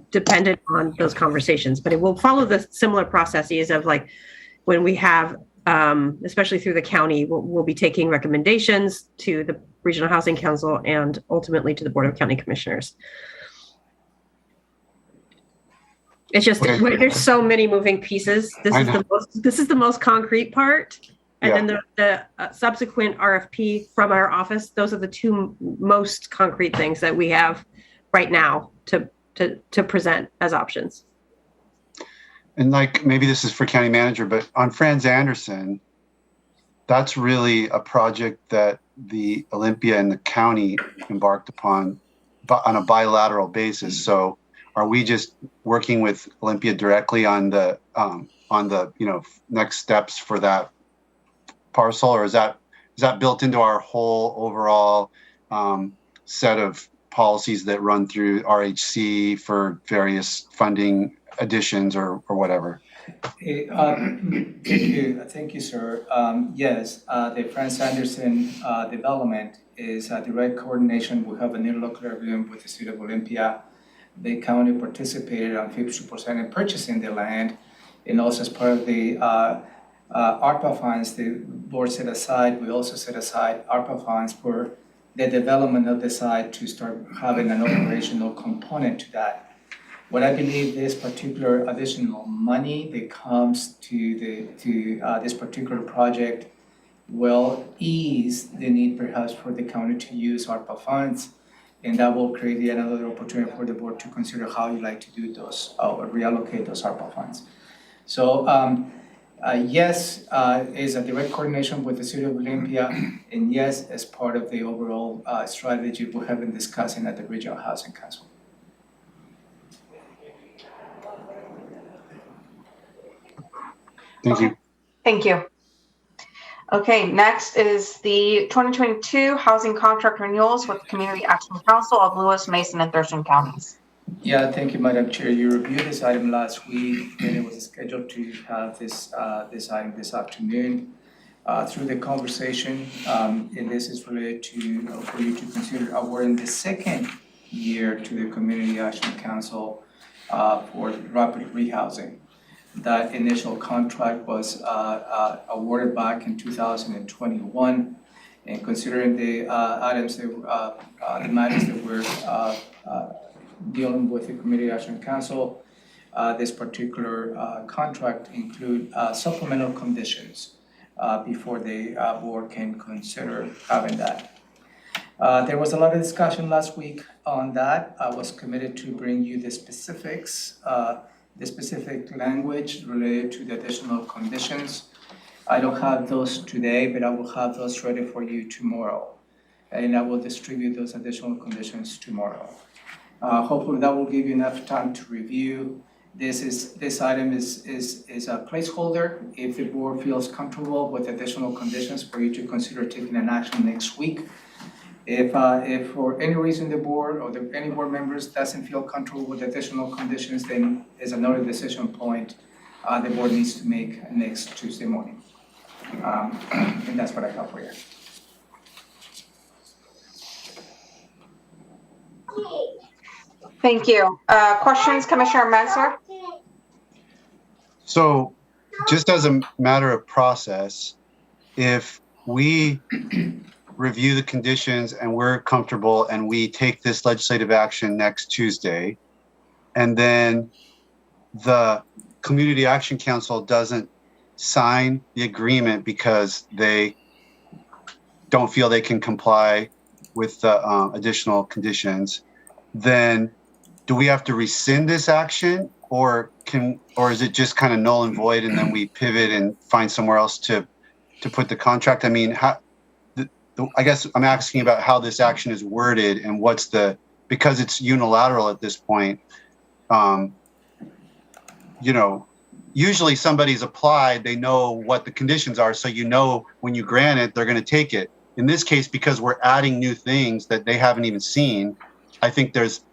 dependent on those conversations, but it will follow the similar processes of like when we have, especially through the county, we'll be taking recommendations to the Regional Housing Council and ultimately to the Board of County Commissioners. It's just, there's so many moving pieces. This is the most concrete part. And then the subsequent RFP from our office, those are the two most concrete things that we have right now to present as options. And like, maybe this is for county manager, but on Franz Anderson, that's really a project that the Olympia and the county embarked upon on a bilateral basis. So are we just working with Olympia directly on the next steps for that parcel, or is that built into our whole overall set of policies that run through RHC for various funding additions or whatever? Thank you, sir. Yes, the Franz Anderson development is a direct coordination. We have an interlocutor agreement with the City of Olympia. The county participated on 50% in purchasing the land, and also as part of the ARPA funds the board set aside, we also set aside ARPA funds for the development of the site to start having an operational component to that. What I believe this particular additional money that comes to this particular project will ease the need perhaps for the county to use ARPA funds, and that will create yet another opportunity for the board to consider how you like to do those or reallocate those ARPA funds. So yes, is a direct coordination with the City of Olympia, and yes, as part of the overall strategy we have been discussing at the Regional Housing Council. Thank you. Thank you. Okay, next is the 2022 housing contract renewals with Community Action Council of Lewis, Mason, and Thurston counties. Yeah, thank you, Madam Chair. You reviewed this item last week, and it was scheduled to have this item this afternoon. Through the conversation, and this is related to for you to consider awarding the second year to the Community Action Council for rapid rehousing. That initial contract was awarded back in 2021, and considering the items that the matters that we're dealing with the Community Action Council, this particular contract include supplemental conditions before the board can consider having that. There was a lot of discussion last week on that. I was committed to bring you the specifics, the specific language related to the additional conditions. I don't have those today, but I will have those ready for you tomorrow. And I will distribute those additional conditions tomorrow. Hopefully that will give you enough time to review. This item is a placeholder. If the board feels comfortable with additional conditions for you to consider taking an action next week. If for any reason the board or any board members doesn't feel comfortable with additional conditions, then there's another decision point the board needs to make next Tuesday morning. And that's what I have for you. Thank you. Questions, Commissioner Mensah? So just as a matter of process, if we review the conditions and we're comfortable and we take this legislative action next Tuesday, and then the Community Action Council doesn't sign the agreement because they don't feel they can comply with the additional conditions, then do we have to rescind this action, or is it just kind of null and void and then we pivot and find somewhere else to put the contract? I mean, I guess I'm asking about how this action is worded and because it's unilateral at this point. Usually somebody's applied, they know what the conditions are, so when you grant it, they're going to take it. In this case, because we're adding new things that they haven't even seen, I think there's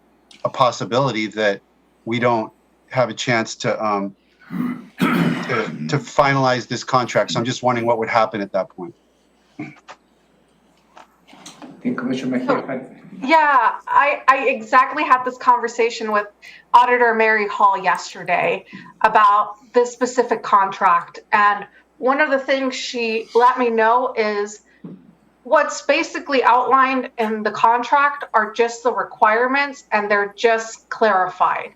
a possibility that we don't have a chance to finalize this contract. So I'm just wondering what would happen at that point. Yeah, I exactly had this conversation with Auditor Mary Hall yesterday about this specific contract. And one of the things she let me know is what's basically outlined in the contract are just the requirements, and they're just clarified.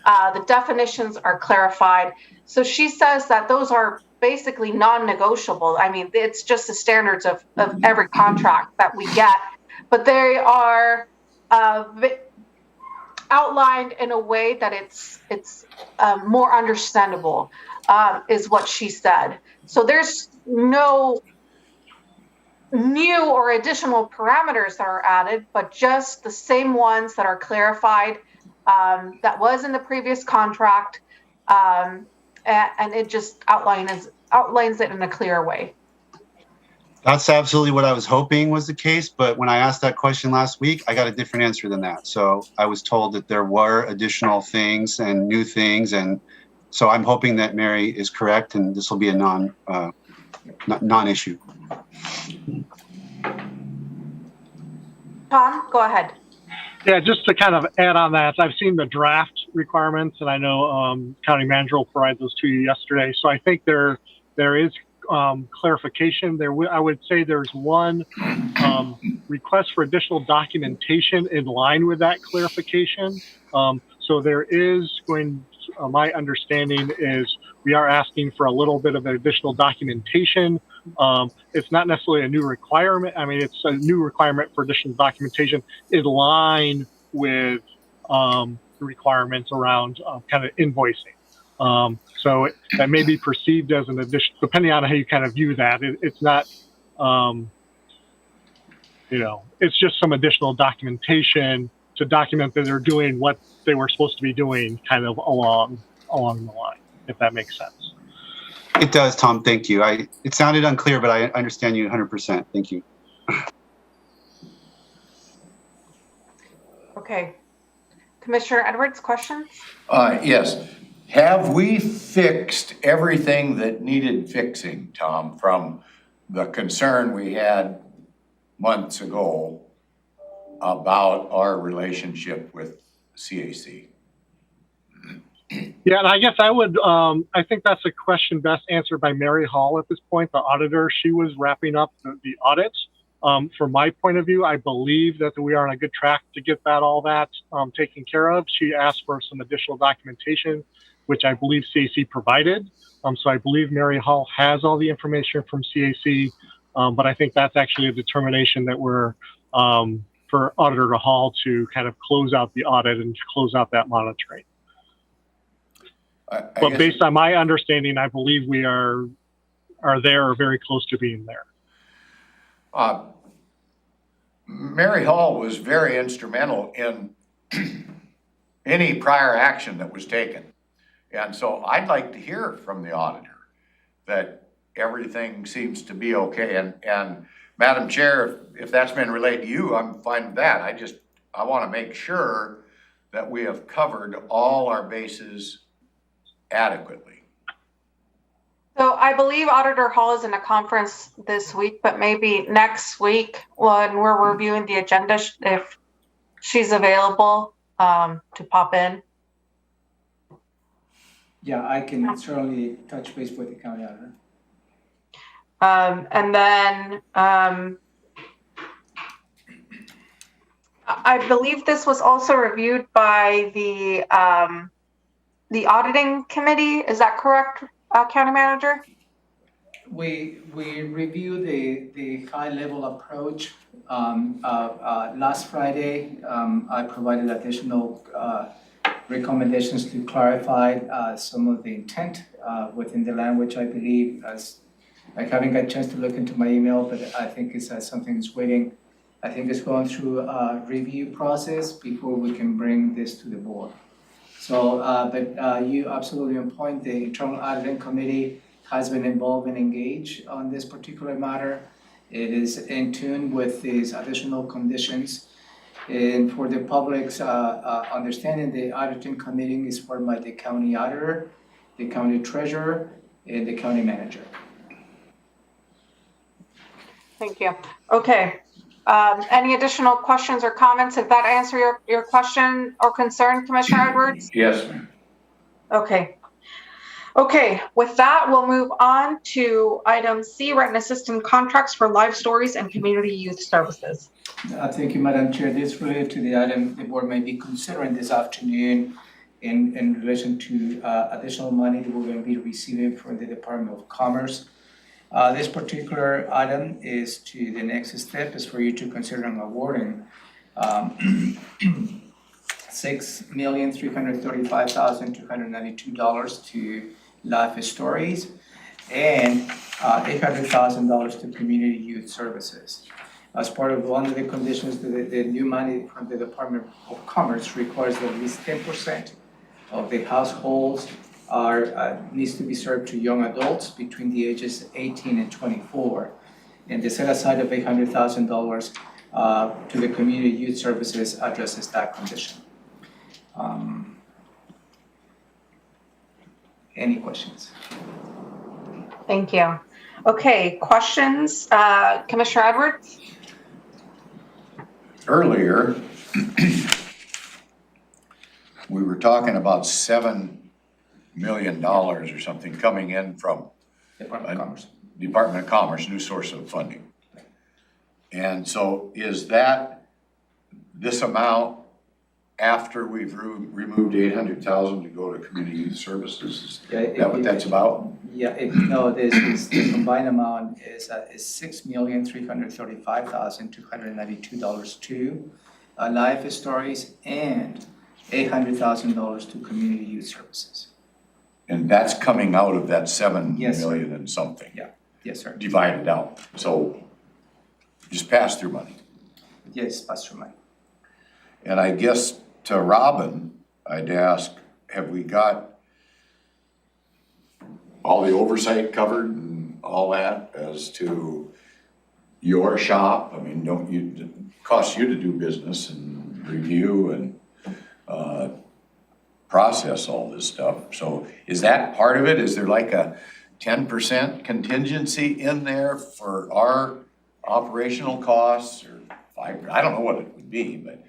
The definitions are clarified. So she says that those are basically non-negotiable. I mean, it's just the standards of every contract that we get, but they are outlined in a way that it's more understandable, is what she said. So there's no new or additional parameters that are added, but just the same ones that are clarified that was in the previous contract, and it just outlines it in a clear way. That's absolutely what I was hoping was the case, but when I asked that question last week, I got a different answer than that. So I was told that there were additional things and new things, and so I'm hoping that Mary is correct, and this will be a non-issue. Tom, go ahead. Yeah, just to kind of add on that, I've seen the draft requirements, and I know County Manager will provide those to you yesterday. So I think there is clarification. I would say there's one request for additional documentation in line with that clarification. So there is my understanding is we are asking for a little bit of additional documentation. It's not necessarily a new requirement. I mean, it's a new requirement for additional documentation in line with the requirements around kind of invoicing. So that may be perceived as an addition, depending on how you kind of view that. It's not, it's just some additional documentation to document that they're doing what they were supposed to be doing kind of along the line, if that makes sense. It does, Tom. Thank you. It sounded unclear, but I understand you 100%. Thank you. Okay. Commissioner Edwards, questions? Yes. Have we fixed everything that needed fixing, Tom, from the concern we had months ago about our relationship with CAC? Yeah, and I guess I think that's a question best answered by Mary Hall at this point, the auditor. She was wrapping up the audit. From my point of view, I believe that we are on a good track to get all that taken care of. She asked for some additional documentation, which I believe CAC provided. So I believe Mary Hall has all the information from CAC, but I think that's actually a determination that we're for Auditor Hall to kind of close out the audit and close out that monitoring. But based on my understanding, I believe we are there or very close to being there. Mary Hall was very instrumental in any prior action that was taken. And so I'd like to hear from the auditor that everything seems to be okay. And Madam Chair, if that's been relayed to you, I'm fine with that. I want to make sure that we have covered all our bases adequately. So I believe Auditor Hall is in a conference this week, but maybe next week when we're reviewing the agenda, if she's available to pop in. Yeah, I can certainly touch base with the county auditor. And then I believe this was also reviewed by the auditing committee. Is that correct, County Manager? We reviewed the high level approach. Last Friday, I provided additional recommendations to clarify some of the intent within the language. I believe, as I haven't got a chance to look into my email, but I think it's something that's waiting. I think it's going through a review process before we can bring this to the board. So, but you absolutely on point. The Internal Auditing Committee has been involved and engaged on this particular matter. It is in tune with these additional conditions. And for the public's understanding, the Auditing Committee is formed by the county auditor, the county treasurer, and the county manager. Thank you. Okay. Any additional questions or comments? Did that answer your question or concern, Commissioner Edwards? Yes, ma'am. Okay. Okay, with that, we'll move on to item C, written assistant contracts for live stories and community youth services. Thank you, Madam Chair. This is related to the item the board may be considering this afternoon in relation to additional money that we're going to be receiving from the Department of Commerce. This particular item is to the next step is for you to consider awarding $6,335,292 to Life Stories and $800,000 to Community Youth Services. As part of one of the conditions, the new money from the Department of Commerce requires that at least 10% of the households needs to be served to young adults between the ages 18 and 24. And the set aside of $800,000 to the Community Youth Services addresses that condition. Any questions? Thank you. Okay, questions? Commissioner Edwards? Earlier, we were talking about $7 million or something coming in from Department of Commerce, new source of funding. And so is that this amount after we've removed $800,000 to go to Community Youth Services? Is that what that's about? Yeah, no, this is the combined amount is $6,335,292 to Life Stories and $800,000 to Community Youth Services. And that's coming out of that 7 million and something. Yeah, yes, sir. Divided out. So just pass through money. Yes, pass through money. And I guess to Robin, I'd ask, have we got all the oversight covered and all that as to your shop? I mean, it costs you to do business and review and process all this stuff. So is that part of it? Is there like a 10% contingency in there for our operational costs, or 5? I don't know what it would be, but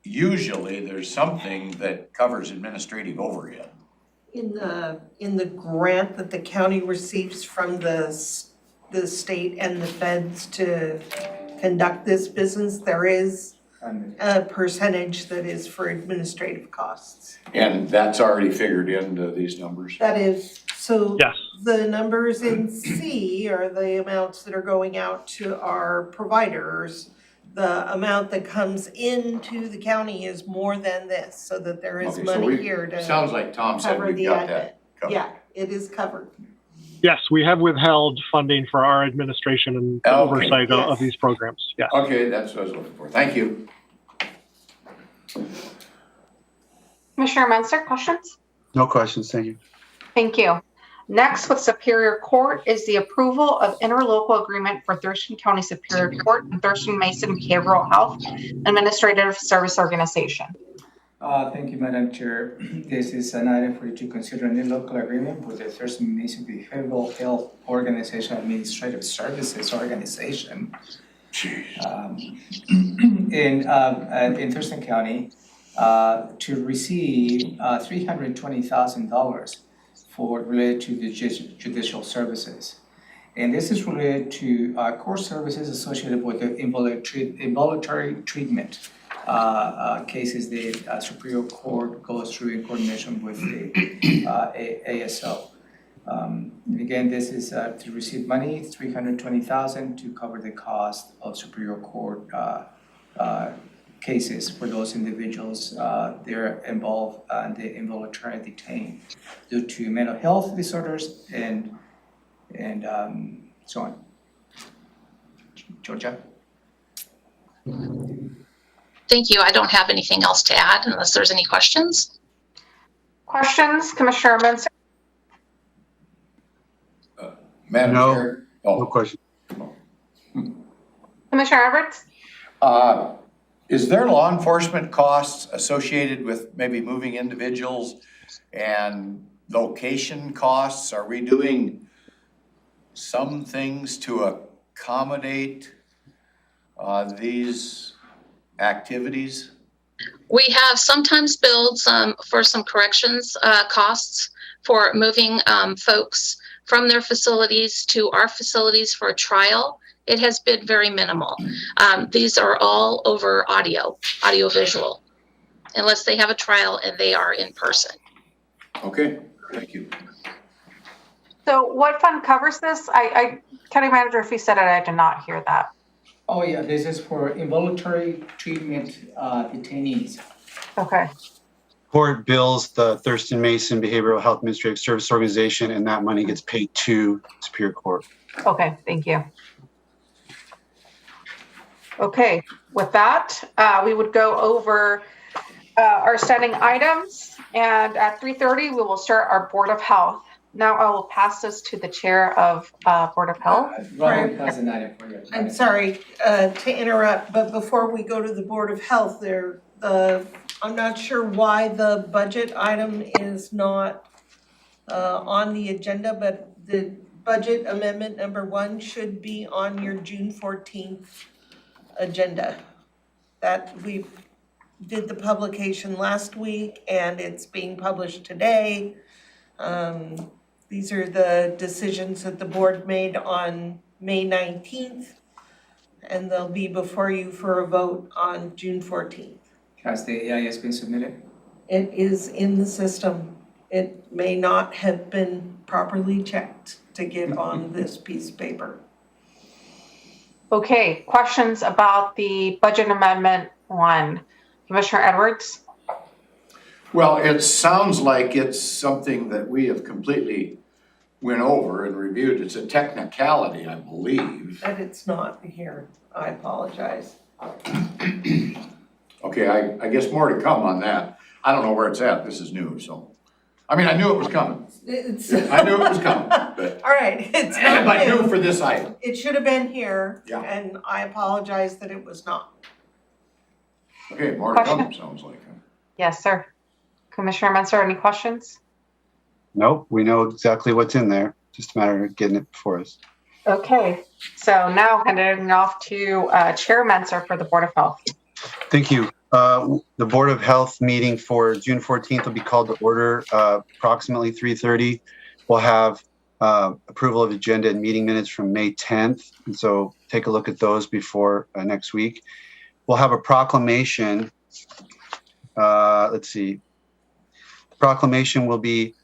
usually there's something that covers administrative overhead. In the grant that the county receives from the state and the feds to conduct this business, there is a percentage that is for administrative costs. And that's already figured into these numbers? That is, so Yes. the numbers in C are the amounts that are going out to our providers. The amount that comes into the county is more than this, so that there is Okay, so money here to sounds like Tom said cover we've the got admin. that covered. Yeah, it is covered. Yes, we have withheld funding for our administration and oversight of these programs. Yes. Okay, that's what I was looking for. Thank you. Commissioner Munster, questions? No questions, thank you. Thank you. Next with Superior Court is the approval of interlocal agreement for Thurston County Superior Court and Thurston Mason Behavioral Health Administrative Service Organization. Thank you, Madam Chair. This is an item for you to consider an interlocal agreement with the Thurston Mason Behavioral Health Organization Administrative Services Organization. In Thurston County to receive $320,000 related to the judicial services. And this is related to core services associated with the involuntary treatment cases that Superior Court goes through in coordination with the ASO. Again, this is to receive money, $320,000 to cover the cost of Superior Court cases for those individuals they're involved and they involuntarily detained due to mental health disorders and so on. Georgia? Thank you. I don't have anything else to add unless there's any questions. Questions, Commissioner Munster? Madam Chair? No question. Commissioner Edwards? Is there law enforcement costs associated with maybe moving individuals and location costs? Are we doing some things to accommodate these activities? We have sometimes billed for some corrections costs for moving folks from their facilities to our facilities for a trial. It has been very minimal. These are all over audio-visual, unless they have a trial and they are in person. Okay, thank you. So what fund covers this? County Manager, if you said it, I did not hear that. Oh yeah, this is for involuntary treatment detainees. Okay. Court bills the Thurston Mason Behavioral Health Administrative Service Organization, and that money gets paid to Superior Court. Okay, thank you. Okay, with that, we would go over our standing items, and at 3:30, we will start our Board of Health. Now I will pass this to the Chair of Board of Health. Robin has an item for you. I'm sorry to interrupt, but before we go to the Board of Health, I'm not sure why the budget item is not on the agenda, but the budget amendment number 1 should be on your June 14th agenda. That we did the publication last week and it's being published today. These are the decisions that the board made on May 19th, and they'll be before you for a vote on June 14th. Has the EIS been submitted? It is in the system. It may not have been properly checked to get on this piece of paper. Okay, questions about the budget amendment 1? Commissioner Edwards? Well, it sounds like it's something that we have completely went over and reviewed. It's a technicality, I believe. But it's not here. I apologize. Okay, I guess more to come on that. I don't know where it's at. This is new, so. I mean, I knew it was coming. It's. I knew it was coming, but. All right, it's not But new. new for this item. It should have been here. Yeah. And I apologize that it was not. Okay, more to come, sounds like. Yes, sir. Commissioner Menser, any questions? Nope, we know exactly what's in there. Just a matter of getting it before us. Okay, so now handing off to Chair Menser for the Board of Health. Thank you. The Board of Health meeting for June 14th will be called to order approximately 3:30. We'll have approval of agenda and meeting minutes from May 10th. And so take a look at those before next week. We'll have a proclamation. Let's see. The proclamation will be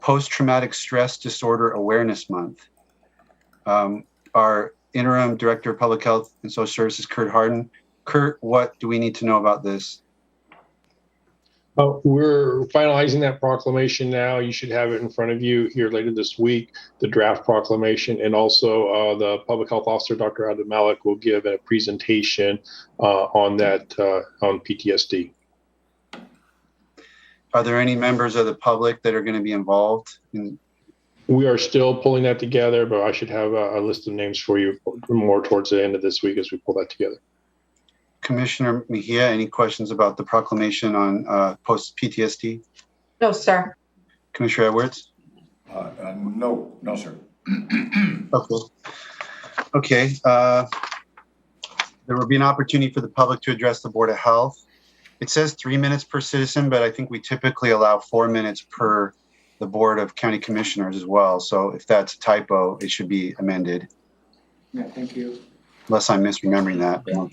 Post-Traumatic Stress Disorder Awareness Month. Our Interim Director of Public Health and Social Services, Kurt Harden. Kurt, what do we need to know about this? We're finalizing that proclamation now. You should have it in front of you here later this week, the draft proclamation, and also the Public Health Officer, Dr. Abdul-Malik, will give a presentation on that, on PTSD. Are there any members of the public that are going to be involved? We are still pulling that together, but I should have a list of names for you more towards the end of this week as we pull that together. Commissioner Mejia, any questions about the proclamation on post-PTSD? No, sir. Commissioner Edwards? No, sir. Okay. There will be an opportunity for the public to address the Board of Health. It says 3 minutes per citizen, but I think we typically allow 4 minutes per the Board of County Commissioners as well. So if that's a typo, it should be amended. Yeah, thank you. Unless I'm misremembering that. No,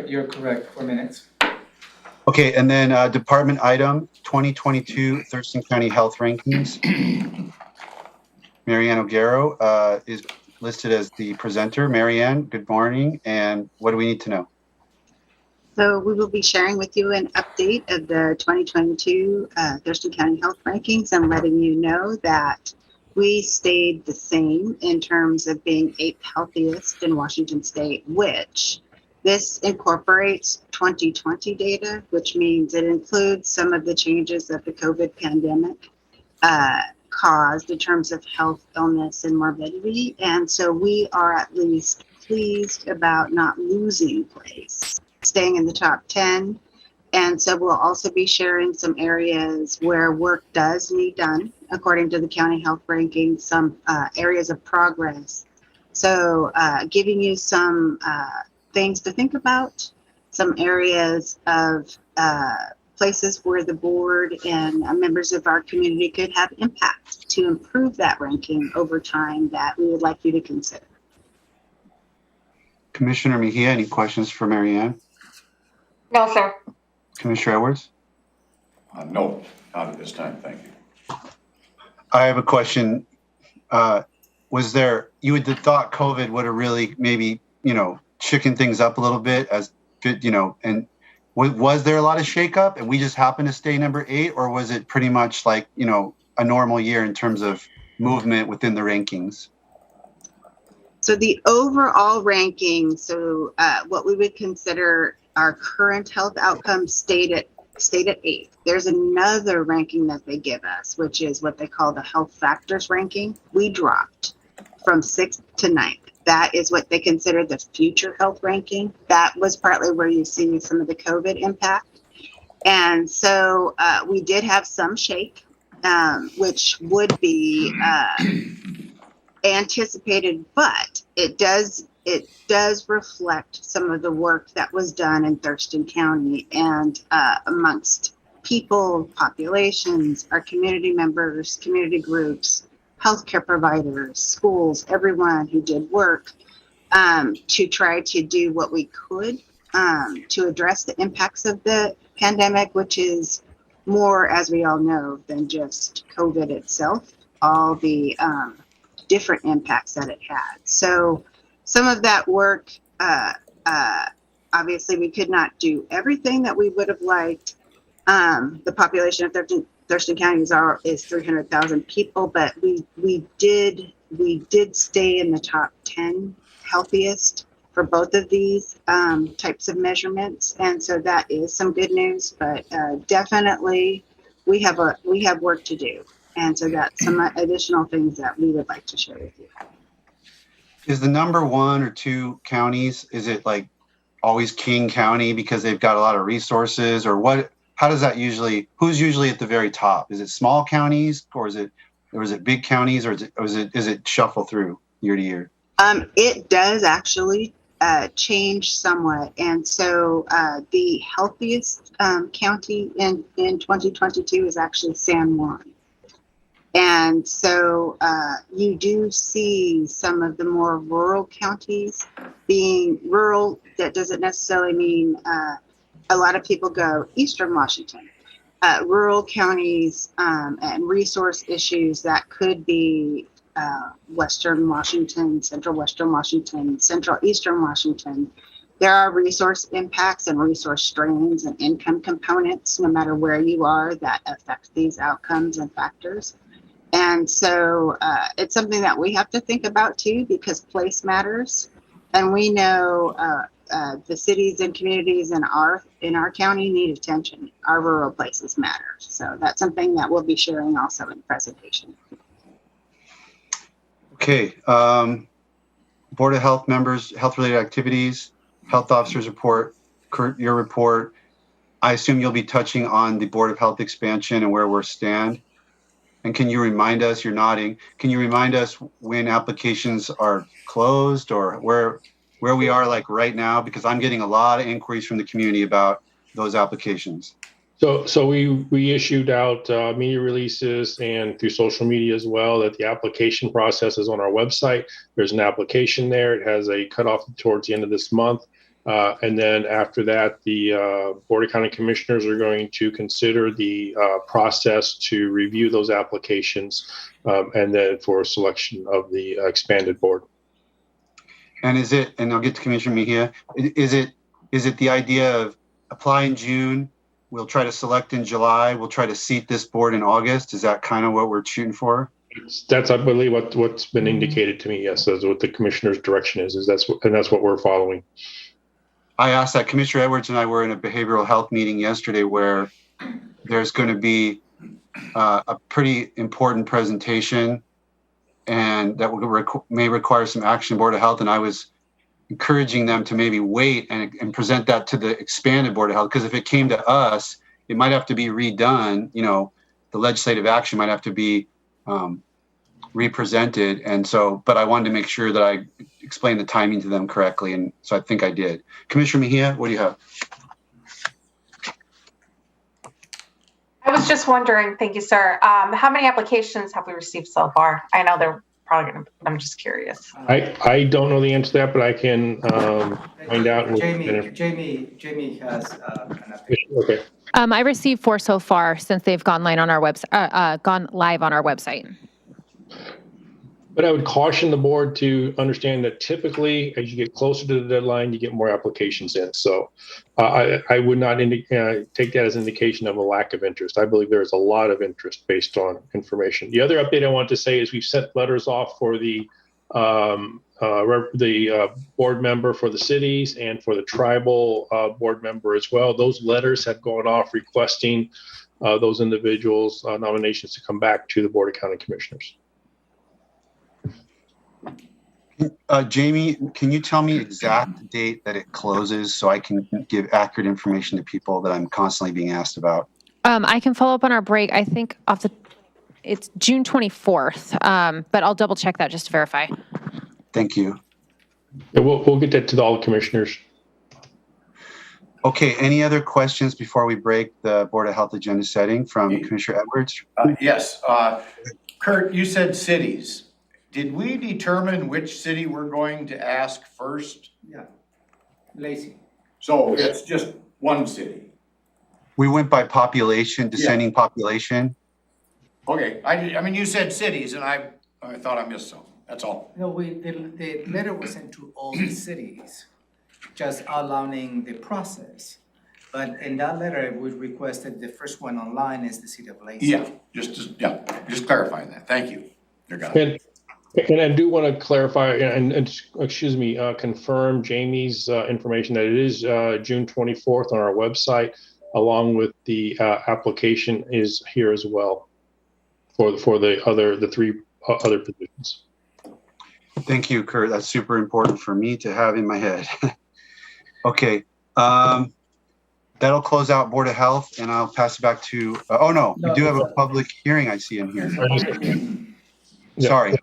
you're correct. 4 minutes. Okay, and then department item 2022 Thurston County Health Rankings. Marianne O'Garo is listed as the presenter. Marianne, good morning. And what do we need to know? So we will be sharing with you an update of the 2022 Thurston County Health Rankings and letting you know that we stayed the same in terms of being 8th healthiest in Washington State, which this incorporates 2020 data, which means it includes some of the changes that the COVID pandemic caused in terms of health, illness, and morbidity. And so we are at least pleased about not losing place, staying in the top 10. And so we'll also be sharing some areas where work does need done, according to the county health rankings, some areas of progress. So giving you some things to think about, some areas of places where the board and members of our community could have impact to improve that ranking over time that we would like you to consider. Commissioner Mejia, any questions for Marianne? No, sir. Commissioner Edwards? No, not at this time, thank you. I have a question. Was there, you would have thought COVID would have really maybe, chicken things up a little bit and was there a lot of shakeup and we just happened to stay number 8, or was it pretty much like, a normal year in terms of movement within the rankings? So the overall ranking, so what we would consider our current health outcomes stayed at 8th. There's another ranking that they give us, which is what they call the health factors ranking. We dropped from 6th to 9th. That is what they consider the future health ranking. That was partly where you see some of the COVID impact. And so we did have some shake, which would be anticipated, but it does reflect some of the work that was done in Thurston County and amongst people, populations, our community members, community groups, healthcare providers, schools, everyone who did work to try to do what we could to address the impacts of the pandemic, which is more, as we all know, than just COVID itself, all the different impacts that it had. So some of that work, obviously we could not do everything that we would have liked. The population of Thurston County is 300,000 people, but we did stay in the top 10 healthiest for both of these types of measurements, and so that is some good news. But definitely we have work to do. And so that's some additional things that we would like to share with you. Is the number 1 or 2 counties, is it like always King County because they've got a lot of resources, or what? How does that usually, who's usually at the very top? Is it small counties, or is it big counties, or is it shuffle through year to year? It does actually change somewhat. And so the healthiest county in 2022 is actually San Juan. And so you do see some of the more rural counties being rural. That doesn't necessarily mean a lot of people go Eastern Washington. Rural counties and resource issues that could be Western Washington, Central Western Washington, Central Eastern Washington. There are resource impacts and resource strains and income components, no matter where you are, that affect these outcomes and factors. And so it's something that we have to think about too, because place matters. And we know the cities and communities in our county need attention. Our rural places matter. So that's something that we'll be sharing also in the presentation. Okay. Board of Health members, health-related activities, health officers report, Kurt, your report. I assume you'll be touching on the Board of Health expansion and where we're stand. And can you remind us, you're nodding, can you remind us when applications are closed or where we are like right now? Because I'm getting a lot of inquiries from the community about those applications. So we issued out media releases and through social media as well that the application process is on our website. There's an application there. It has a cutoff towards the end of this month. And then after that, the Board of County Commissioners are going to consider the process to review those applications and then for selection of the expanded board. And is it, and I'll get to Commissioner Mejia, is it the idea of apply in June, we'll try to select in July, we'll try to seat this board in August? Is that kind of what we're shooting for? That's, I believe, what's been indicated to me. Yes, that's what the commissioner's direction is that's what we're following. I asked that. Commissioner Edwards and I were in a behavioral health meeting yesterday where there's going to be a pretty important presentation and that may require some action Board of Health. And I was encouraging them to maybe wait and present that to the expanded Board of Health, because if it came to us, it might have to be redone. You know, the legislative action might have to be represented. And so, but I wanted to make sure that I explained the timing to them correctly. And so I think I did. Commissioner Mejia, what do you have? I was just wondering, thank you, sir. How many applications have we received so far? I know they're probably going to, I'm just curious. I don't know the answer to that, but I can find out. Jamie has an update. Okay. I received 4 so far since they've gone live on our website. But I would caution the board to understand that typically, as you get closer to the deadline, you get more applications in. So I would not take that as an indication of a lack of interest. I believe there is a lot of interest based on information. The other update I want to say is we've sent letters off for the board member for the cities and for the tribal board member as well. Those letters have gone off requesting those individuals' nominations to come back to the Board of County Commissioners. Jamie, can you tell me exact date that it closes so I can give accurate information to people that I'm constantly being asked about? I can follow up on our break. I think it's June 24th, but I'll double check that just to verify. Thank you. Yeah, we'll get that to all the commissioners. Okay, any other questions before we break the Board of Health agenda setting from Commissioner Edwards? Yes. Kurt, you said cities. Did we determine which city we're going to ask first? Yeah, Lacey. So it's just one city. We went by population, descending population. Okay, I mean, you said cities and I thought I missed some, that's all. No, the letter was sent to all the cities, just outlining the process. But in that letter, we requested the first one online is the city of Lacey. Yeah, just clarifying that. Thank you. You're gone. And I do want to clarify and excuse me, confirm Jamie's information that it is June 24th on our website, along with the application is here as well. for the three other positions. Thank you, Kurt. That's super important for me to have in my head. Okay. That'll close out Board of Health, and I'll pass it back to, we do have a public hearing I see in here. Sorry.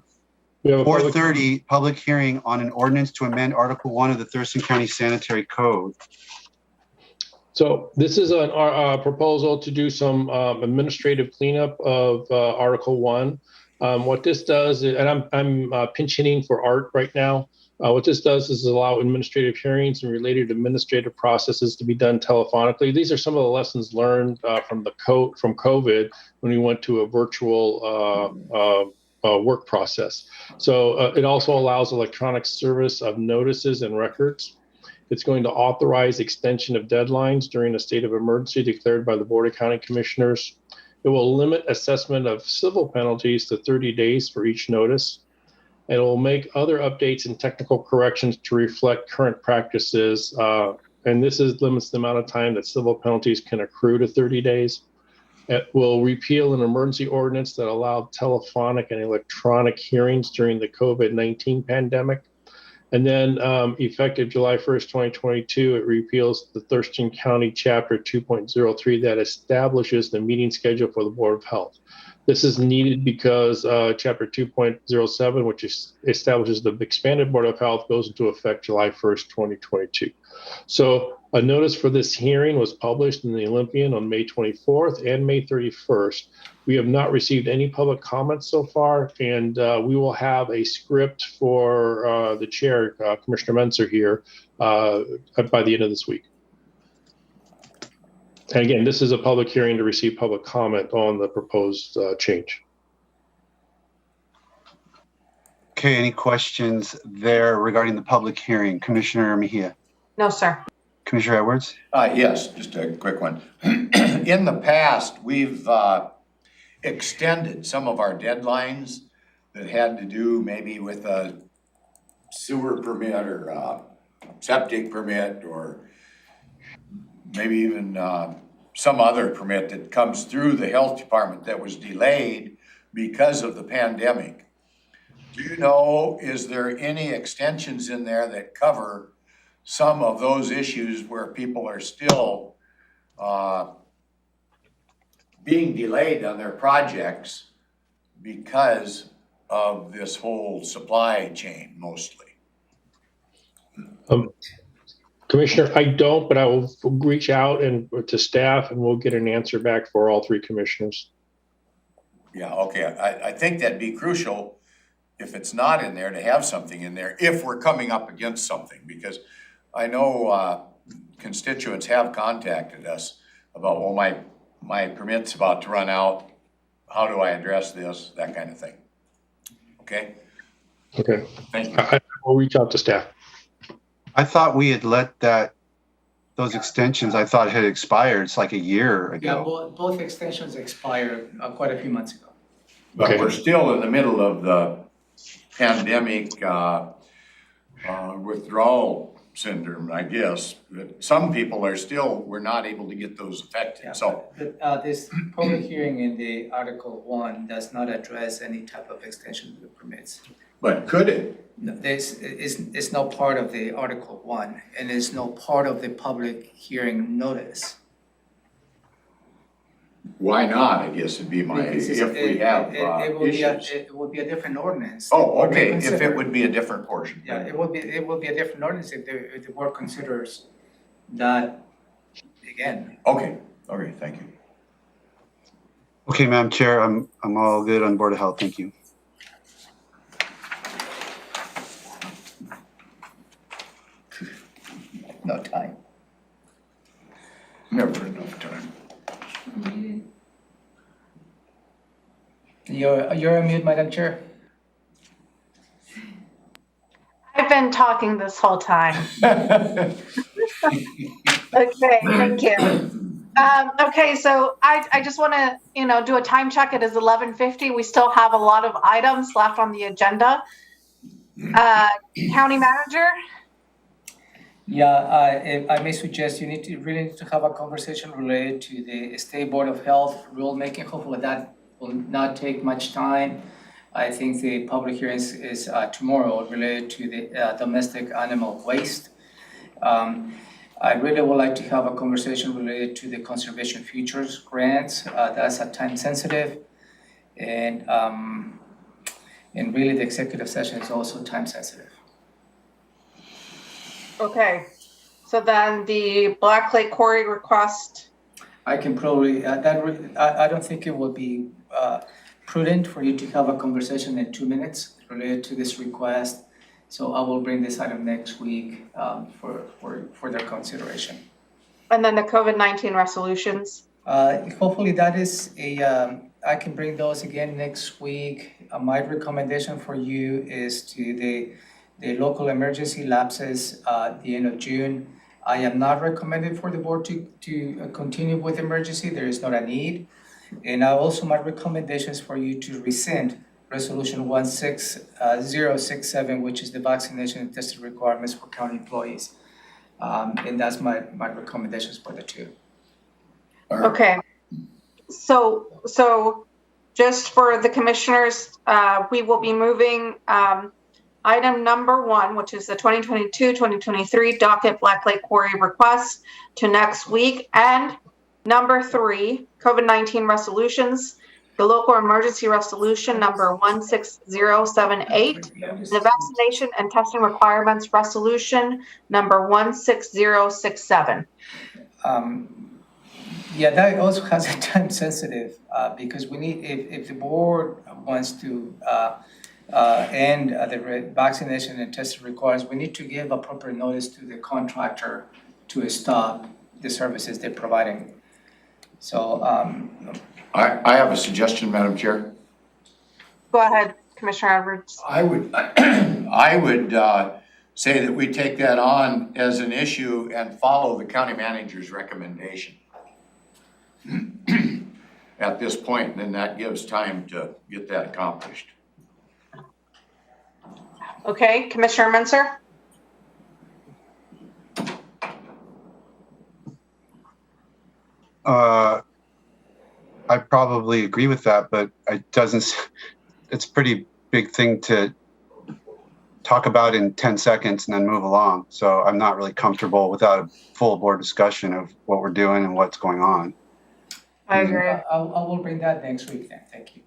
4:30, public hearing on an ordinance to amend Article 1 of the Thurston County Sanitary Code. So this is a proposal to do some administrative cleanup of Article 1. What this does, and I'm pinch hitting for Art right now. What this does is allow administrative hearings and related administrative processes to be done telephonically. These are some of the lessons learned from COVID when we went to a virtual work process. So it also allows electronic service of notices and records. It's going to authorize extension of deadlines during a state of emergency declared by the Board of County Commissioners. It will limit assessment of civil penalties to 30 days for each notice. It will make other updates and technical corrections to reflect current practices. And this limits the amount of time that civil penalties can accrue to 30 days. It will repeal an emergency ordinance that allowed telephonic and electronic hearings during the COVID-19 pandemic. And then effective July 1st, 2022, it repeals the Thurston County Chapter 2.03 that establishes the meeting schedule for the Board of Health. This is needed because Chapter 2.07, which establishes the expanded Board of Health, goes into effect July 1st, 2022. So a notice for this hearing was published in the Olympian on May 24th and May 31st. We have not received any public comments so far, and we will have a script for the chair, Commissioner Menzer here, by the end of this week. And again, this is a public hearing to receive public comment on the proposed change. Okay, any questions there regarding the public hearing? Commissioner Mejia? No, sir. Commissioner Edwards? Yes, just a quick one. In the past, we've extended some of our deadlines that had to do maybe with a sewer permit or septic permit, or maybe even some other permit that comes through the health department that was delayed because of the pandemic. Do you know, is there any extensions in there that cover some of those issues where people are still being delayed on their projects because of this whole supply chain mostly? Commissioner, I don't, but I will reach out to staff and we'll get an answer back for all three commissioners. Yeah, okay. I think that'd be crucial if it's not in there to have something in there if we're coming up against something, because I know constituents have contacted us about, well, my permit's about to run out. How do I address this? That kind of thing. Okay? Okay. Thank you. I will reach out to staff. I thought we had let those extensions, I thought had expired. It's like a year ago. Yeah, both extensions expired quite a few months ago. But Okay. we're still in the middle of the pandemic withdrawal syndrome, I guess. Some people are still, we're not able to get those affected. Yeah, So, but this public hearing in the Article 1 does not address any type of extension of the permits. but could it? No, it's no part of the Article 1, and it's no part of the public hearing notice. Why not, I guess would be my, Because if we have issues. it would be a different ordinance. Oh, The board may okay, if consider. it would be a different portion. Yeah, it will be a different ordinance if the board considers that again. Okay, thank you. Okay, Madam Chair, I'm all good on Board of Health. Thank you. No time. Never enough time. You're on mute, Madam Chair. I've been talking this whole time. Okay, thank you. Okay, so I just want to, do a time check. It is 11:50. We still have a lot of items left on the agenda. County Manager? Yeah, if I may suggest really need to have a conversation related to the State Board of Health rulemaking. Hopefully that will not take much time. I think the public hearing is tomorrow related to the domestic animal waste. I really would like to have a conversation related to the conservation futures grants. That's a time sensitive, and really the executive session is also time sensitive. Okay, so then the Black Lake Quarry request. I can probably, I don't think it would be prudent for you to have a conversation in 2 minutes related to this request. So I will bring this item next week for their consideration. And then the COVID-19 resolutions. Hopefully that is I can bring those again next week. My recommendation for you is to the local emergency lapses at the end of June. I am not recommending for the board to continue with emergency. There is not a need. And also my recommendations for you to rescind Resolution 16067, which is the vaccination and testing requirements for county employees. And that's my recommendations for the two. Okay. So just for the commissioners, we will be moving item number 1, which is the 2022-2023 docket Black Lake Quarry request, to next week. And number 3, COVID-19 resolutions, the local emergency resolution number 16078, the vaccination and testing requirements resolution number 16067. Yeah, that also has a time sensitive because we need, if the board wants to end the vaccination and testing requirements, we need to give appropriate notice to the contractor to stop the services they're providing. So I have a suggestion, Madam Chair. Go ahead, Commissioner Edwards. I would say that we take that on as an issue and follow the county manager's recommendation at this point, and then that gives time to get that accomplished. Okay, Commissioner Mincer? I probably agree with that, but it's a pretty big thing to talk about in 10 seconds and then move along. So I'm not really comfortable without a full board discussion of what we're doing and what's going on. I agree. I will bring that next week then. Thank you.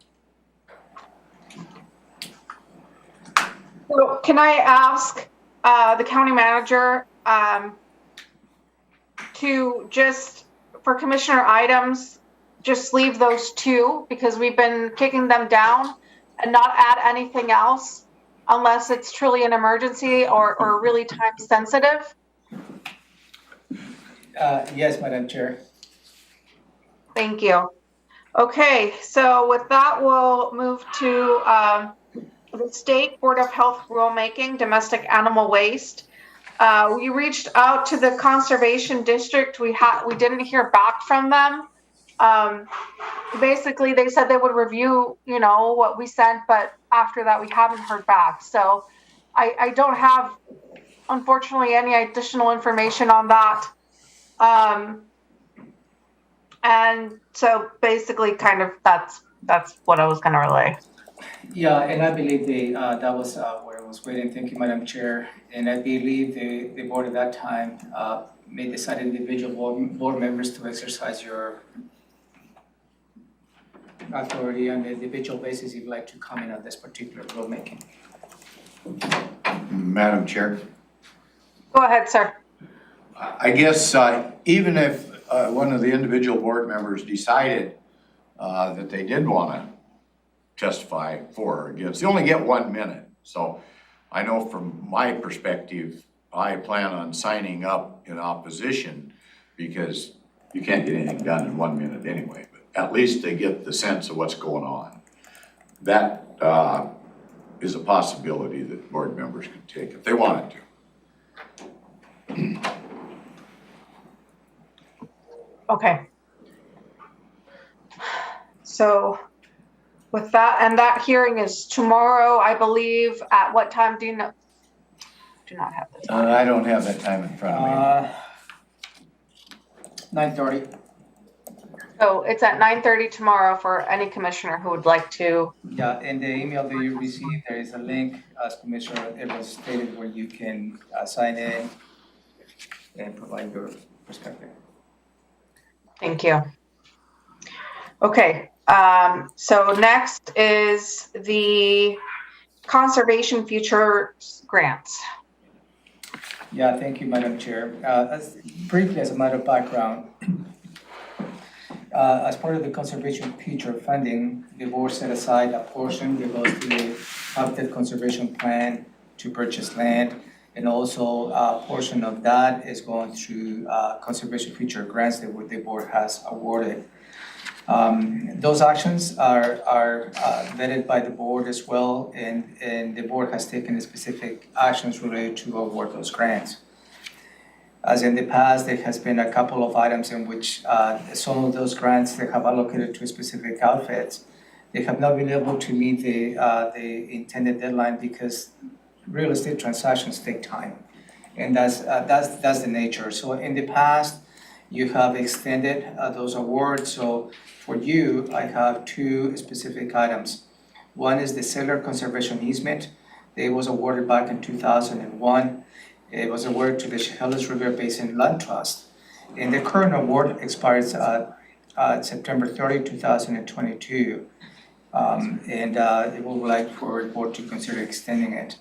So can I ask the county manager to just, for commissioner items, just leave those 2 because we've been kicking them down and not add anything else unless it's truly an emergency or really time sensitive? Yes, Madam Chair. Thank you. Okay, so with that, we'll move to the State Board of Health rulemaking, domestic animal waste. We reached out to the Conservation District. We didn't hear back from them. Basically, they said they would review, what we sent, but after that, we haven't heard back. So I don't have, unfortunately, any additional information on that. And so basically, kind of that's what I was going to relay. Yeah, and I believe that was where I was waiting. Thank you, Madam Chair. And I believe the board at that time may decide individual board members to exercise your authority on an individual basis if you'd like to comment on this particular rulemaking. Madam Chair. Go ahead, sir. I guess even if one of the individual board members decided that they did want to testify for or against, they only get 1 minute. So I know from my perspective, I plan on signing up in opposition because you can't get anything done in 1 minute anyway, but at least they get the sense of what's going on. That is a possibility that board members could take if they wanted to. Okay. So with that, and that hearing is tomorrow, I believe, at what time? Do you know? Do not have the time. I don't have that time in front of me. 9:30. So it's at 9:30 tomorrow for any commissioner who would like to. Yeah, in the email that you received, there is a link, as Commissioner Edwards stated, where you can sign in and provide your perspective. Thank you. Okay, so next is the Conservation Futures Grants. Yeah, thank you, Madam Chair. Briefly, as a matter of background, as part of the Conservation Future funding, the board set aside a portion that goes to the updated conservation plan to purchase land, and also a portion of that is going through Conservation Future grants that the board has awarded. Those actions are vetted by the board as well, and the board has taken specific actions related to award those grants. As in the past, there has been a couple of items in which some of those grants they have allocated to specific outfits. They have not been able to meet the intended deadline because real estate transactions take time, and that's the nature. So in the past, you have extended those awards. So for you, I have two specific items. One is the Cellular Conservation Easement. It was awarded back in 2001. It was awarded to the Chehalis River Basin Land Trust. And the current award expires September 30, 2022. And it would like for the board to consider extending it.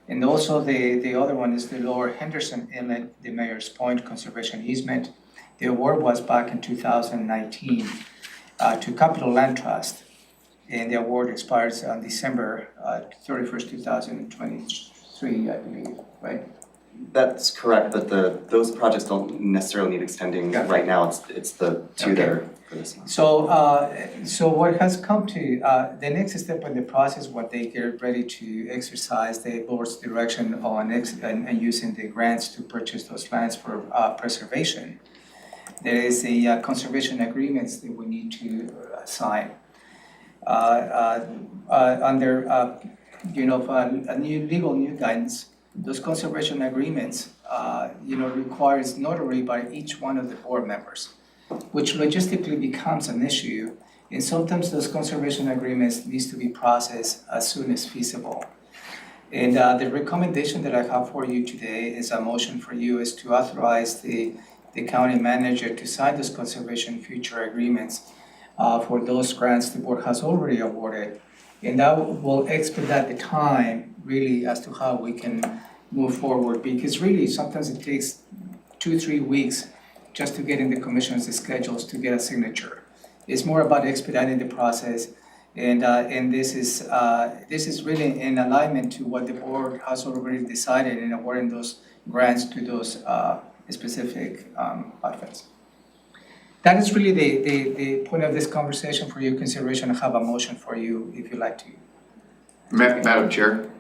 And also the other one is the Lower Henderson Inlet, the Mayor's Point Conservation Easement. The award was back in 2019 to Capital Land Trust. And the award expires on December 31st, 2023, I believe, right? That's correct, but those projects don't necessarily need extending right now. It's the two that are for this one. So what has come to the next step in the process when they get ready to exercise the board's direction on and using the grants to purchase those lands for preservation, there is a conservation agreements that we need to sign under a new guidance. Those conservation agreements, requires notary by each one of the board members, which logistically becomes an issue. And sometimes those conservation agreements needs to be processed as soon as feasible. And the recommendation that I have for you today is a motion for you is to authorize the county manager to sign those conservation future agreements for those grants the board has already awarded. And that will expedite the time really as to how we can move forward, because really sometimes it takes 2-3 weeks just to get in the commission's schedules to get a signature. It's more about expediting the process, and this is really in alignment to what the board has already decided in awarding those grants to those specific outfits. That is really the point of this conversation for your consideration. I have a motion for you if you'd like to. Madam Chair.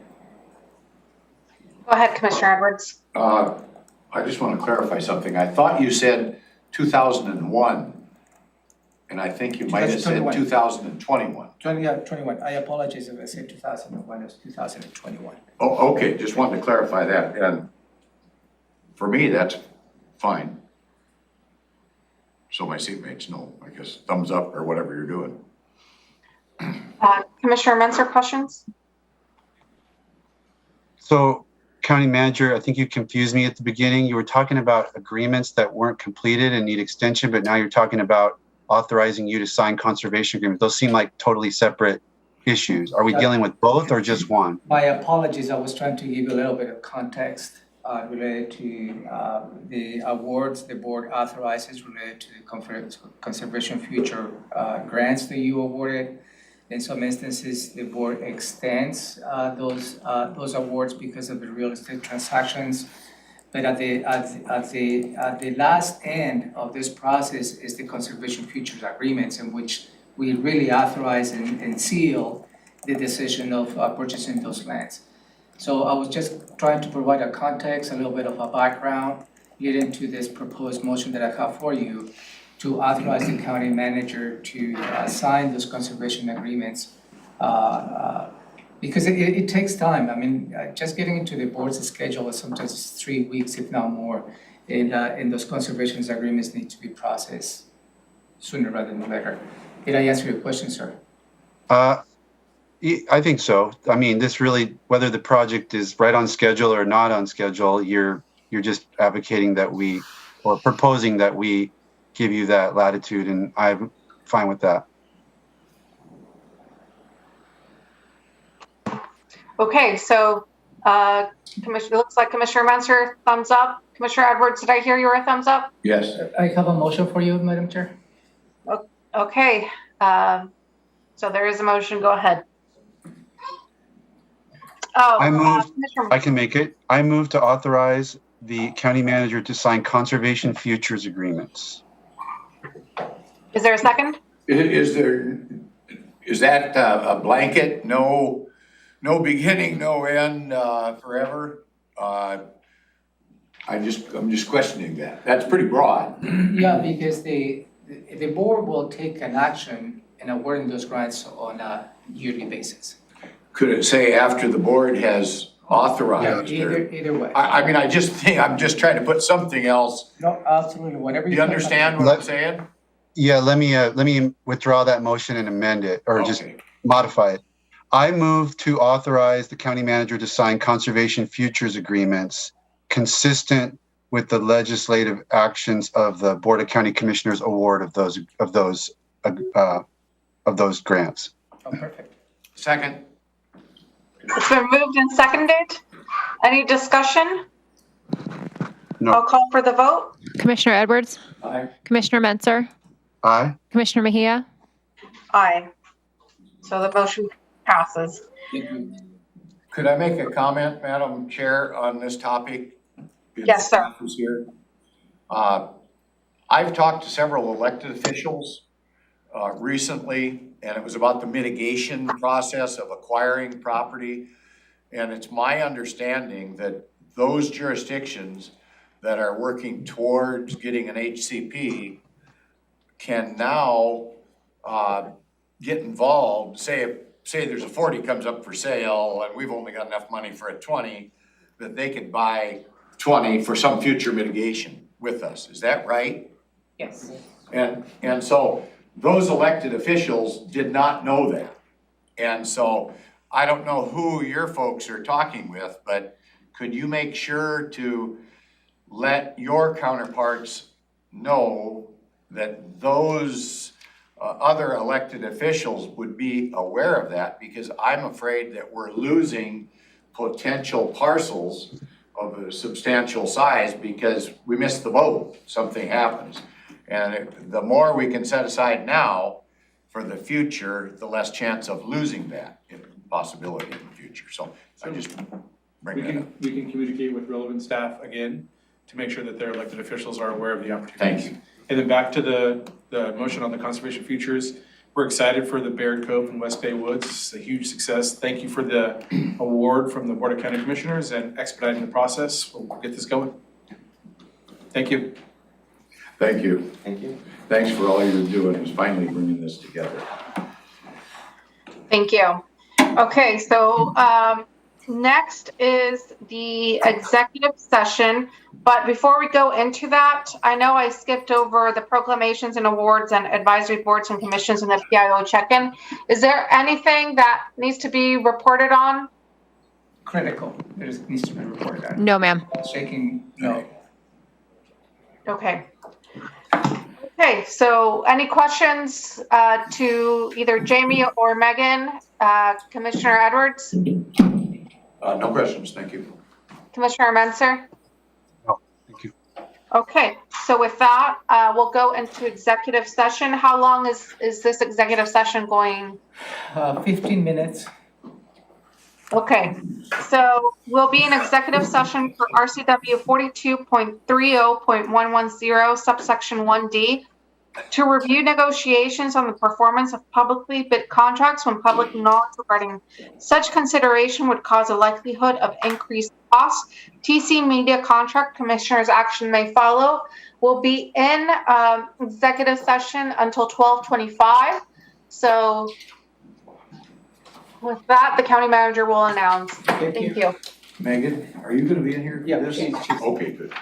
Go ahead, Commissioner Edwards. I just want to clarify something. I thought you said 2001, and I think you might have said 2021. 21. I apologize if I said 2001. It's 2021. Oh, okay. Just wanted to clarify that. And for me, that's fine. So my seatmates know, I guess, thumbs up or whatever you're doing. Commissioner Menser, questions? So, County Manager, I think you confused me at the beginning. You were talking about agreements that weren't completed and need extension, but now you're talking about authorizing you to sign conservation agreements. Those seem like totally separate issues. Are we dealing with both or just one? My apologies. I was trying to give you a little bit of context related to the awards the board authorizes related to the conservation future grants that you awarded. In some instances, the board extends those awards because of the real estate transactions. But at the last end of this process is the conservation futures agreements, in which we really authorize and seal the decision of purchasing those lands. So I was just trying to provide a context, a little bit of a background leading to this proposed motion that I have for you to authorize the county manager to sign those conservation agreements because it takes time. I mean, just getting into the board's schedule is sometimes 3 weeks, if not more, and those conservation agreements need to be processed. sooner rather than later. Did I answer your question, sir? I think so. I mean, this really, whether the project is right on schedule or not on schedule, you're just advocating that or proposing that we give you that latitude, and I'm fine with that. Okay, so Commissioner, looks like Commissioner Menser, thumbs up. Commissioner Edwards, did I hear your thumbs up? Yes. I have a motion for you, Madam Chair. Okay, so there is a motion. Go ahead. Oh, I move. Commissioner. I can make it. I move to authorize the county manager to sign conservation futures agreements. Is there a second? Is that a blanket, no beginning, no end, forever? I'm just questioning that. That's pretty broad. Yeah, because the board will take an action in awarding those grants on a yearly basis. Could it say after the board has authorized? Either way. I mean, I'm just trying to put something else. No, absolutely, whatever. Do you understand what I'm saying? Yeah, let me withdraw that motion and amend it, or just modify it. I move to authorize the county manager to sign conservation futures agreements consistent with the legislative actions of the Board of County Commissioners award of those grants. Oh, perfect. Second. It's been moved and seconded. Any discussion? No. I'll call for the vote. Commissioner Edwards? Aye. Commissioner Menser? Aye. Commissioner Mejia? Aye. So the motion passes. Could I make a comment, Madam Chair, on this topic? Yes, sir. Here. I've talked to several elected officials recently, and it was about the mitigation process of acquiring property. And it's my understanding that those jurisdictions that are working towards getting an HCP can now get involved. Say there's a 40 comes up for sale and we've only got enough money for a 20, that they could buy 20 for some future mitigation with us. Is that right? Yes. And so those elected officials did not know that. And so I don't know who your folks are talking with, but could you make sure to let your counterparts know that those other elected officials would be aware of that? Because I'm afraid that we're losing potential parcels of a substantial size because we missed the boat, something happens. And the more we can set aside now for the future, the less chance of losing that possibility in the future. So I just bring that up. We can communicate with relevant staff again to make sure that their elected officials are aware of the opportunities. Thank you. And then back to the motion on the conservation futures. We're excited for the Baird Cove and West Bay Woods. It's a huge success. Thank you for the award from the Board of County Commissioners and expediting the process. We'll get this going. Thank you. Thank you. Thank you. Thanks for all you're doing, is finally bringing this together. Thank you. Okay, so next is the executive session. But before we go into that, I know I skipped over the proclamations and awards and advisory boards and commissions and the PIO check-in. Is there anything that needs to be reported on? Critical. There needs to be reported on. No, ma'am. Shaking, no. Okay. Okay, so any questions to either Jamie or Megan? Commissioner Edwards? No questions, thank you. Commissioner Menser? No, thank you. Okay, so with that, we'll go into executive session. How long is this executive session going? 15 minutes. Okay, so we'll be in executive session for RCW 42.30.110 subsection 1D to review negotiations on the performance of publicly bid contracts when public knowledge regarding such consideration would cause a likelihood of increased costs. TC Media contract commissioners' action may follow. We'll be in executive session until 12:25. So with that, the county manager will announce. Thank you. Megan, are you gonna be in here? Yeah. Okay, good.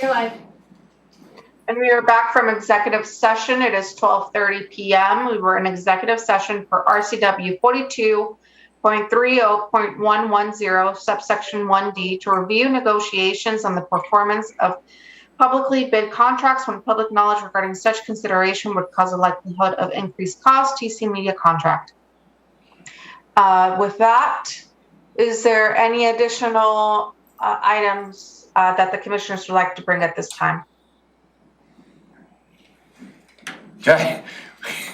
You're live. And we are back from executive session. It is 12:30 p.m. We were in executive session for RCW 42.30.110 subsection 1D to review negotiations on the performance of publicly bid contracts when public knowledge regarding such consideration would cause a likelihood of increased cost. TC Media contract. With that, is there any additional items that the commissioners would like to bring at this time? Okay.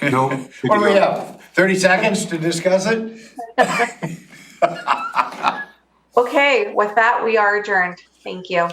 No. What do we have? 30 seconds to discuss it? Okay, with that, we are adjourned. Thank you.